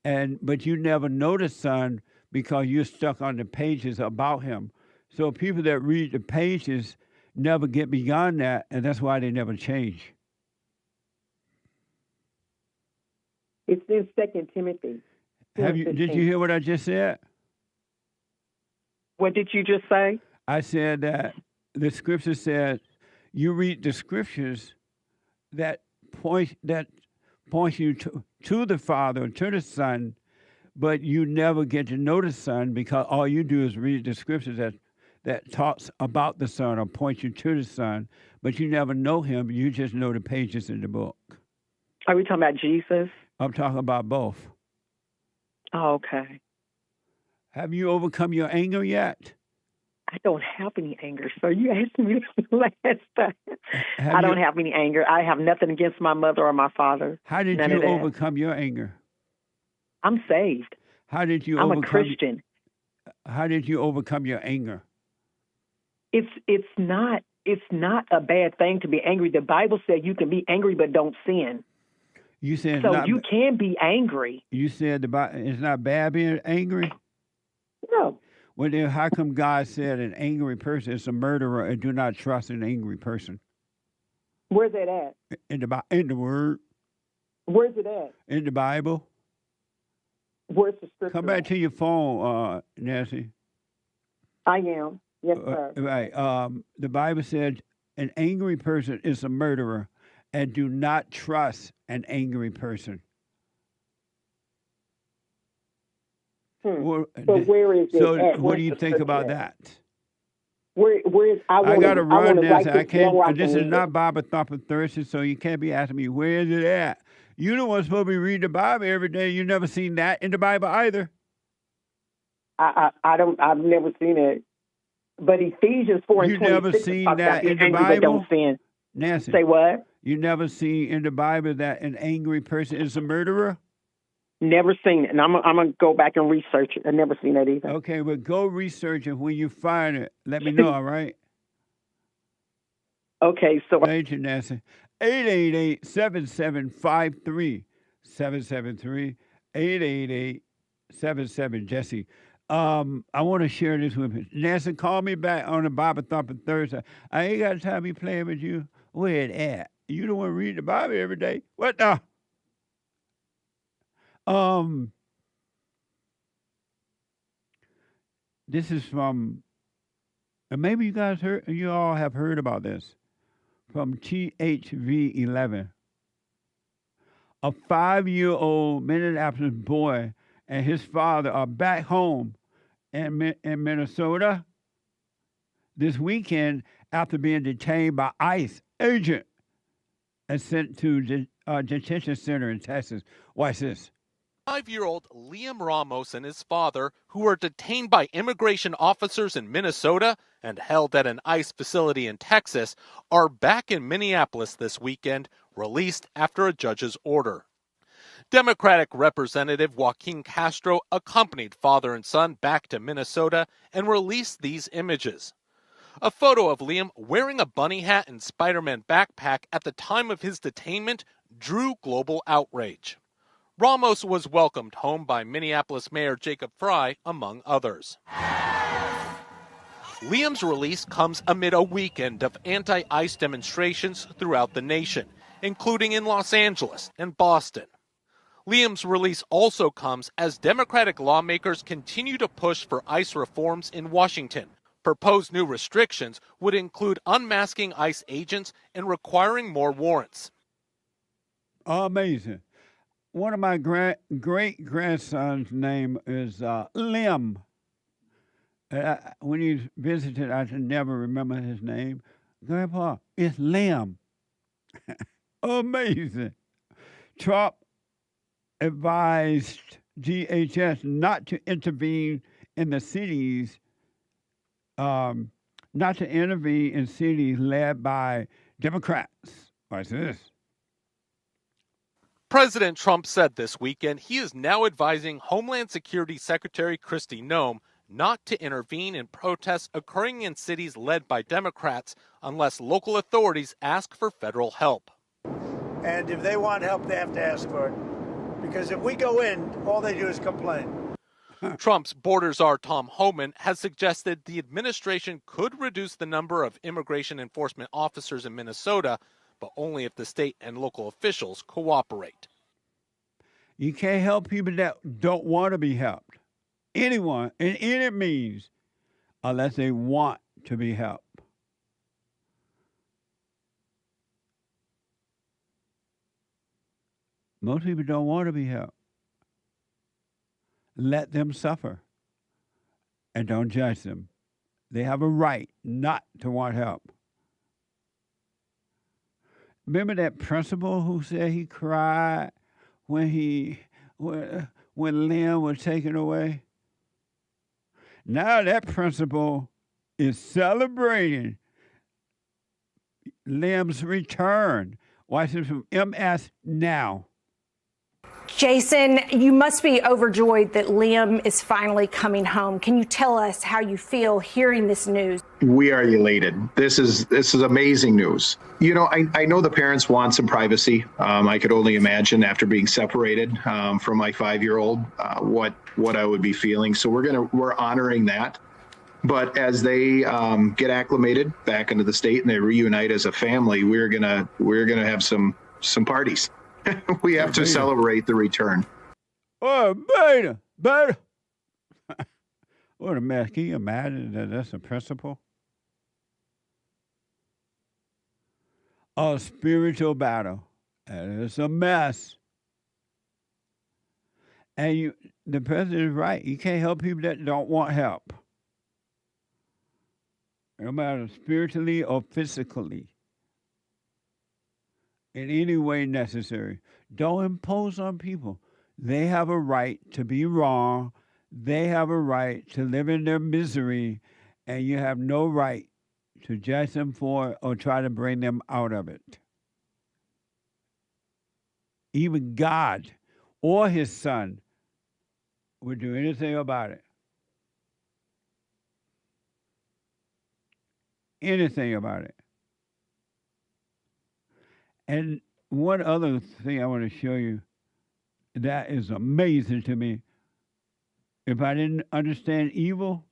but you never know the Son because you're stuck on the pages about him. So people that read the pages never get beyond that, and that's why they never change. It's in 2 Timothy. Did you hear what I just said? What did you just say? I said that the scripture says you read the scriptures that point you to the Father, to the Son, but you never get to know the Son because all you do is read the scriptures that talks about the Son or point you to the Son, but you never know him. You just know the pages in the book. Are we talking about Jesus? I'm talking about both. Oh, okay. Have you overcome your anger yet? I don't have any anger. So you asked me last time. I don't have any anger. I have nothing against my mother or my father. How did you overcome your anger? I'm saved. How did you I'm a Christian. How did you overcome your anger? It's not a bad thing to be angry. The Bible said you can be angry but don't sin. You said so you can be angry. You said it's not bad being angry? No. Well, then how come God said an angry person is a murderer and do not trust an angry person? Where's that at? In the Word. Where's it at? In the Bible. Where's the scripture? Come back to your phone, Nancy. I am. Yes, sir. Right. The Bible said an angry person is a murderer and do not trust an angry person. So where is it at? What do you think about that? Where is I got to run this. I can't. This is not Bible Thumping Thursday, so you can't be asking me where is it at. You the one supposed to be reading the Bible every day. You never seen that in the Bible either. I've never seen it. But Ephesians 4:26. You never seen that in the Bible? Don't sin. Nancy. Say what? You never seen in the Bible that an angry person is a murderer? Never seen it, and I'm gonna go back and research it. I never seen that either. Okay, but go research it. When you find it, let me know, all right? Okay, so thank you, Nancy. 888-7753-773. 888-77-JESSE. I want to share this with you. Nancy, call me back on the Bible Thumping Thursday. I ain't got time to be playing with you. Where it at? You don't want to read the Bible every day. What the? This is from, and maybe you all have heard about this, from THV11. A 5-year-old Minneapolis boy and his father are back home in Minnesota this weekend after being detained by ICE agent and sent to detention center in Texas. Watch this. 5-year-old Liam Ramos and his father, who were detained by immigration officers in Minnesota and held at an ICE facility in Texas, are back in Minneapolis this weekend, released after a judge's order. Democratic Representative Joaquin Castro accompanied father and son back to Minnesota and released these images. A photo of Liam wearing a bunny hat and Spider-Man backpack at the time of his detainment drew global outrage. Ramos was welcomed home by Minneapolis Mayor Jacob Frey, among others. Liam's release comes amid a weekend of anti-ICE demonstrations throughout the nation, including in Los Angeles and Boston. Liam's release also comes as Democratic lawmakers continue to push for ICE reforms in Washington. Proposed new restrictions would include unmasking ICE agents and requiring more warrants. Amazing. One of my great-grandson's name is Liam. When he visited, I should never remember his name. Grandpa, it's Liam. Amazing. Trump advised DHS not to intervene in the cities, not to intervene in cities led by Democrats. What's this? President Trump said this weekend he is now advising Homeland Security Secretary Kristi Noem not to intervene in protests occurring in cities led by Democrats unless local authorities ask for federal help. And if they want help, they have to ask for it. Because if we go in, all they do is complain. Trump's border czar Tom Homan has suggested the administration could reduce the number of immigration enforcement officers in Minnesota, but only if the state and local officials cooperate. You can't help people that don't want to be helped. Anyone, in any means, unless they want to be helped. Most people don't want to be helped. Let them suffer and don't judge them. They have a right not to want help. Remember that principal who said he cried when Liam was taken away? Now that principal is celebrating Liam's return. Watch this from MS Now. Jason, you must be overjoyed that Liam is finally coming home. Can you tell us how you feel hearing this news? We are elated. This is amazing news. You know, I know the parents want some privacy. I could only imagine after being separated from my 5-year-old what I would be feeling. So we're honoring that. But as they get acclimated back into the state and they reunite as a family, we're gonna have some parties. We have to celebrate the return. Oh, beta. What a mess. Can you imagine that that's a principle? A spiritual battle. And it's a mess. And the president is right. You can't help people that don't want help. No matter spiritually or physically. In any way necessary. Don't impose on people. They have a right to be wrong. They have a right to live in their misery, and you have no right to judge them for it or try to bring them out of it. Even God or his son would do anything about it. Anything about it. And one other thing I want to show you that is amazing to me. If I didn't understand evil,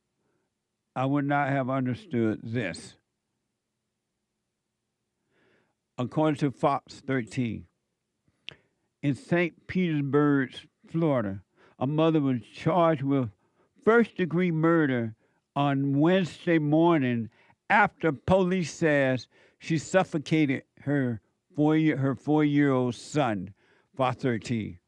I would not have understood this. According to Fox 13, in St. Petersburg, Florida, a mother was charged with first-degree murder on Wednesday morning after police says she suffocated her four-year-old son, Fox 13.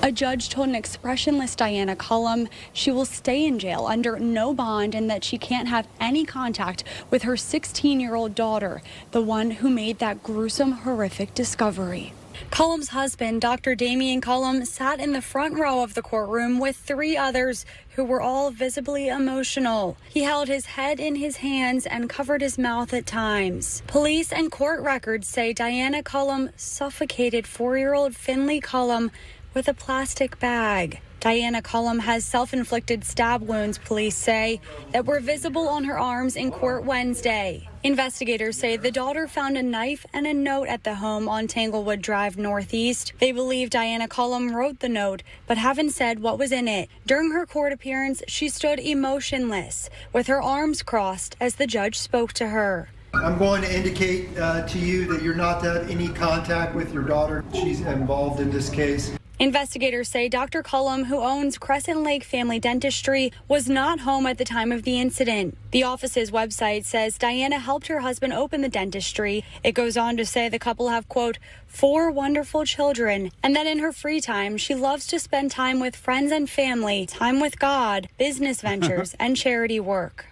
A judge told an expressionless Diana Cullum she will stay in jail under no bond and that she can't have any contact with her 16-year-old daughter, the one who made that gruesome, horrific discovery. Cullum's husband, Dr. Damian Cullum, sat in the front row of the courtroom with 3 others who were all visibly emotional. He held his head in his hands and covered his mouth at times. Police and court records say Diana Cullum suffocated 4-year-old Finley Cullum with a plastic bag. Diana Cullum has self-inflicted stab wounds, police say, that were visible on her arms in court Wednesday. Investigators say the daughter found a knife and a note at the home on Tanglewood Drive Northeast. They believe Diana Cullum wrote the note, but haven't said what was in it. During her court appearance, she stood emotionless, with her arms crossed as the judge spoke to her. I'm going to indicate to you that you're not to have any contact with your daughter. She's involved in this case. Investigators say Dr. Cullum, who owns Crescent Lake Family Dentistry, was not home at the time of the incident. The office's website says Diana helped her husband open the dentistry. It goes on to say the couple have, quote, 4 wonderful children, and that in her free time, she loves to spend time with friends and family, time with God, business ventures, and charity work.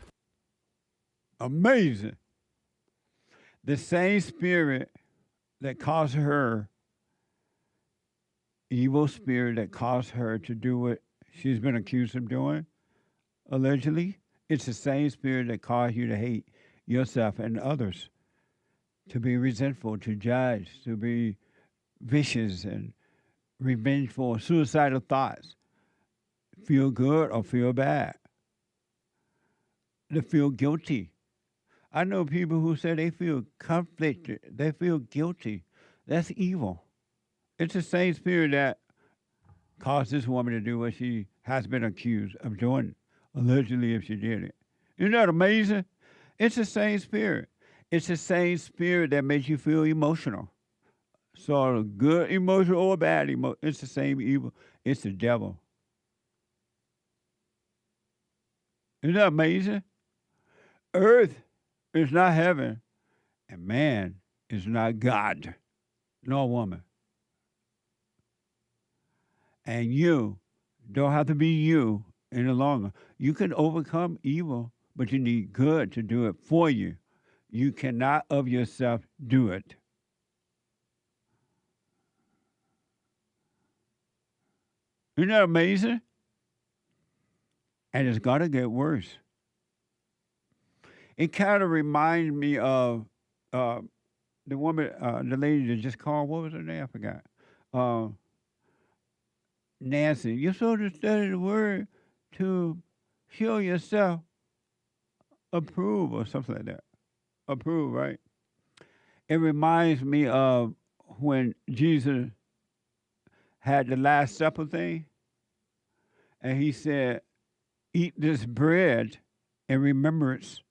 Amazing. The same spirit that caused her, evil spirit that caused her to do what she's been accused of doing, allegedly, it's the same spirit that caused you to hate yourself and others, to be resentful, to judge, to be vicious and revengeful, suicidal thoughts, feel good or feel bad, to feel guilty. I know people who say they feel conflicted, they feel guilty. That's evil. It's the same spirit that caused this woman to do what she has been accused of doing, allegedly, if she did it. Isn't that amazing? It's the same spirit. It's the same spirit that makes you feel emotional. Sort of good emotion or bad emotion. It's the same evil. It's the devil. Isn't that amazing? Earth is not heaven, and man is not God, nor woman. And you don't have to be you any longer. You can overcome evil, but you need good to do it for you. You cannot of yourself do it. Isn't that amazing? And it's going to get worse. It kind of reminds me of the woman, the lady that just called. What was her name? I forgot. Nancy. You're supposed to study the word to show yourself approve or something like that. Approve, right? It reminds me of when Jesus had the Last Supper thing, and he said, eat this bread in remembrance.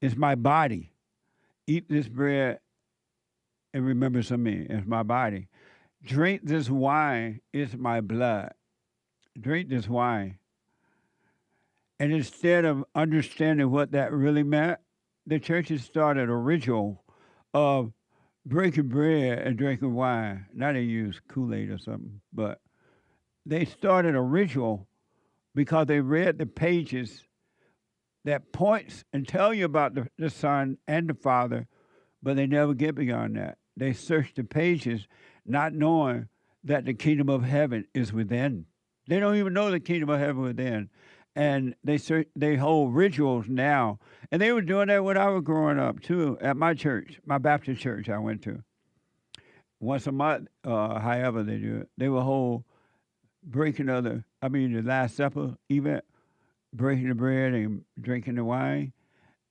It's my body. Eat this bread in remembrance of me. It's my body. Drink this wine, it's my blood. Drink this wine. And instead of understanding what that really meant, the churches started a ritual of breaking bread and drinking wine. Now they use Kool-Aid or something, but they started a ritual because they read the pages that points and tell you about the Son and the Father, but they never get beyond that. They search the pages not knowing that the kingdom of heaven is within. They don't even know the kingdom of heaven within. And they hold rituals now. And they were doing that when I was growing up, too, at my church, my Baptist church I went to. once a month, however they do it. They will hold the Last Supper event, breaking the bread and drinking the wine.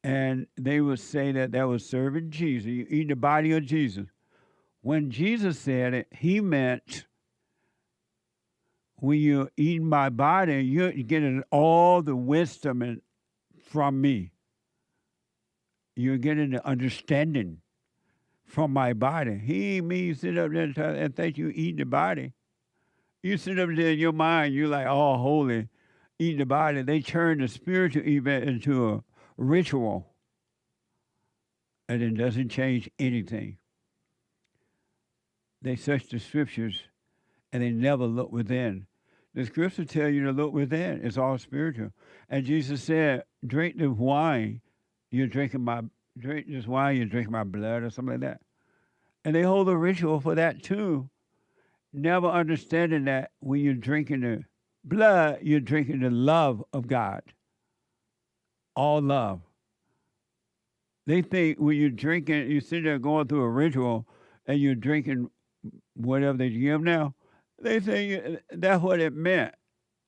And they would say that was serving Jesus. You eat the body of Jesus. When Jesus said it, he meant when you're eating my body, you're getting all the wisdom from me. You're getting the understanding from my body. He means sit up there and think you eat the body. You sit up there in your mind, you're like, oh, holy, eat the body. They turn the spiritual event into a ritual. And it doesn't change anything. They search the scriptures and they never look within. The scripture tell you to look within. It's all spiritual. And Jesus said, drink the wine. Drink this wine, you're drinking my blood or something like that. And they hold a ritual for that too. Never understanding that when you're drinking the blood, you're drinking the love of God. All love. They think when you're drinking, you sit there going through a ritual and you're drinking whatever they give now, they think that's what it meant.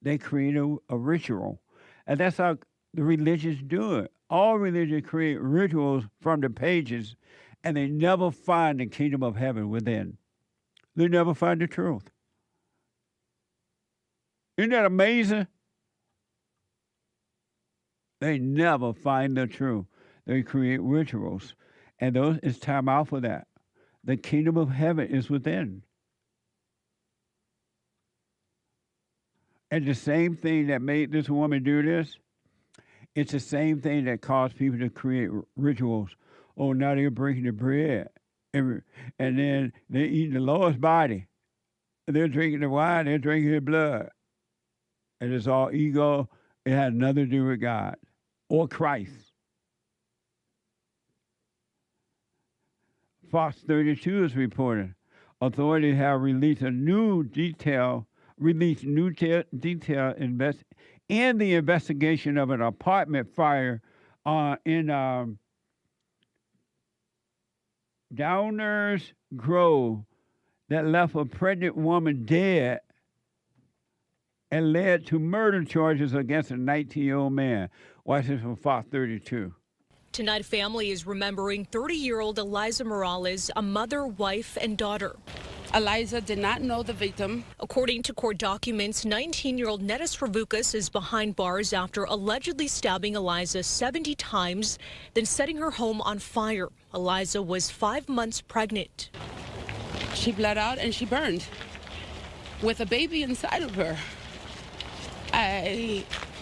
They create a ritual. And that's how the religions do it. All religions create rituals from the pages, and they never find the kingdom of heaven within. They never find the truth. Isn't that amazing? They never find the truth. They create rituals, and it's time out for that. The kingdom of heaven is within. And the same thing that made this woman do this, it's the same thing that caused people to create rituals. Oh, now they're breaking the bread. And then they're eating the Lord's body. They're drinking the wine, they're drinking his blood. And it's all ego. It had nothing to do with God or Christ. Fox 32 is reporting authorities have released new detail in the investigation of an apartment fire in Downers Grove that left a pregnant woman dead and led to murder charges against a 19-year-old man. Watch this from Fox 32. Tonight, family is remembering 30-year-old Eliza Morales, a mother, wife, and daughter. Eliza did not know the victim. According to court documents, 19-year-old Nettis Ravukas is behind bars after allegedly stabbing Eliza 70 times, then setting her home on fire. Eliza was 5 months pregnant. She bled out and she burned with a baby inside of her.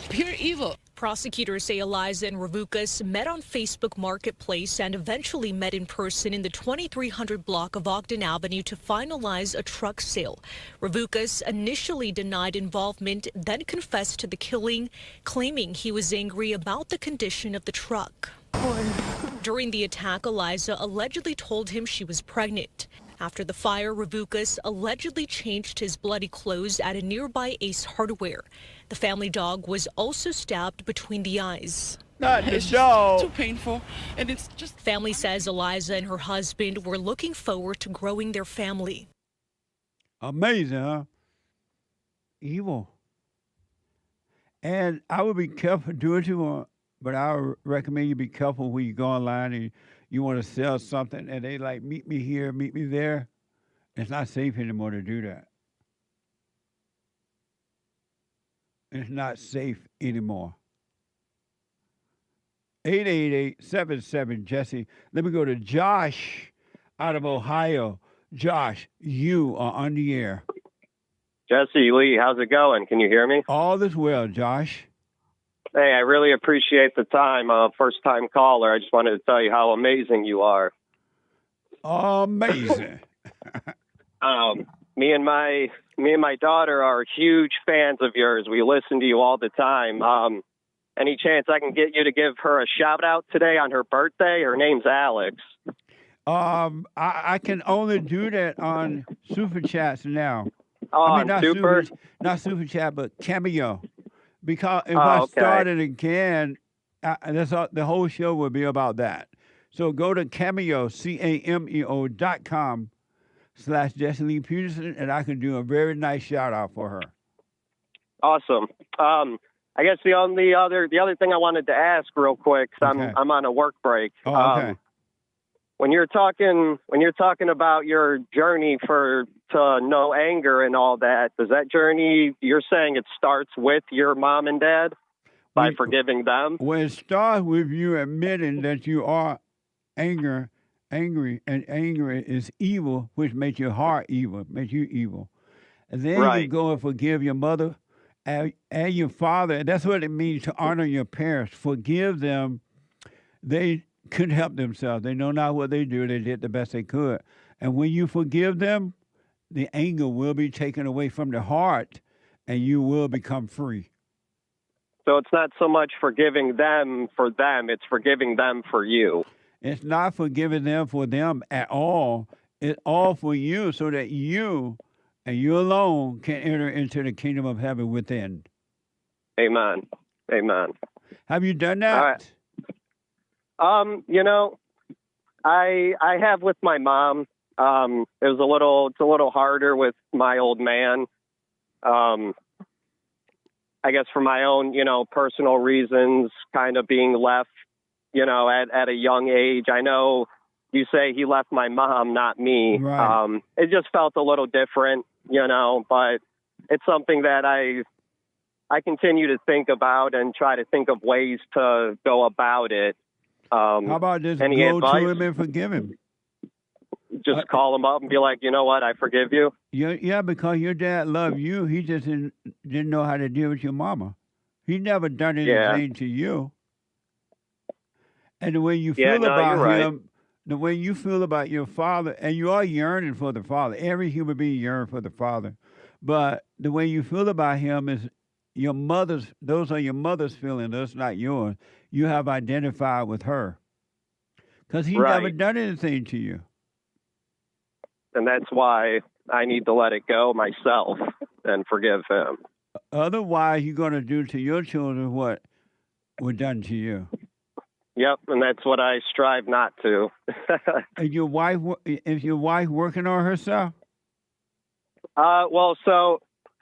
Pure evil. Prosecutors say Eliza and Ravukas met on Facebook Marketplace and eventually met in person in the 2300 block of Ogden Avenue to finalize a truck sale. Ravukas initially denied involvement, then confessed to the killing, claiming he was angry about the condition of the truck. During the attack, Eliza allegedly told him she was pregnant. After the fire, Ravukas allegedly changed his bloody clothes at a nearby Ace Hardware. The family dog was also stabbed between the eyes. Not the It's dog. just too painful, and it's just... Family says Eliza and her husband were looking forward to growing their family. Amazing, huh? Evil. And I would be careful doing what you want, but I would recommend you be careful when you go online and you want to sell something and they like, meet me here, meet me there. It's not safe anymore to do that. It's not safe anymore. 888-77-JESSE. Let me go to Josh out of Ohio. Josh, you are on the air. Jesse, Lee, how's it going? Can you hear me? All is well, Josh. Hey, I really appreciate the time. First time caller. I just wanted to tell you how amazing you are. Amazing. Me and my daughter are huge fans of yours. We listen to you all the time. Any chance I can get you to give her a shout out today on her birthday? Her name's Alex. I can only do that on Super Chats now. Oh, not Super? Not Super Chat, but Cameo. Because if Oh, I okay. started again, the whole show would be about that. So go to Cameo, CAMEO.com Jessie Lee Peterson, and I can do a very nice shout out for her. Awesome. I guess the other thing I wanted to ask real quick, 'cause I'm on a work break. Oh, okay. When you're talking about your journey to no anger and all that, does that journey, you're saying it starts with your mom and dad by forgiving them? Well, it starts with you admitting that you are angry, and anger is evil, which makes your heart evil, makes you evil. And then you go and forgive your mother and your father. That's what it means to honor your parents. Forgive them. They couldn't help themselves. They know not what they do. They did the best they could. And when you forgive them, the anger will be taken away from the heart, and you will become free. So it's not so much forgiving them for them, it's forgiving them for you. It's not forgiving them for them at all. It's all for you so that you and you alone can enter into the kingdom of heaven within. Amen. Amen. Have you done that? All right. I have with my mom. It's a little harder with my old man. I guess for my own, personal reasons, kind of being left, at a young age. I know you say he left my mom, not me. Right. It just felt a little different, but it's something that I continue to think about and try to think of ways to go about it. How about just any go advice? to him and forgive him? Just call him up and be like, you know what, I forgive you. Yeah, because your dad loved you. He just didn't know how to deal with your mama. He never done anything to you. And the way you feel about him, the way you feel about your father, and you are yearning for the father. Every human being yearns for the father. But the way you feel about him is your mother's, those are your mother's feelings, that's not yours. You have identified with her. Because he never done anything to you. And that's why I need to let it go myself and forgive him. Otherwise, you're going to do to your children what was done to you. Yep, and that's what I strive not to. And is your wife working on herself? I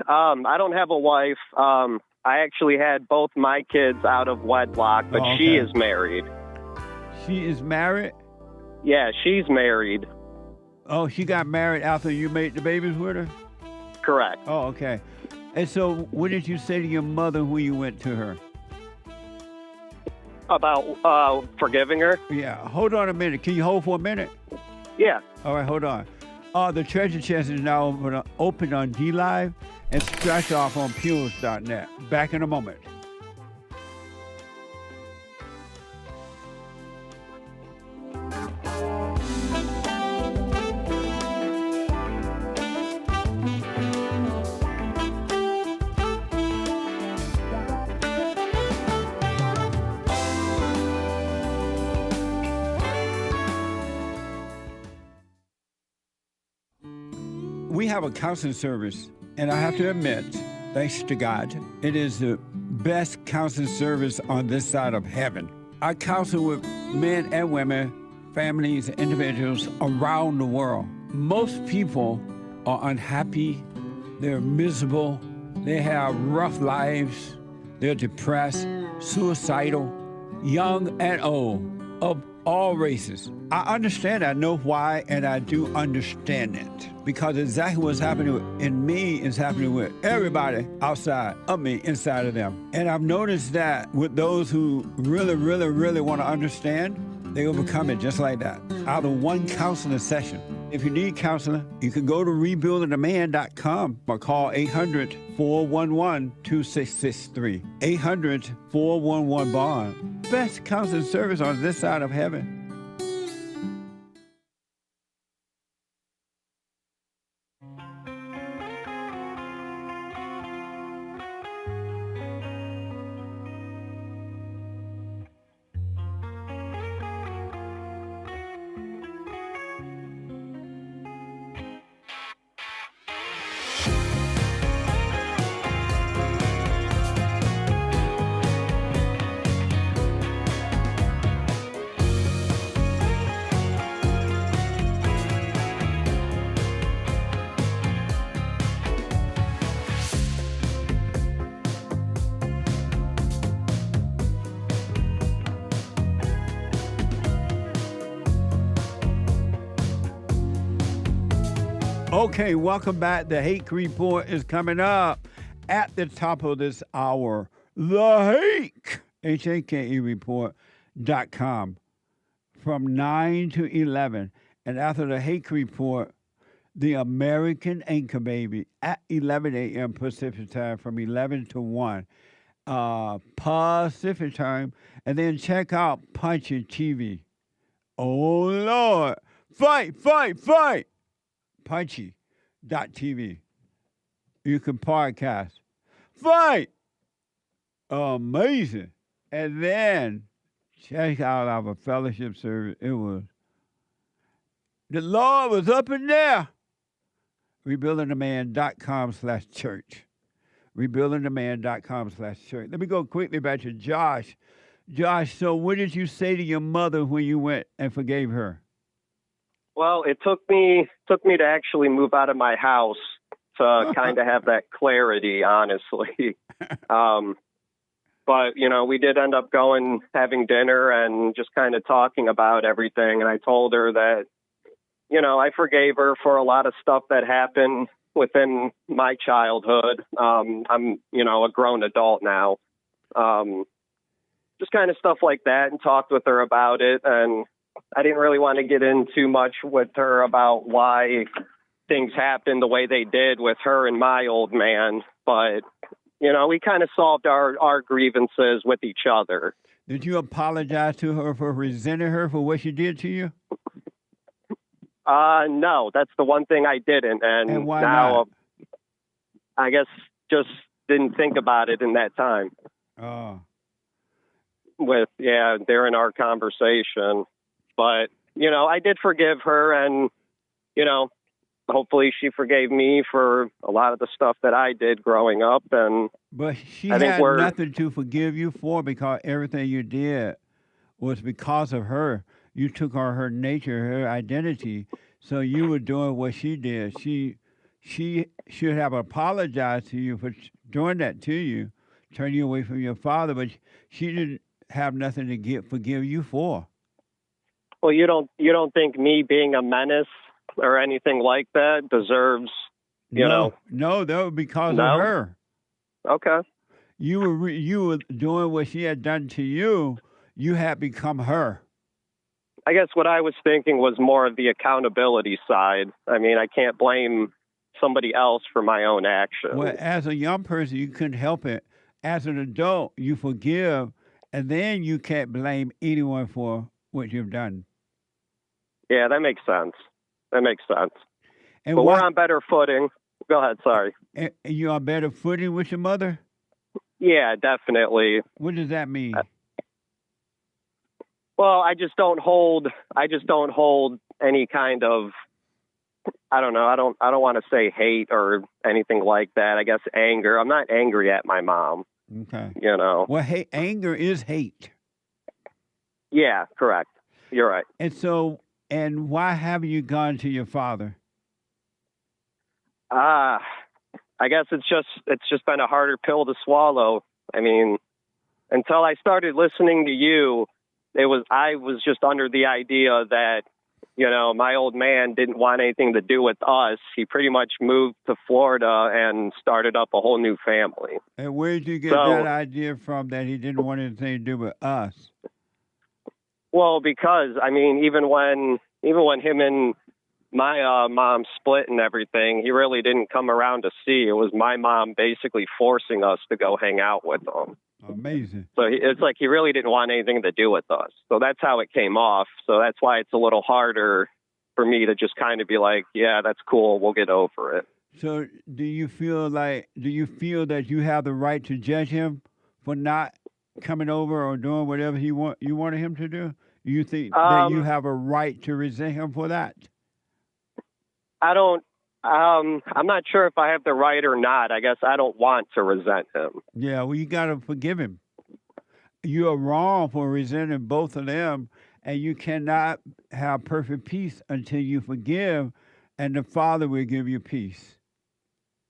don't have a wife. I actually had both my kids out of wedlock, but she is married. She is married? Yeah, she's married. Oh, she got married after you made the babies with her? Correct. Oh, okay. And so what did you say to your mother when you went to her? About forgiving her? Yeah. Hold on a minute. Can you hold for a minute? Yeah. All right, hold on. The treasure chest is now open on DLive and scratch off on Pules.net. Back in a moment. We have a counseling service, and I have to admit, thanks to God, it is the best counseling service on this side of heaven. I counsel with men and women, families, individuals around the world. Most people are unhappy, they're miserable, they have rough lives, they're depressed, suicidal, young and old, of all races. I understand, I know why, and I do understand it. Because exactly what's happening in me is happening with everybody outside of me, inside of them. And I've noticed that with those who really, really, really want to understand, they overcome it just like that, out of one counseling session. If you need counseling, you can go to rebuildingaman.com or call 800-411-2663. 800-411-BOND. Best counseling service on this side of heaven. Okay, welcome back. The Hake Report is coming up at the top of this hour. The Hake, Hake report.com from 9 to 11. And after the Hake Report, the American Anchor Baby at 11 a.m. Pacific time from 11 to 1 Pacific time. And then check out Punchy TV. Oh, Lord. Fight, fight, fight. Punchy.tv. You can podcast. Fight! Amazing. And then check out our fellowship service. It was, the Lord was up in there. Rebuildingtheman.com/church. Rebuildingtheman.com/church. Let me go quickly back to Josh. Josh, so what did you say to your mother when you went and forgave her? Well, it took me to actually move out of my house to kind of have that clarity, honestly. But, you know, we did end up having dinner and just kind of talking about everything. And I told her that, you know, I forgave her for a lot of stuff that happened within my childhood. I'm, you know, a grown adult now. Just kind of stuff like that, and talked with her about it. And I didn't really want to get in too much with her about why things happened the way they did with her and my old man. But, you know, we kind of solved our grievances with each other. Did you apologize to her for resenting her for what she did to you? No, that's the one thing I didn't. And why now, not? I guess just didn't think about it in that time. Oh. During our conversation. But, you know, I did forgive her, and, you know, hopefully she forgave me for a lot of the stuff that I did growing up. But she I think had nothing to forgive you for, because everything you did was because of her. You took on her nature, her identity. So you were doing what she did. She should have apologized to you for doing that to you, turning you away from your father, but she didn't have nothing to forgive you for. Well, you don't think me being a menace or anything like that deserves, you know? No, that was because No? of her. Okay. You were doing what she had done to you. You had become her. I guess what I was thinking was more of the accountability side. I mean, I can't blame somebody else for my own actions. Well, as a young person, you couldn't help it. As an adult, you forgive, and then you can't blame anyone for what you've done. Yeah, that makes sense. And And but we're on better footing. Go ahead, sorry. And you're on better footing with your mother? Yeah, definitely. What does that mean? Well, I just don't hold any kind of, I don't know, I don't want to say hate or anything like that. I guess anger. I'm not angry at my mom. Okay. You know. Well, anger is hate. Yeah, correct. You're right. And so, and why haven't you gone to your father? I guess it's just been a harder pill to swallow. I mean, until I started listening to you, I was just under the idea that, you know, my old man didn't want anything to do with us. He pretty much moved to Florida and started up a whole new family. And where did you get that idea from, that he didn't want anything to do with us? Well, because, I mean, even when him and my mom split and everything, he really didn't come around to see. It was my mom basically forcing us to go hang out with him. Amazing. So it's like he really didn't want anything to do with us. So that's how it came off. So that's why it's a little harder for me to just kind of be like, yeah, that's cool, we'll get over it. So do you feel that you have the right to judge him for not coming over or doing whatever you wanted him to do? Do you think that you have a right to resent him for that? I don't. I'm not sure if I have the right or not. I guess I don't want to resent him. Yeah, well, you got to forgive him. You are wrong for resenting both of them, and you cannot have perfect peace until you forgive, and the Father will give you peace.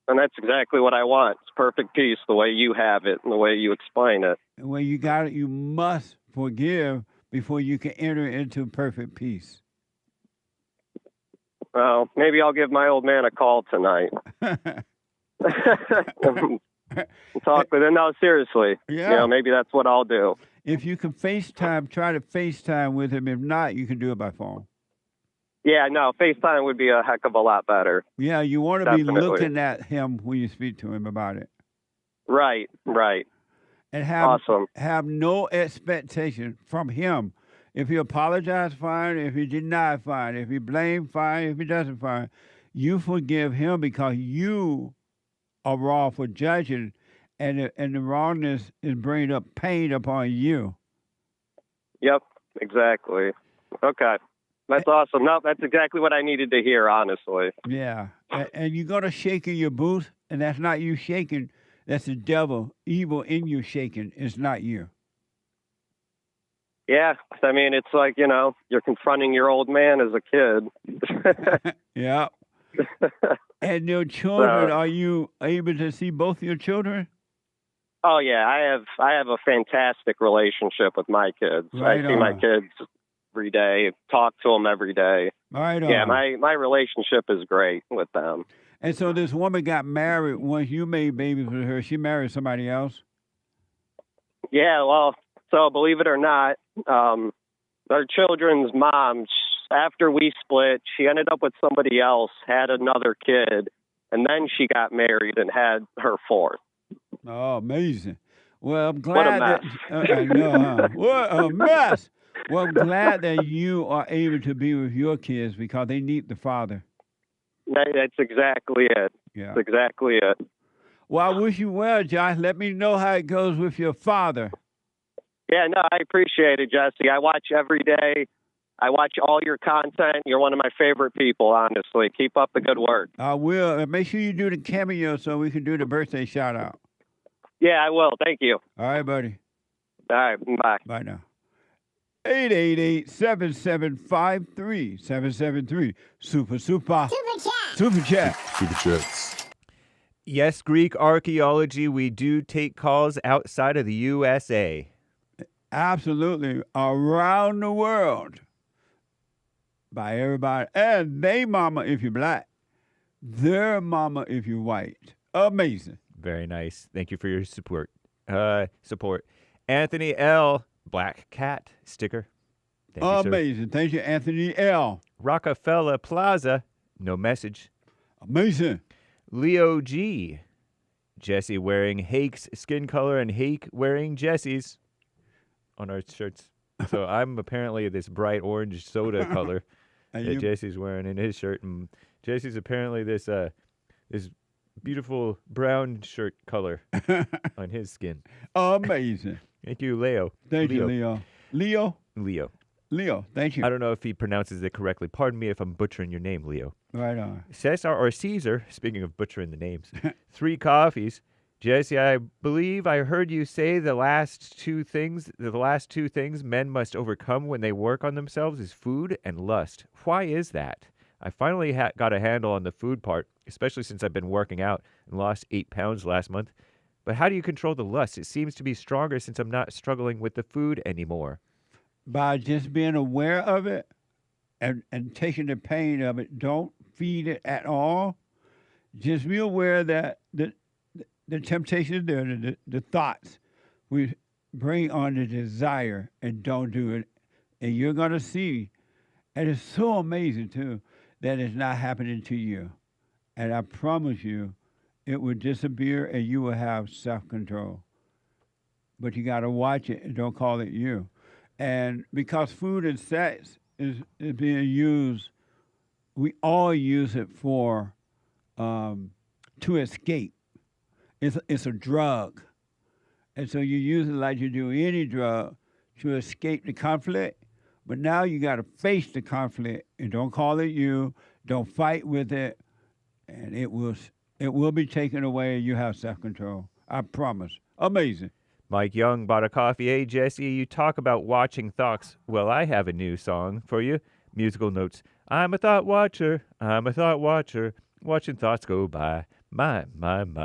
And that's exactly what I want. It's perfect peace, the way you have it and the way you explain it. Well, you must forgive before you can enter into perfect peace. Well, maybe I'll give my old man a call tonight. Talk with him. No, seriously. Yeah. You know, maybe that's what I'll do. If you can FaceTime, try to FaceTime with him. If not, you can do it by phone. Yeah, no, FaceTime would be a heck of a lot better. Yeah, you want to Definitely. be looking at him when you speak to him about it. Right. And have Awesome. have no expectation from him. If he apologizes, fine. If he denies, fine. If he blames, fine. If he doesn't, fine. You forgive him because you are wrong for judging, and the wrongness is bringing up pain upon you. Yep, exactly. Okay. That's awesome. No, that's exactly what I needed to hear, honestly. Yeah. And you're going to shake in your booth, and that's not you shaking. That's the devil, evil in you shaking. It's not you. Yeah, I mean, it's like, you know, you're confronting your old man as a kid. Yeah. And your children, are you able to see both your children? Oh yeah, I have a fantastic relationship with my kids. Right I see my on. kids every day, talk to them every day. Right on. Yeah, my relationship is great with them. And so this woman got married once you made babies with her. She married somebody else? Yeah, well, so believe it or not, our children's mom, after we split, she ended up with somebody else, had another kid, and then she got married and had her fourth. Oh, amazing. Well, I'm What a glad that... mess. I know, huh? What a mess. Well, I'm glad that you are able to be with your kids because they need the father. That's exactly it. Yeah. That's exactly it. Well, I wish you well, Josh. Let me know how it goes with your father. Yeah, no, I appreciate it, Jesse. I watch every day. I watch all your content. You're one of my favorite people, honestly. Keep up the good work. I will. And make sure you do the Cameo so we can do the birthday shout out. Yeah, I will. Thank you. All right, buddy. All right, bye. Bye now. 888-7753-773. Super Super Chat. Super chats. Yes, Greek archaeology, we do take calls outside of the USA. Absolutely. Around the world. By everybody. And they mama if you're black. Their mama if you're white. Amazing. Very nice. Thank you for your support. Anthony L. Black Cat sticker. Thank you, sir. Amazing. Thank you, Anthony L. Rockefeller Plaza. No message. Amazing. Leo G. Jesse wearing Hake's skin color and Hake wearing Jesse's on our shirts. So I'm apparently this bright orange soda color that Jesse's wearing in his shirt, and Jesse's apparently this this beautiful brown shirt color on his skin. Amazing. Thank you, Leo. Thank you, Leo. Leo? Leo, thank you. I don't know if he pronounces it correctly. Pardon me if I'm butchering your name, Leo. Right on. Cesar or Caesar, speaking of butchering the names, 3 coffees. Jesse, I believe I heard you say the last two things men must overcome when they work on themselves is food and lust. Why is that? I finally got a handle on the food part, especially since I've been working out and lost 8 pounds last month. But how do you control the lust? It seems to be stronger since I'm not struggling with the food anymore. By just being aware of it and taking the pain of it. Don't feed it at all. Just be aware that the temptation is there, the thoughts. We bring on the desire and don't do it. And you're going to see, and it's so amazing too, that it's not happening to you. And I promise you, it will disappear and you will have self-control. But you got to watch it and don't call it you. And because food and sex is being used, we all use it for, to escape. It's a drug. And so you use it like you do any drug to escape the conflict. But now you got to face the conflict and don't call it you. Don't fight with it. And it will be taken away and you have self-control. I promise. Amazing. Mike Young bought a coffee. Hey, Jesse, you talk about watching thoughts. Well, I have a new song for you. Musical notes. I'm a thought watcher. I'm a thought watcher. Watching thoughts go by. My. I'm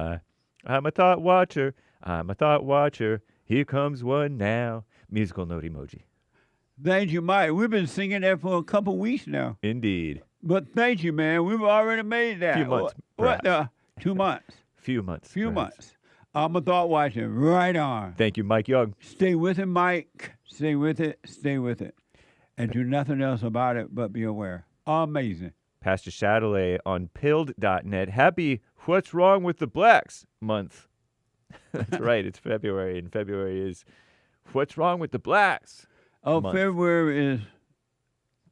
a thought watcher. I'm a thought watcher. Here comes one now. Musical note emoji. Thank you, Mike. We've been singing that for a couple weeks now. Indeed. But thank you, man. We've already made that. Few months, What perhaps. 2 months? Few months. Few perhaps. months. I'm a thought watcher. Right on. Thank you, Mike Young. Stay with it, Mike. Stay with it. Stay with it. And do nothing else about it but be aware. Amazing. Pastor Chatelet on pilled.net. Happy What's Wrong with the Blacks month. That's right. It's February, and February is What's Wrong with the Blacks month. February is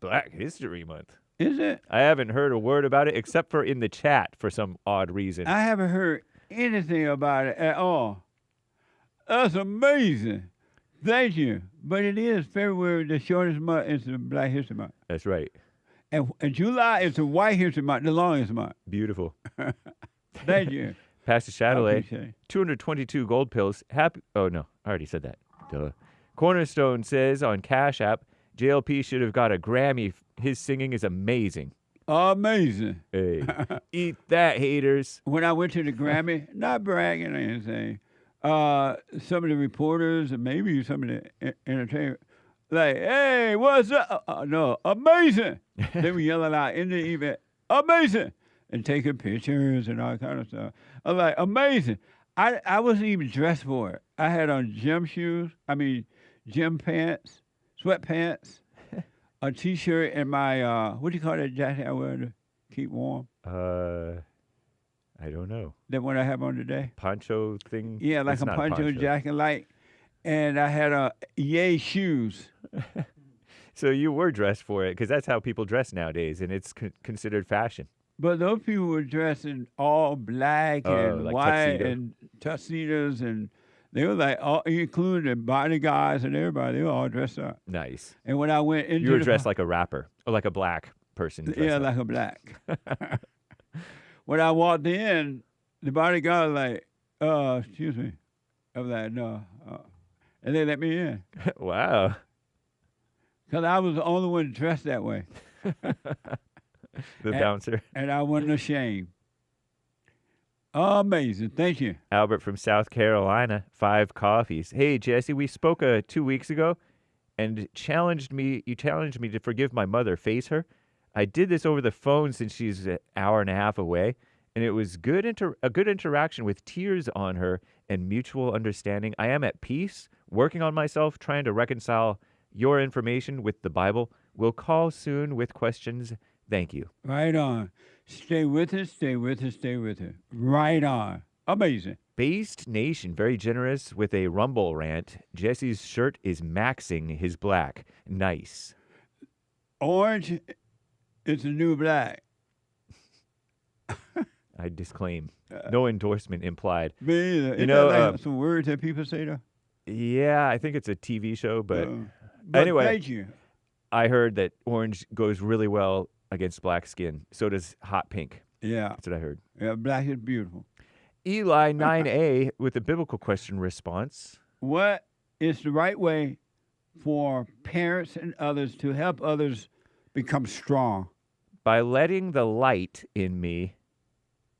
Black History Month. Is it? I haven't heard a word about it except for in the chat for some odd reason. I haven't heard anything about it at all. That's amazing. Thank you. But it is February, the shortest month is the Black History Month. That's right. And July is the White History Month, the longest month. Beautiful. Thank you. Pastor appreciate Chatelet, it. 222 gold pills. Happy. Oh, no. I already said that. Duh. Cornerstone says on Cash App, JLP should have got a Grammy. His singing is amazing. Amazing. Hey. Eat that, haters. When I went to the Grammy, not bragging or anything, some of the reporters and maybe some of the entertainers, like, hey, what's up? No, amazing. They were yelling out in the event, amazing, and taking pictures and all kind of stuff. I'm like, amazing. I wasn't even dressed for it. I had on gym pants, sweatpants, a T-shirt, and my, what do you call that jacket I wear to keep warm? I don't know. That one I have on today? Poncho thing? Yeah, like It's a not poncho jacket, like, and I had Yay shoes. So you were dressed for it, because that's how people dress nowadays, and it's considered fashion. But those people were dressed in all black and like white tuxedo. and tuxedos, and they were like, all, including the bodyguards and everybody, they were all dressed up. Nice. And when I went into You were dressed like a rapper, or like a black person. dressed yeah, up. like a black. When I walked in, the bodyguard was like, excuse me. I was like, no. And they let me in. Wow. Because I was the only one dressed that way. The bouncer. And I wasn't ashamed. Amazing. Thank you. Albert from South Carolina, 5 coffees. Hey, Jesse, we spoke 2 weeks ago and you challenged me to forgive my mother, face her. I did this over the phone since she's an hour and a half away, and it was a good interaction with tears on her and mutual understanding. I am at peace, working on myself, trying to reconcile your information with the Bible. We'll call soon with questions. Thank you. Right on. Stay with us, stay with us, stay with us. Right on. Amazing. Based Nation, very generous with a Rumble rant. Jesse's shirt is maxing his black. Nice. Orange is the new black. I disclaim. No endorsement implied. Me either. You know, like some words that people say though? Yeah, I think it's a TV show, but But anyway, thank you. I heard that orange goes really well against black skin. So does hot pink. Yeah. That's what I heard. Yeah, black is beautiful. Eli 9A with a biblical question response. What is the right way for parents and others to help others become strong? By letting the light in me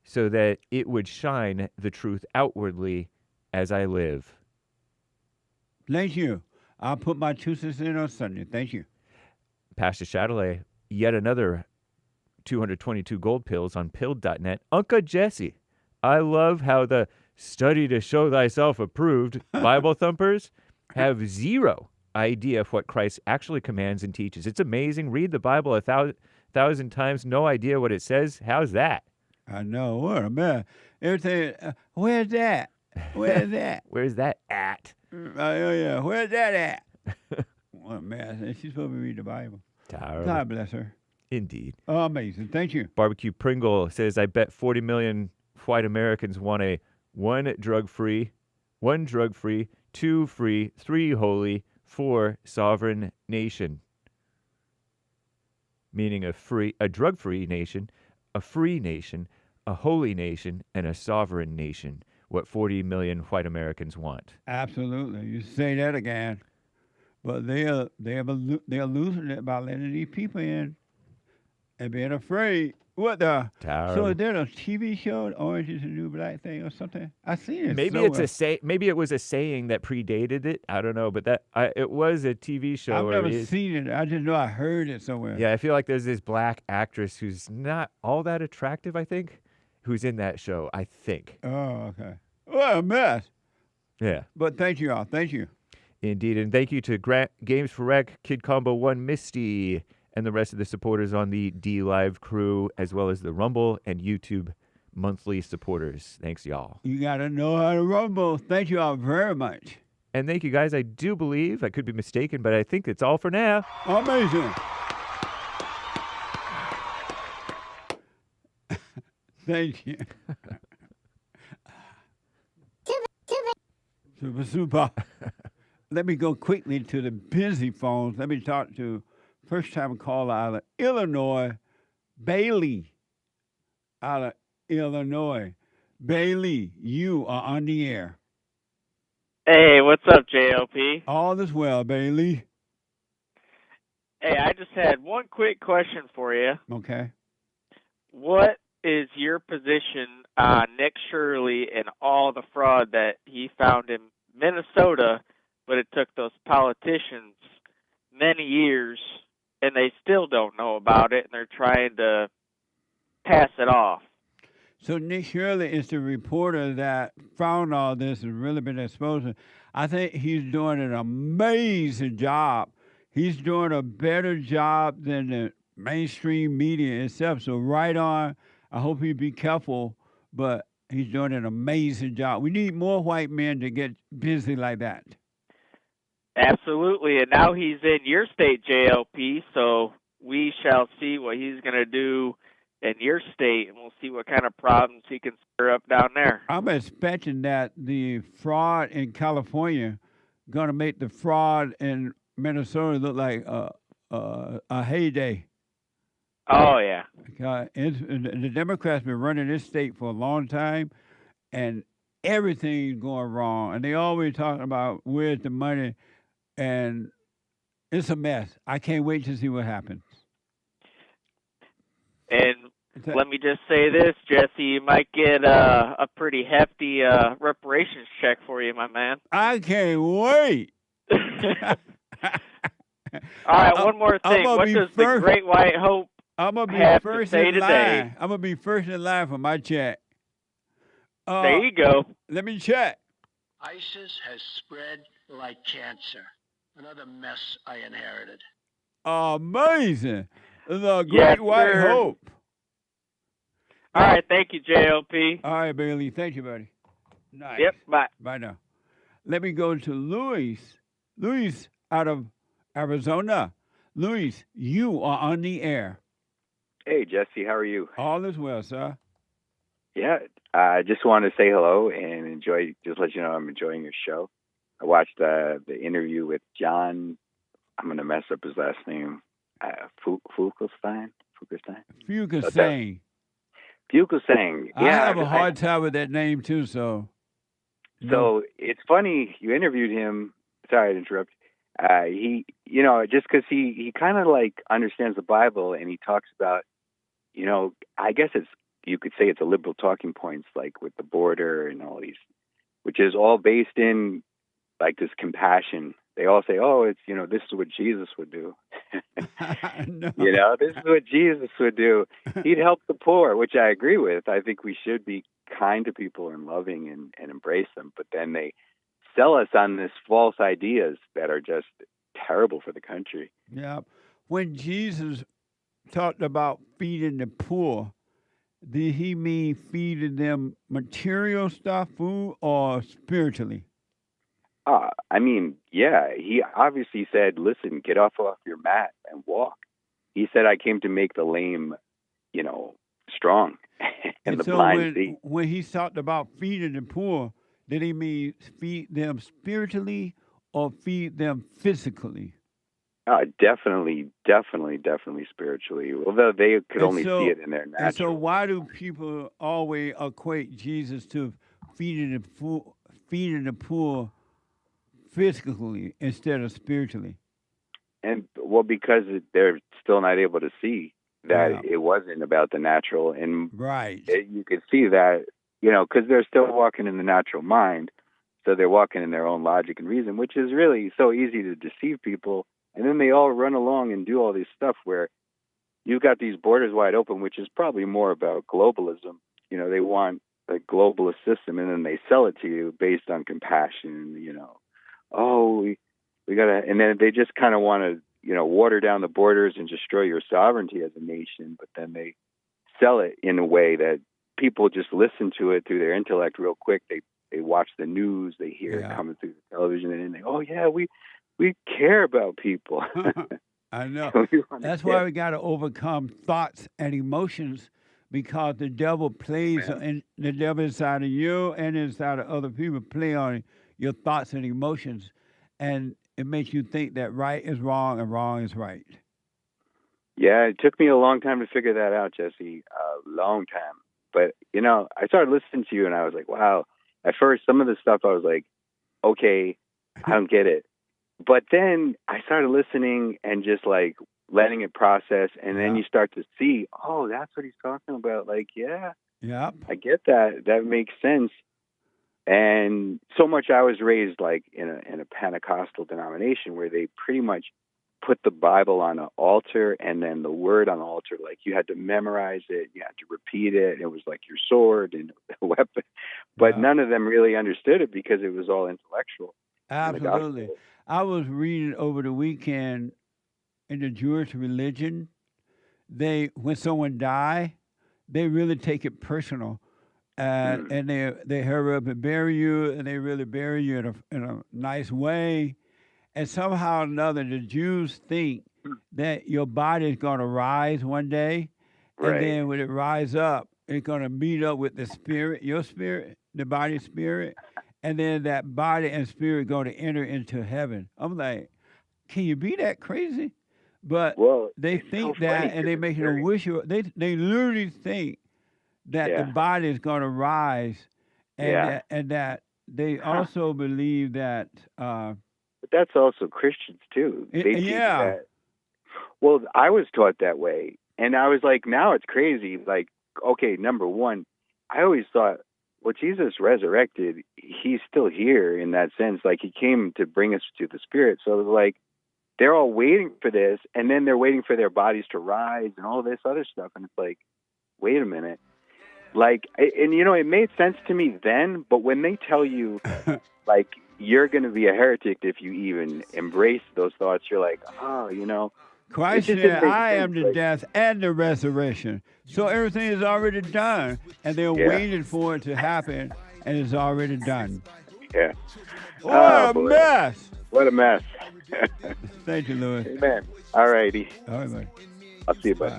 so that it would shine the truth outwardly as I live. Thank you. I'll put my 2 cents in on Sunday. Thank you. Pastor Chatelet, yet another 222 gold pills on pilled.net. Uncle Jesse, I love how the study to show thyself approved Bible thumpers have zero idea of what Christ actually commands and teaches. It's amazing. Read the Bible 1,000 times, no idea what it says. How's that? I know. What a man. Everything. Where's that? Where's that? Where's that at? Oh, yeah. Where's that at? What a man. She's supposed to read the Bible. Terrible. God bless her. Indeed. Amazing. Thank you. Barbecue Pringle says, I bet 40 million white Americans want a 1 drug-free, 2 free, 3 holy, 4 sovereign nation. Meaning a drug-free nation, a free nation, a holy nation, and a sovereign nation. What 40 million white Americans want. Absolutely. You say that again. But they're losing it by letting these people in and being afraid What the? So Terrible. is there a TV show, Orange is the New Black thing or something? I seen it. Maybe maybe it was a saying that predated it. I don't know, but it was a TV show. I've or never seen it. I just know I heard it somewhere. Yeah, I feel like there's this black actress who's not all that attractive, I think, who's in that show, I think. Oh, okay. What a mess. Yeah. But thank you all. Thank you. Indeed. And thank you to Games for Rec, Kid Combo 1, Misty, and the rest of the supporters on the D Live crew, as well as the Rumble and YouTube monthly supporters. Thanks, y'all. You got to know how to rumble. Thank you all very much. And thank you, guys. I do believe, I could be mistaken, but I think it's all for now. Amazing. Thank you. Super. Let me go quickly to the busy phones. Let me talk to first-time caller out of Illinois, Bailey, out of Illinois. Bailey, you are on the air. Hey, what's up, JLP? All is well, Bailey. Hey, I just had one quick question for you. Okay. What is your position on Nick Shirley and all the fraud that he found in Minnesota, but it took those politicians many years, and they still don't know about it, and they're trying to pass it off? So Nick Shirley is the reporter that found all this and really been exposing. I think he's doing an amazing job. He's doing a better job than the mainstream media itself. So right on. I hope he be careful, but he's doing an amazing job. We need more white men to get busy like that. Absolutely, and now he's in your state, JLP, so we shall see what he's going to do in your state, and we'll see what kind of problems he can stir up down there. I'm expecting that the fraud in California going to make the fraud in Minnesota look like a heyday. Oh, yeah. The Democrats been running this state for a long time, and everything's going wrong. And they always talking about where's the money, and it's a mess. I can't wait to see what happens. And let me just say this, Jesse, you might get a pretty hefty reparations check for you, my man. I can't wait. All right, one more thing. What does the Great White Hope I'm gonna be have first to say in today? line. I'm gonna be first in line for my check. There you go. Let me check. ISIS has spread like cancer. Another mess I inherited. Amazing. The Great Yes, White sir. Hope. All right, thank you, JLP. All right, Bailey. Thank you, buddy. Nice. Yep, bye. Bye now. Let me go to Luis. Luis out of Arizona. Luis, you are on the air. Hey, Jesse, how are you? All is well, sir. Yeah, I just wanted to say hello and just let you know I'm enjoying your show. I watched the interview with John. I'm going to mess up his last name. Fugelstein? Fugelstein. Fugelstein. I Yeah, have a hard time with that name, too, so. So it's funny, you interviewed him. Sorry to interrupt. He, just because he kind of like understands the Bible, and he talks about, I guess you could say it's a liberal talking points, like with the border and all these, which is all based in like this compassion. They all say, oh, it's, this is what Jesus would do. No. This is what Jesus would do. He'd help the poor, which I agree with. I think we should be kind to people and loving and embrace them. But then they sell us on this false ideas that are just terrible for the country. Yeah. When Jesus talked about feeding the poor, did he mean feeding them material stuff, food, or spiritually? He obviously said, listen, get off your mat and walk. He said, I came to make the lame, strong and the so blind see. When he talked about feeding the poor, did he mean feed them spiritually or feed them physically? Definitely spiritually. Although they could only see it in their natural. And so why do people always equate Jesus to feeding the poor physically instead of spiritually? And because they're still not able to see. that it wasn't about the natural. And right. You could see that, because they're still walking in the natural mind. So they're walking in their own logic and reason, which is really so easy to deceive people. And then they all run along and do all this stuff where you've got these borders wide open, which is probably more about globalism. They want a globalist system, and then they sell it to you based on compassion. Oh, we gotta, and then they just kind of want to, water down the borders and destroy your sovereignty as a nation. But then they sell it in a way that people just listen to it through their intellect real quick. They watch the news, they hear it coming through the television, and they, oh yeah, we care about people. I know. That's why we got to overcome thoughts and emotions, because the devil plays, and the devil inside of you and inside of other people play on your thoughts and emotions, and it makes you think that right is wrong and wrong is right. Yeah, it took me a long time to figure that out, Jesse. A long time. But, I started listening to you, and I was like, wow. At first, some of the stuff I was like, okay, I don't get it. But then I started listening and just like letting it process. And then you start to see, oh, that's what he's talking about. Like, yeah, I get that. That makes sense. And so much I was raised like in a Pentecostal denomination where they pretty much put the Bible on an altar and then the word on the altar. Like you had to memorize it. You had to repeat it. It was like your sword and a weapon. But none of them really understood it because it was all intellectual. Absolutely. I was reading over the weekend in the Jewish religion, when someone die, they really take it personal. And they hurry up and bury you, and they really bury you in a nice way. And somehow or another, the Jews think that your body is going to rise one day. Right. And then when it rise up, it's going to meet up with the spirit, your spirit, the body spirit. And then that body and spirit going to enter into heaven. I'm like, can you be that crazy? But they think so that, and they make it a wish. They literally think that the body is going to rise, and that they also believe that. But that's also Christians too. They think that. Well, I was taught that way, and I was like, now it's crazy. Like, okay, number one, I always thought, well, Jesus resurrected. He's still here in that sense. Like he came to bring us to the Spirit. So it was like they're all waiting for this, and then they're waiting for their bodies to rise and all this other stuff. And it's like, wait a minute. Like, and it made sense to me then, but when they tell you, like, you're going to be a heretic if you even embrace those thoughts, you're like, oh, Christ said, I am the death and the resurrection. So everything is already done, and they're waiting for it to happen, and it's already done. Yeah. What a mess. What a mess. Thank you, Louis. Amen. All righty. All right, buddy. I'll see you, buddy.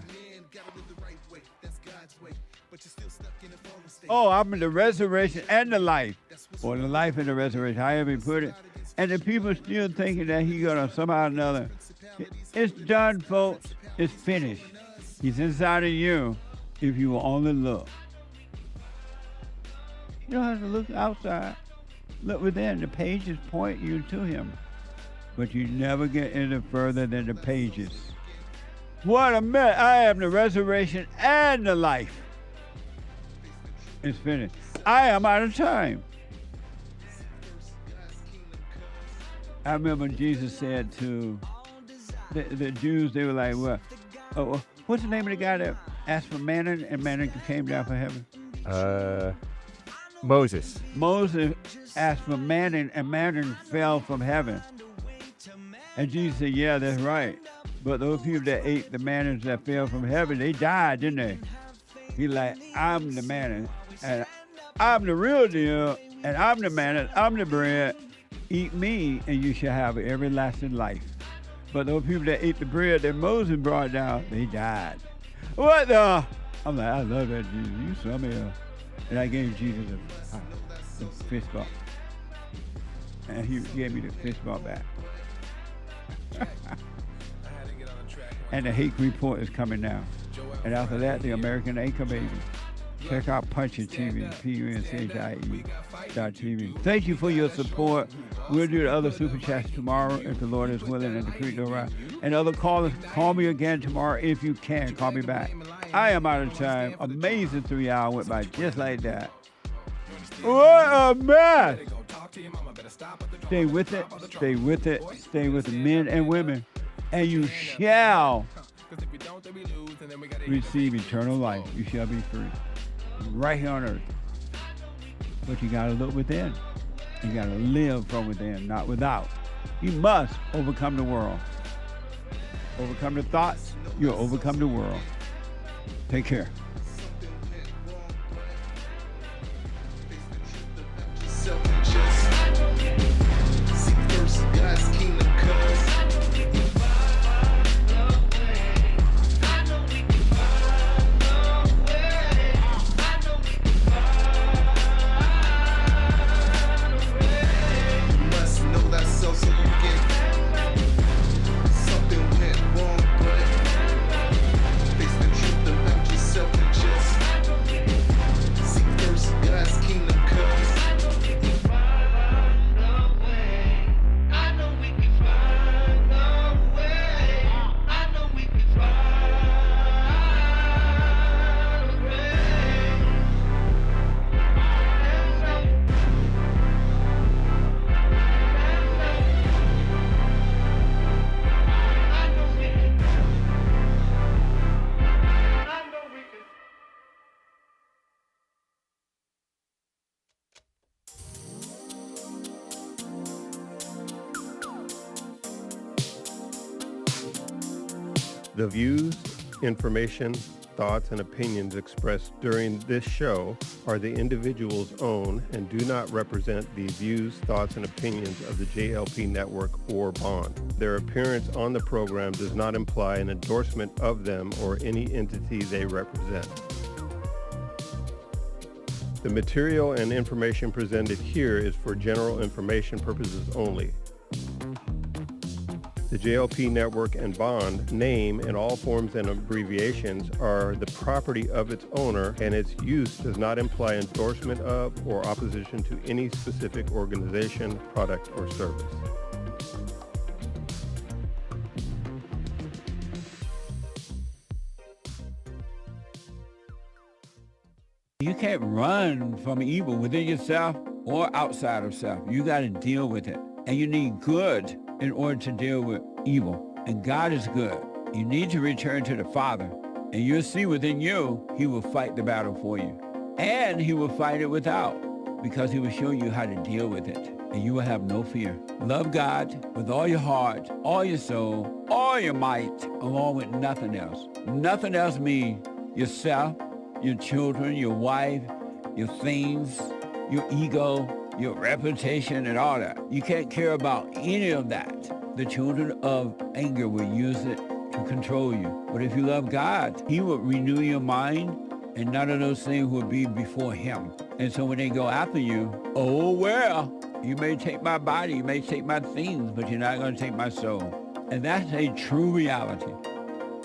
Oh, I'm in the resurrection and the life. Or the life and the resurrection, however you put it. And the people still thinking that he's going to somehow or another. It's done, folks. It's finished. He's inside of you if you will only look. You don't have to look outside. Look within. The pages point you to him. But you never get any further than the pages. What a mess. I am the resurrection and the life. It's finished. I am out of time. I remember Jesus said to the Jews, they were like, well, what's the name of the guy that asked for manna and manna came down from heaven? Moses. Moses asked for manna and manna fell from heaven. And Jesus said, yeah, that's right. But those people that ate the manna that fell from heaven, they died, didn't they? He's like, I'm the manna, and I'm the real deal, and I'm the manna, I'm the bread. Eat me, and you shall have everlasting life. But those people that ate the bread that Moses brought down, they died. What the? I'm like, I love that, Jesus. You saw me. And I gave Jesus a fist bump. And he gave me the fist bump back. And the Hake report is coming now. And after that, the American Anchor Baby. Check out Punchie TV, PUNCHIE.TV. Thank you for your support. We'll do the other Super Chats tomorrow if the Lord is willing and the creek don't rise. And other callers, call me again tomorrow if you can. Call me back. I am out of time. Amazing 3 hours went by just like that. What a mess! Stay with it, stay with it, stay with the men and women, and you shall receive eternal life. You shall be free. Right here on earth. But you gotta look within. You gotta live from within, not without. You must overcome the world. Overcome the thoughts, you'll overcome the world. Take care. The views, information, thoughts, and opinions expressed during this show are the individual's own and do not represent the views, thoughts, and opinions of the JLP Network or Bond. Their appearance on the program does not imply an endorsement of them or any entity they represent. The material and information presented here is for general information purposes only. The JLP Network and Bond name and all forms and abbreviations are the property of its owner, and its use does not imply endorsement of or opposition to any specific organization, product, or service. You can't run from evil within yourself or outside of self. You got to deal with it. And you need good in order to deal with evil. And God is good. You need to return to the Father. And you'll see within you, he will fight the battle for you. And he will fight it without, because he will show you how to deal with it. And you will have no fear. Love God with all your heart, all your soul, all your might, along with nothing else. Nothing else means yourself, your children, your wife, your things, your ego, your reputation, and all that. You can't care about any of that. The children of anger will use it to control you. But if you love God, he will renew your mind, and none of those things will be before him. And so when they go after you, oh, well, you may take my body, you may take my things, but you're not going to take my soul. And that's a true reality.